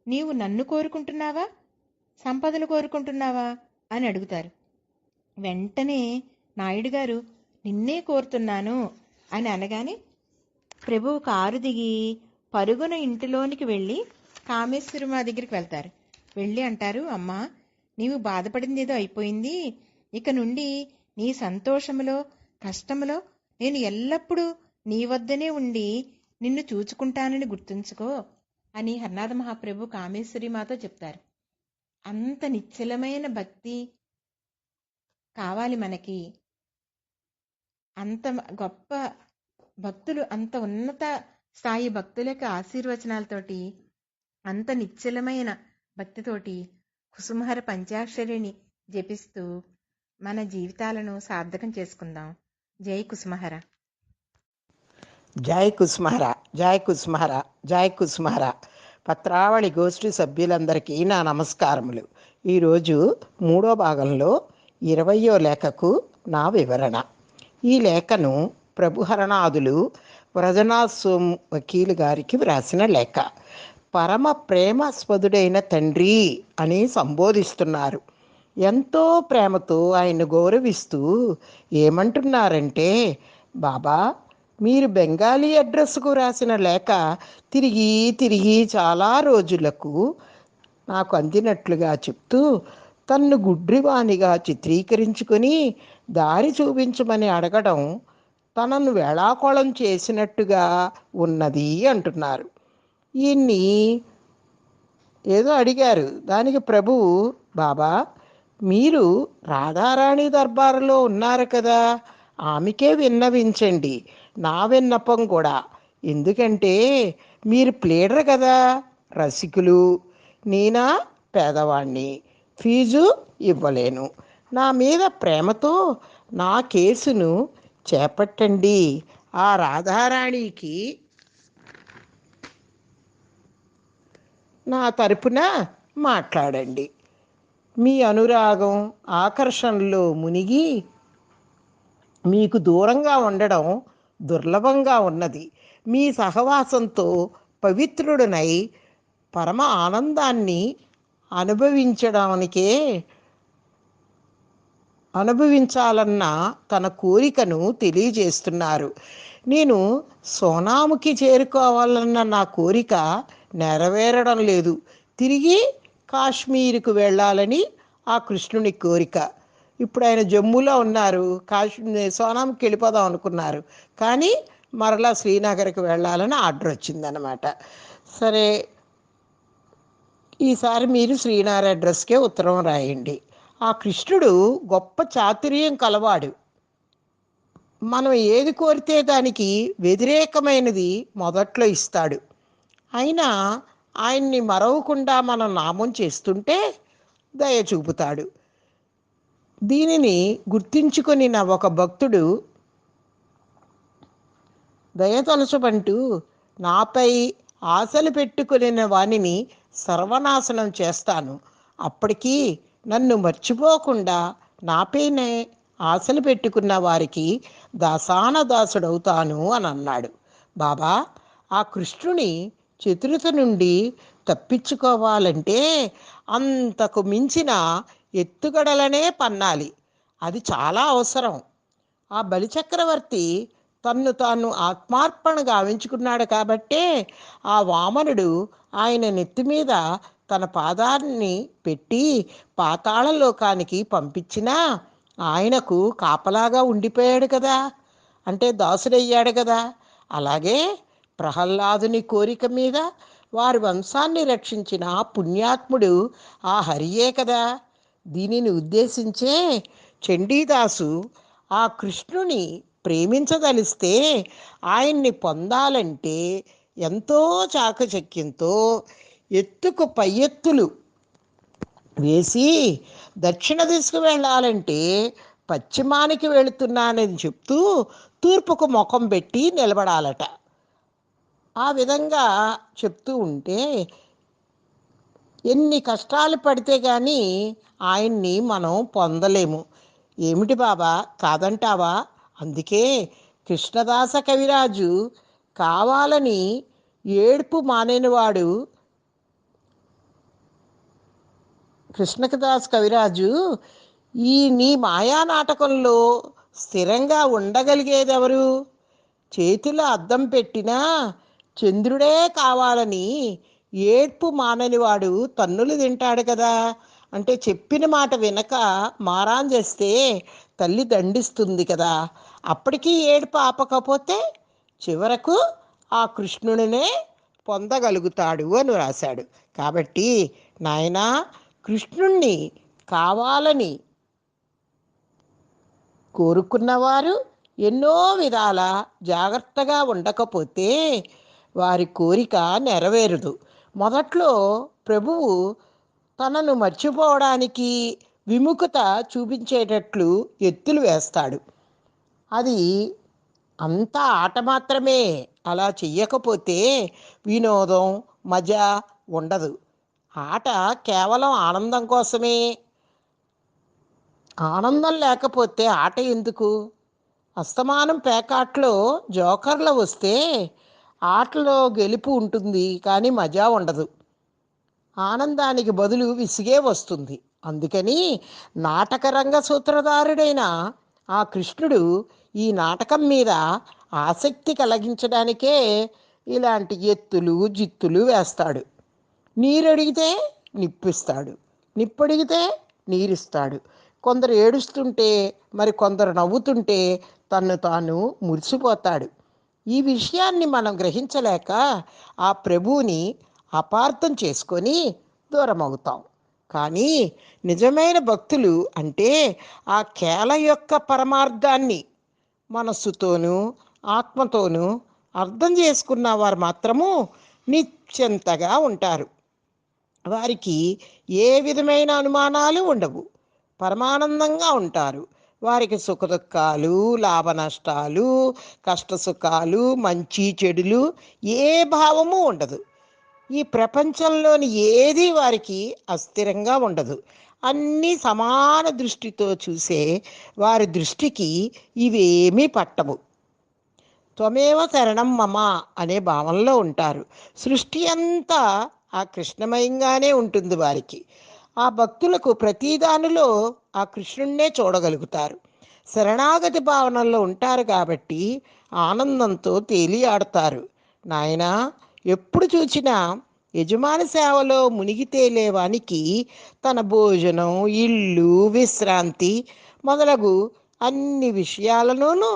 నీవు నన్ను కోరుకుంటున్నావా సంపదలు కోరుకుంటున్నావా అని అడుగుతారు. వెంటనే నాయుడు గారు నిన్నే కోరుతున్నాను అని అనగానే ప్రభువు కారు దిగి పరుగున ఇంటిలోనికి వెళ్ళి కామేశ్వరమ్మ దగ్గరికి వెళ్తారు. వెళ్ళి అంటారు, అమ్మా, నీవు బాధపడింది ఏదో అయిపోయింది. ఇక నుండి నీ సంతోషములో కష్టములో నేను ఎల్లప్పుడూ నీ వద్దనే ఉండి నిన్ను చూచుకుంటానని గుర్తుంచుకో అని హర్నాథ మహాప్రభు కామేశ్వరి మాతో చెప్తారు. అంత నిశ్చలమైన భక్తి కావాలి మనకి. అంత గొప్ప భక్తులు, అంత ఉన్నత స్థాయి భక్తుల యొక్క ఆశీర్వచనాలతోటి, అంత నిశ్చలమైన భక్తితోటి కుసుమహర పంచాక్షరిని జపిస్తూ మన జీవితాలను సార్థకం చేసుకుందాం. జై కుసుమహర. జై కుసుమహర, జై కుసుమహర, జై కుసుమహర. పత్రావళి గోష్ఠి సభ్యులందరికీ నా నమస్కారములు. ఈరోజు 3వ భాగంలో 20వ లేఖకు నా వివరణ. ఈ లేఖను ప్రభుహరనాథులు వ్రజనాథ్ సోమ్ వకీలు గారికి వ్రాసిన లేఖ. పరమ ప్రేమస్పదుడైన తండ్రి అని సంబోధిస్తున్నారు. ఎంతో ప్రేమతో ఆయన గౌరవిస్తూ ఏమంటున్నారంటే, బాబా, మీరు బెంగాలీ అడ్రస్కు రాసిన లేఖ తిరిగి తిరిగి చాలా రోజులకు నాకు అందినట్లుగా చెప్తూ తన్ను గుడ్రివానిగా చిత్రీకరించుకొని దారి చూపించమని అడగడం తనను వేళాకోళం చేసినట్టుగా ఉన్నది అంటున్నారు. ఈయన్ని ఏదో అడిగారు. దానికి ప్రభువు, బాబా, మీరు రాధారాణి దర్బారులో ఉన్నారు కదా, ఆమెకే విన్నవించండి, నా విన్నపం కూడా. ఎందుకంటే మీరు ప్లేడర్ కదా, రసికులు. నేనా పేదవాణ్ణి, ఫీజు ఇవ్వలేను. నా మీద ప్రేమతో నా కేసును చేపట్టండి. ఆ రాధారాణికి నా తరపున మాట్లాడండి. మీ అనురాగం ఆకర్షణలో మునిగి మీకు దూరంగా ఉండడం దుర్లభంగా ఉన్నది. మీ సహవాసంతో పవిత్రుడనై పరమ ఆనందాన్ని అనుభవించాలన్న తన కోరికను తెలియజేస్తున్నారు. నేను సోనాముకి చేరుకోవాలన్న నా కోరిక నెరవేరడం లేదు. తిరిగి కాశ్మీర్కు వెళ్ళాలని ఆ కృష్ణుని కోరిక. ఇప్పుడు ఆయన జమ్మూలో ఉన్నారు, సోనాంకి వెళ్ళిపోదాం అనుకున్నారు, కానీ మరలా శ్రీనగర్కి వెళ్ళాలని ఆర్డర్ వచ్చిందనమాట. సరే, ఈసారి మీరు శ్రీనగర్ అడ్రస్కే ఉత్తరం రాయండి. ఆ కృష్ణుడు గొప్ప చాతుర్యం కలవాడు. మనం ఏది కోరితే దానికి వ్యతిరేకమైనది మొదట్లో ఇస్తాడు. అయినా ఆయన్ని మరవకుండా మనం నామం చేస్తుంటే దయ చూపుతాడు. దీనిని గుర్తించుకొని నా ఒక భక్తుడు దయతలచమంటూ నాపై ఆశలు పెట్టుకుని వానిని సర్వనాశనం చేస్తాను. అప్పటికీ నన్ను మర్చిపోకుండా నాపైనే ఆశలు పెట్టుకున్న వారికి దాసానదాసుడవుతాను అని అన్నాడు. బాబా, ఆ కృష్ణుని చతురత నుండి తప్పించుకోవాలంటే అంతకు మించిన ఎత్తుగడలనే పన్నాలి. అది చాలా అవసరం. ఆ బలిచక్రవర్తి తన్ను తాను ఆత్మార్పణ గావించుకున్నాడు కాబట్టే ఆ వామనుడు ఆయన నెత్తి మీద తన పాదాన్ని పెట్టి పాతాళలోకానికి పంపించినా ఆయనకు కాపలాగా ఉండిపోయాడు కదా, అంటే దాసుడయ్యాడు కదా. అలాగే ప్రహ్లాదుని కోరిక మీద వారి వంశాన్ని రక్షించిన పుణ్యాత్ముడు ఆ హరియే కదా. దీనిని ఉద్దేశించే చండీదాసు ఆ కృష్ణుని ప్రేమించదలిస్తే ఆయన్ని పొందాలంటే ఎంతో చాకచక్యంతో ఎత్తుకు పై ఎత్తులు వేసి దక్షిణ దిశకు వెళ్ళాలంటే పశ్చిమానికి వెళుతున్నానని చెప్తూ తూర్పుకు ముఖం పెట్టి నిలబడాలట. ఆ విధంగా చెప్తూ ఉంటే ఎన్ని కష్టాలు పడితే కానీ ఆయన్ని మనం పొందలేము. ఏమిటి బాబా, కాదంటావా? అందుకే కృష్ణదాస కవిరాజు కావాలని ఏడుపు మానేనివాడు కృష్ణదాస్ కవిరాజు, ఈ నీ మాయా నాటకంలో స్థిరంగా ఉండగలిగేదెవరు? చేతిలో అద్దం పెట్టినా చంద్రుడే కావాలని ఏడ్పు మాననివాడు తన్నులు తింటాడు కదా. అంటే చెప్పిన మాట వినక మారాన్ చేస్తే తల్లి దండిస్తుంది కదా. అప్పటికీ ఏడుపు ఆపకపోతే చివరకు ఆ కృష్ణుడినే పొందగలుగుతాడు అని రాశాడు. కాబట్టి నాయనా, కృష్ణుణ్ణి కావాలని కోరుకున్నవారు ఎన్నో విధాల జాగ్రత్తగా ఉండకపోతే వారి కోరిక నెరవేరదు. మొదట్లో ప్రభువు తనను మర్చిపోవడానికి విముఖత చూపించేటట్లు ఎత్తులు వేస్తాడు. అది అంతా ఆట మాత్రమే. అలా చెయ్యకపోతే వినోదం, మజా ఉండదు. ఆట కేవలం ఆనందం కోసమే. ఆనందం లేకపోతే ఆట ఎందుకు? అస్తమానం పేకాట్లో జోకర్లు వస్తే ఆటలో గెలుపు ఉంటుంది, కానీ మజా ఉండదు. ఆనందానికి బదులు విసిగే వస్తుంది. అందుకని నాటకరంగ సూత్రధారుడైన ఆ కృష్ణుడు ఈ నాటకం మీద ఆసక్తి కలిగించడానికే ఇలాంటి ఎత్తులు జిత్తులు వేస్తాడు. నీరడిగితే నిప్పిస్తాడు, నిప్పడిగితే నీరిస్తాడు. కొందరు ఏడుస్తుంటే మరి కొందరు నవ్వుతుంటే తన్ను తాను మురిసిపోతాడు. ఈ విషయాన్ని మనం గ్రహించలేక ఆ ప్రభువుని అపార్థం చేసుకొని దూరం అవుతాం. కానీ నిజమైన భక్తులు అంటే ఆ కేల యొక్క పరమార్థాన్ని మనస్సుతోనూ ఆత్మతోనూ అర్థం చేసుకున్న వారు మాత్రము నిశ్చింతగా ఉంటారు. వారికి ఏ విధమైన అనుమానాలు ఉండవు, పరమానందంగా ఉంటారు. వారికి సుఖదుఖాలు, లాభ నష్టాలు, కష్టసుఖాలు, మంచి చెడులు ఏ భావము ఉండదు. ఈ ప్రపంచంలోని ఏది వారికి అస్థిరంగా ఉండదు. అన్నీ సమాన దృష్టితో చూసే వారి దృష్టికి ఇవేమీ పట్టవు. త్వమేవ శరణం మమ అనే భావంలో ఉంటారు. సృష్టి అంతా ఆ కృష్ణమయంగానే ఉంటుంది వారికి. ఆ భక్తులకు ప్రతిదానిలో ఆ కృష్ణుణ్ణే చూడగలుగుతారు. శరణాగతి భావనలో ఉంటారు కాబట్టి ఆనందంతో తేలియాడతారు. నాయనా, ఎప్పుడు చూసినా యజమాని సేవలో మునిగి తేలేవానికి తన భోజనం, ఇల్లు, విశ్రాంతి మొదలగు అన్ని విషయాలలోనూ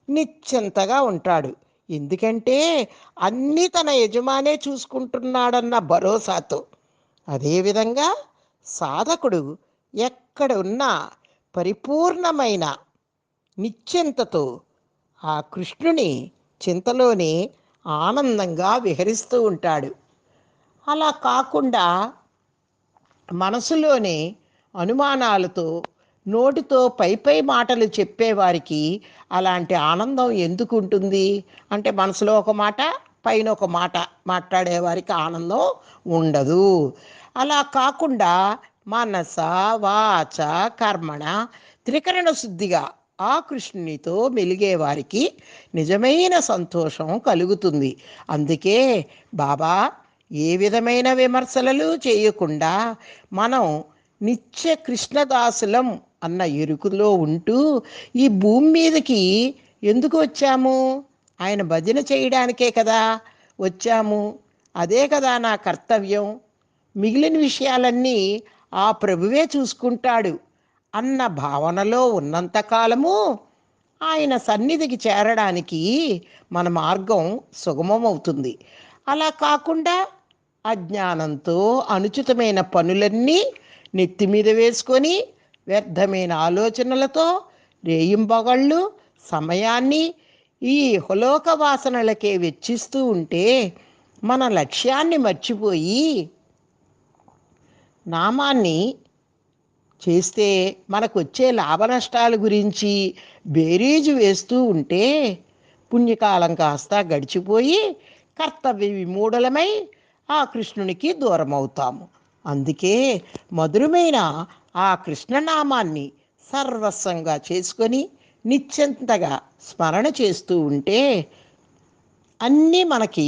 నిశ్చింతగా ఉంటాడు. ఎందుకంటే అన్నీ తన యజమానే చూసుకుంటున్నాడన్న భరోసాతో. అదేవిధంగా సాధకుడు ఎక్కడ ఉన్నా పరిపూర్ణమైన నిశ్చింతతో ఆ కృష్ణుని చింతలోనే ఆనందంగా విహరిస్తూ ఉంటాడు. అలా కాకుండా మనసులోనే అనుమానాలతో నోటితో పై మాటలు చెప్పేవారికి అలాంటి ఆనందం ఎందుకు ఉంటుంది? అంటే మనసులో ఒక మాట, పైన ఒక మాట మాట్లాడేవారికి ఆనందం ఉండదు. అలా కాకుండా మనస, వాచ, కర్మణ త్రికరణ శుద్ధిగా ఆ కృష్ణునితో మెలిగేవారికి నిజమైన సంతోషం కలుగుతుంది. అందుకే బాబా ఏ విధమైన విమర్శలు చేయకుండా మనం నిత్య కృష్ణదాసులం అన్న ఎరుకులో ఉంటూ ఈ భూమి మీదకి ఎందుకు వచ్చాము? ఆయన భజన చేయడానికే కదా వచ్చాము. అదే కదా నా కర్తవ్యం. మిగిలిన విషయాలన్నీ ఆ ప్రభువే చూసుకుంటాడు అన్న భావనలో ఉన్నంతకాలము ఆయన సన్నిధికి చేరడానికి మన మార్గం సుగమమవుతుంది. అలా కాకుండా అజ్ఞానంతో అనుచితమైన పనులన్నీ నెత్తి మీద వేసుకొని వ్యర్థమైన ఆలోచనలతో రేయింబగళ్ళు సమయాన్ని ఈ హలోక వాసనలకే వెచ్చిస్తూ ఉంటే మన లక్ష్యాన్ని మర్చిపోయి నామాన్ని చేస్తే మనకు వచ్చే లాభ నష్టాల గురించి బేరీజు వేస్తూ ఉంటే పుణ్యకాలం కాస్త గడిచిపోయి కర్తవ్య విమూఢలమై ఆ కృష్ణునికి దూరం అవుతాము. అందుకే మధురమైన ఆ కృష్ణనామాన్ని సర్వస్వంగా చేసుకొని నిశ్చింతగా స్మరణ చేస్తూ ఉంటే అన్నీ మనకి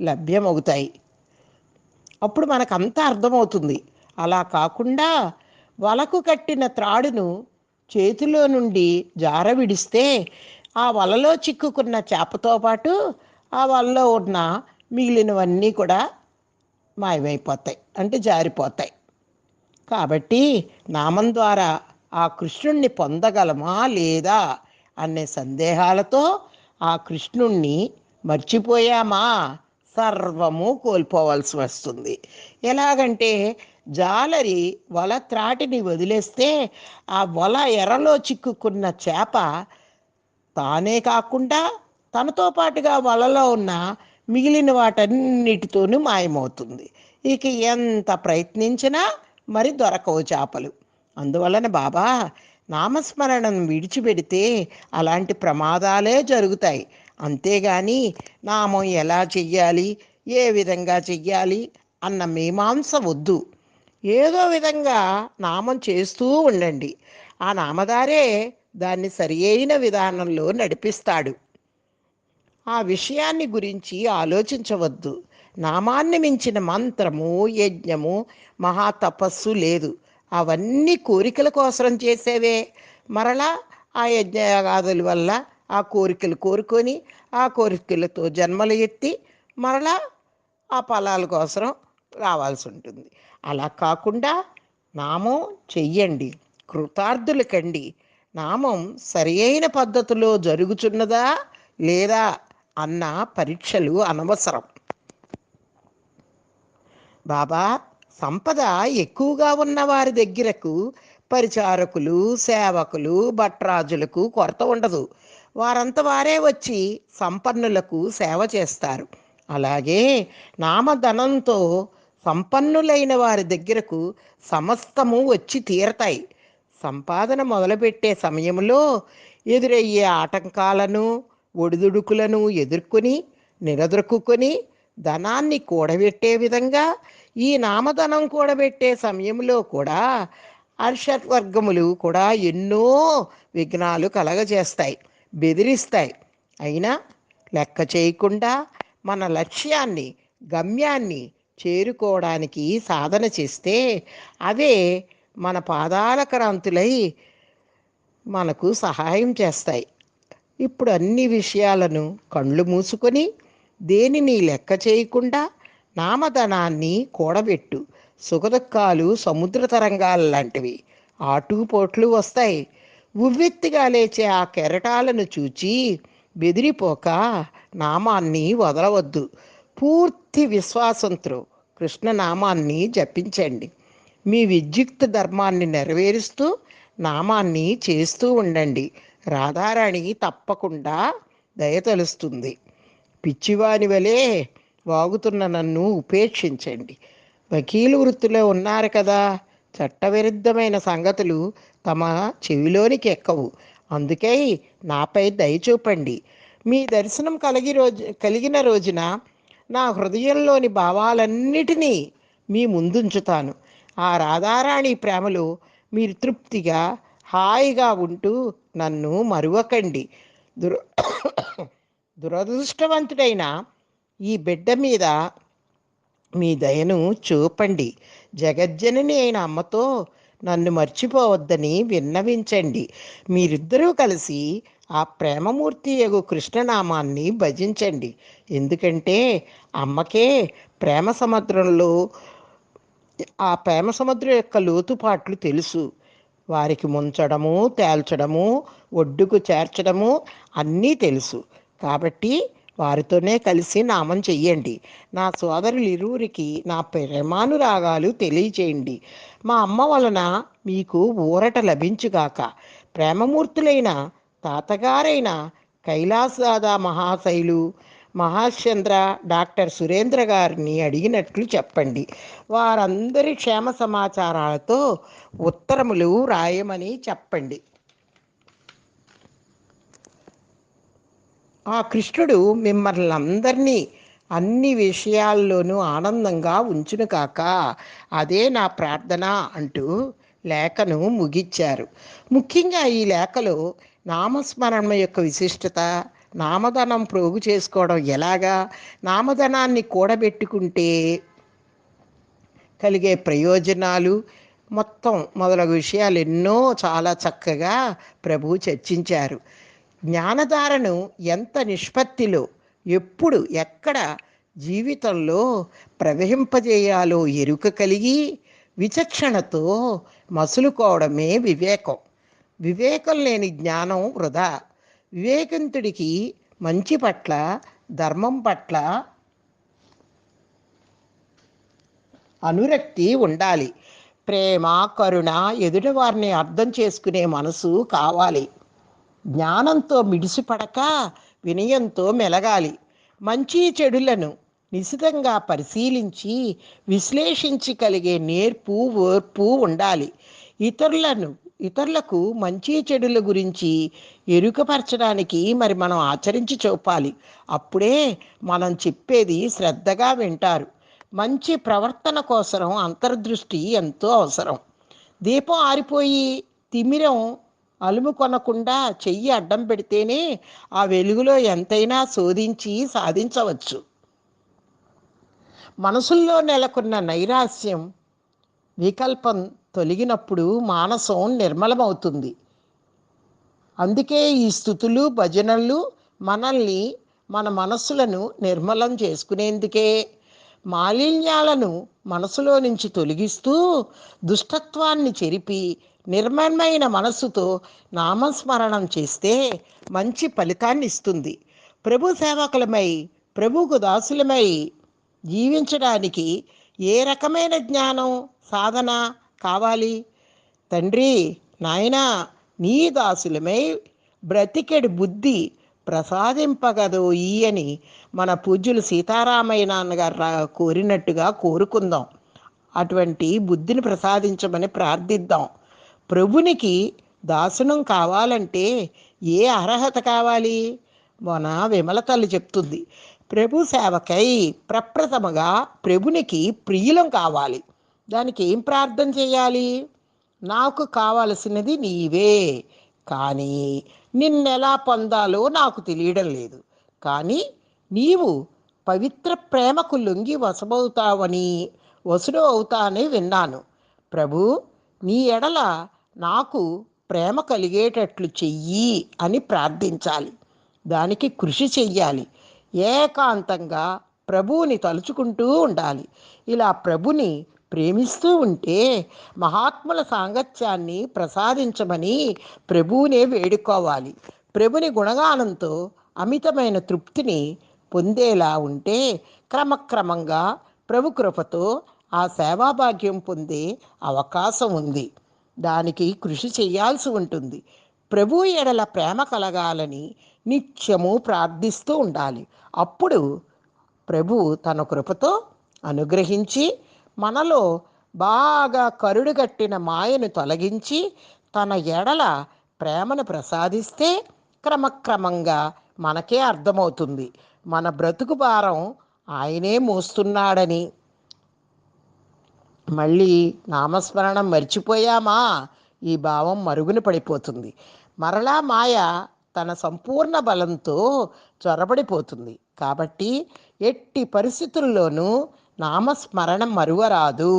లభ్యమవుతాయి. అప్పుడు మనకంతా అర్థమవుతుంది. అలా కాకుండా వలకు కట్టిన త్రాడును చేతిలో నుండి జార విడిస్తే ఆ వలలో చిక్కుకున్న చేపతో పాటు ఆ వలలో ఉన్న మిగిలినవన్నీ కూడా మాయమైపోతాయి, అంటే జారిపోతాయి. కాబట్టి నామం ద్వారా ఆ కృష్ణుణ్ణి పొందగలమా లేదా అనే సందేహాలతో ఆ కృష్ణుణ్ణి మర్చిపోయామా సర్వము కోల్పోవలసి వస్తుంది. ఎలాగంటే జాలరి వల త్రాటిని వదిలేస్తే ఆ వల ఎరలో చిక్కుకున్న చేప తానే కాకుండా తనతో పాటుగా వలలో ఉన్న మిగిలిన వాటన్నిటితోనూ మాయమవుతుంది. ఇక ఎంత ప్రయత్నించినా మరి దొరకవు చేపలు. అందువలన బాబా నామస్మరణను విడిచిపెడితే అలాంటి ప్రమాదాలే జరుగుతాయి. అంతేగాని నామం ఎలా చెయ్యాలి, ఏ విధంగా చెయ్యాలి అన్న మీమాంస వద్దు. ఏదో విధంగా నామం చేస్తూ ఉండండి. ఆ నామదారే దాన్ని సరి అయిన విధానంలో నడిపిస్తాడు. ఆ విషయాన్ని గురించి ఆలోచించవద్దు. నామాన్ని మించిన మంత్రము, యజ్ఞము, మహాతపస్సు లేదు. అవన్నీ కోరికల కోసం చేసేవే. మరలా ఆ యజ్ఞయాగాదుల వల్ల ఆ కోరికలు కోరుకొని ఆ కోరికలతో జన్మలు ఎత్తి మరలా ఆ ఫలాల కోసం రావాల్సి ఉంటుంది. అలా కాకుండా నామం చెయ్యండి, కృతార్థులు కండి. నామం సరి అయిన పద్ధతిలో జరుగుచున్నదా లేదా అన్న పరీక్షలు అనవసరం. బాబా సంపద ఎక్కువగా ఉన్న వారి దగ్గరకు పరిచారకులు, సేవకులు, భట్రాజులకు కొరత ఉండదు. వారంతా వారే వచ్చి సంపన్నులకు సేవ చేస్తారు. అలాగే నామధనంతో సంపన్నులైన వారి దగ్గరకు సమస్తము వచ్చి తీరతాయి. సంపాదన మొదలుపెట్టే సమయంలో ఎదురయ్యే ఆటంకాలను, ఒడిదుడుకులను ఎదుర్కొని నిలదొక్కుని ధనాన్ని కూడబెట్టే విధంగా ఈ నామధనం కూడబెట్టే సమయంలో కూడా అర్షవర్గములు కూడా ఎన్నో విఘ్నాలు కలగజేస్తాయి, బెదిరిస్తాయి. అయినా లెక్క చేయకుండా మన లక్ష్యాన్ని, గమ్యాన్ని చేరుకోవడానికి సాధన చేస్తే అవే మన పాదాల క్రాంతులై మనకు సహాయం చేస్తాయి. ఇప్పుడు అన్ని విషయాలను కళ్ళు మూసుకొని దేనిని లెక్క చేయకుండా నామధనాన్ని కూడబెట్టు. సుఖదుఖాలు సముద్ర తరంగాల లాంటివి, ఆటుపోట్లు వస్తాయి. ఉవ్వెత్తిగా లేచే ఆ కెరటాలను చూచి బెదిరిపోక నామాన్ని వదలవద్దు. పూర్తి విశ్వాసంతో కృష్ణనామాన్ని జపించండి. మీ విద్యుక్త ధర్మాన్ని నెరవేరుస్తూ నామాన్ని చేస్తూ ఉండండి. రాధారాణి తప్పకుండా దయతలుస్తుంది. పిచ్చివాని వలె వాగుతున్న నన్ను ఉపేక్షించండి. వకీలు వృత్తిలో ఉన్నారు కదా, చట్టవిరుద్ధమైన సంగతులు తమ చెవిలోనికి ఎక్కవు. అందుకై నాపై దయ చూపండి. మీ దర్శనం కలిగిన రోజున నా హృదయంలోని భావాలన్నిటినీ మీ ముందుంచుతాను. ఆ రాధారాణి ప్రేమలో మీరు తృప్తిగా హాయిగా ఉంటూ నన్ను మరువకండి. దురదృష్టవంతుడైన ఈ బిడ్డ మీద మీ దయను చూపండి. జగజ్జనని అయిన అమ్మతో నన్ను మర్చిపోవద్దని విన్నవించండి. మీరిద్దరూ కలిసి ఆ ప్రేమమూర్తి యగు కృష్ణనామాన్ని భజించండి. ఎందుకంటే అమ్మకే ప్రేమ సముద్రంలో ఆ ప్రేమ సముద్రం యొక్క లోతుపాట్లు తెలుసు. వారికి ముంచడము, తేల్చడము, ఒడ్డుకు చేర్చడము అన్నీ తెలుసు. కాబట్టి వారితోనే కలిసి నామం చెయ్యండి. నా సోదరులు ఇరువురికి నా ప్రేమానురాగాలు తెలియచేయండి. మా అమ్మ వలన మీకు ఊరట లభించుగాక. ప్రేమమూర్తులైన తాతగారైన కైలాసదాదా మహాశైలు మహాశ్చంద్ర డాక్టర్ సురేంద్ర గారిని అడిగినట్లు చెప్పండి. వారందరి క్షేమ సమాచారాలతో ఉత్తరములు రాయమని చెప్పండి. ఆ కృష్ణుడు మిమ్మల్ని అందరినీ అన్ని విషయాల్లోనూ ఆనందంగా ఉంచును కాక, అదే నా ప్రార్థన అంటూ లేఖను ముగించారు. ముఖ్యంగా ఈ లేఖలో నామస్మరణ యొక్క విశిష్టత, నామధనం ప్రోగు చేసుకోవడం ఎలాగా, నామధనాన్ని కూడబెట్టుకుంటే కలిగే ప్రయోజనాలు మొత్తం మొదలగు విషయాలు ఎన్నో చాలా చక్కగా ప్రభువు చర్చించారు. జ్ఞానధారను ఎంత నిష్పత్తిలో ఎప్పుడు ఎక్కడ జీవితంలో ప్రవహింపజేయాలో ఎరుక కలిగి విచక్షణతో మసులుకోవడమే వివేకం. వివేకం లేని జ్ఞానం వృధా. వివేకంతుడికి మంచి పట్ల, ధర్మం పట్ల అనురక్తి ఉండాలి. ప్రేమ, కరుణ, ఎదుటివారిని అర్థం చేసుకునే మనసు కావాలి. జ్ఞానంతో మిడిసిపడక వినయంతో మెలగాలి. మంచి చెడులను నిశితంగా పరిశీలించి విశ్లేషించి కలిగే నేర్పు, ఓర్పు ఉండాలి. ఇతరులకు మంచి చెడుల గురించి ఎరుకపరచడానికి మరి మనం ఆచరించి చూపాలి. అప్పుడే మనం చెప్పేది శ్రద్ధగా వింటారు. మంచి ప్రవర్తన కోసం అంతర్దృష్టి ఎంతో అవసరం. దీపం ఆరిపోయి తిమిరం అలుము కొనకుండా చెయ్యి అడ్డం పెడితేనే ఆ వెలుగులో ఎంతైనా శోధించి సాధించవచ్చు. మనసుల్లో నెలకొన్న నైరాస్యం, వికల్పం తొలగినప్పుడు మానసం నిర్మలమవుతుంది. అందుకే ఈ స్తుతులు, భజనలు మనల్ని, మన మనస్సులను నిర్మలం చేసుకునేందుకే. మాలిన్యాలను మనసులో నుంచి తొలగిస్తూ దుష్టత్వాన్ని చెరిపి నిర్మలమైన మనస్సుతో నామస్మరణం చేస్తే మంచి ఫలితాన్ని ఇస్తుంది. ప్రభు సేవకులమై, ప్రభువుకు దాసులమై జీవించడానికి ఏ రకమైన జ్ఞానం, సాధన కావాలి? తండ్రి, నాయనా, నీ దాసులమై బ్రతికెడు బుద్ధి ప్రసాదింపగదోయి అని మన పూజ్యులు సీతారామయ్య నాన్నగారు కోరినట్టుగా కోరుకుందాం. అటువంటి బుద్ధిని ప్రసాదించమని ప్రార్థిద్దాం. ప్రభునికి దాసునం కావాలంటే ఏ అర్హత కావాలి? మన విమల తల్లి చెప్తుంది, ప్రభు సేవకై ప్రప్రథమగా ప్రభునికి ప్రియులం కావాలి. దానికి ఏం ప్రార్థన చేయాలి? నాకు కావలసినది నీవే, కానీ నిన్నెలా పొందాలో నాకు తెలియడం లేదు. కానీ నీవు పవిత్ర ప్రేమకు లొంగి వసుడు అవుతానని విన్నాను. ప్రభు, నీ ఎడల నాకు ప్రేమ కలిగేటట్లు చెయ్యి అని ప్రార్థించాలి. దానికి కృషి చెయ్యాలి. ఏకాంతంగా ప్రభువుని తలుచుకుంటూ ఉండాలి. ఇలా ప్రభుని ప్రేమిస్తూ ఉంటే మహాత్ముల సాంగత్యాన్ని ప్రసాదించమని ప్రభువునే వేడుకోవాలి. ప్రభుని గుణగానంతో అమితమైన తృప్తిని పొందేలా ఉంటే క్రమక్రమంగా ప్రభు కృపతో ఆ సేవాభాగ్యం పొందే అవకాశం ఉంది. దానికి కృషి చేయాల్సి ఉంటుంది. ప్రభు ఎడల ప్రేమ కలగాలని నిత్యము ప్రార్థిస్తూ ఉండాలి. అప్పుడు ప్రభు తన కృపతో అనుగ్రహించి మనలో బాగా కరుడుగట్టిన మాయను తొలగించి తన ఎడల ప్రేమను ప్రసాదిస్తే క్రమక్రమంగా మనకే అర్థమవుతుంది మన బ్రతుకు భారం ఆయనే మోస్తున్నాడని. మళ్ళీ నామస్మరణం మర్చిపోయామా ఈ భావం మరుగున పడిపోతుంది. మరలా మాయ తన సంపూర్ణ బలంతో చొరబడిపోతుంది. కాబట్టి ఎట్టి పరిస్థితుల్లోనూ నామస్మరణం మరువరాదు.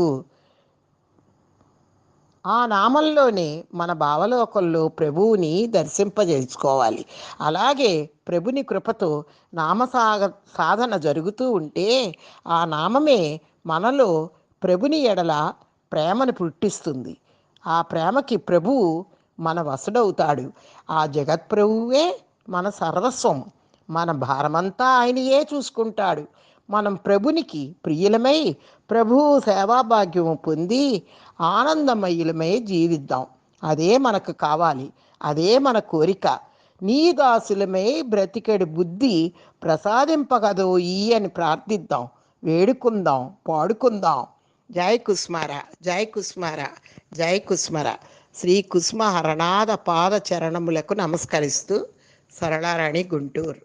ఆ నామంలోనే మన భావలోకంలో ప్రభువుని దర్శింపజేసుకోవాలి. అలాగే ప్రభుని కృపతో సాధన జరుగుతూ ఉంటే ఆ నామమే మనలో ప్రభుని ఎడల ప్రేమను పుట్టిస్తుంది. ఆ ప్రేమకి ప్రభువు మన వసుడవుతాడు. ఆ జగత్ప్రభువే మన సర్వస్వం. మన భారమంతా ఆయనయే చూసుకుంటాడు. మనం ప్రభునికి ప్రియులమై ప్రభువు సేవాభాగ్యము పొంది ఆనందమయులమై జీవిద్దాం. అదే మనకు కావాలి. అదే మన కోరిక. నీ దాసులమై బ్రతికెడు బుద్ధి ప్రసాదింపగదోయి అని ప్రార్థిద్దాం, వేడుకుందాం, పాడుకుందాం. జై కుస్మార, జై కుస్మార, జై కుస్మర. శ్రీ కుస్మ హరనాథ పాద చరణములకు నమస్కరిస్తూ సరళారాణి, గుంటూరు.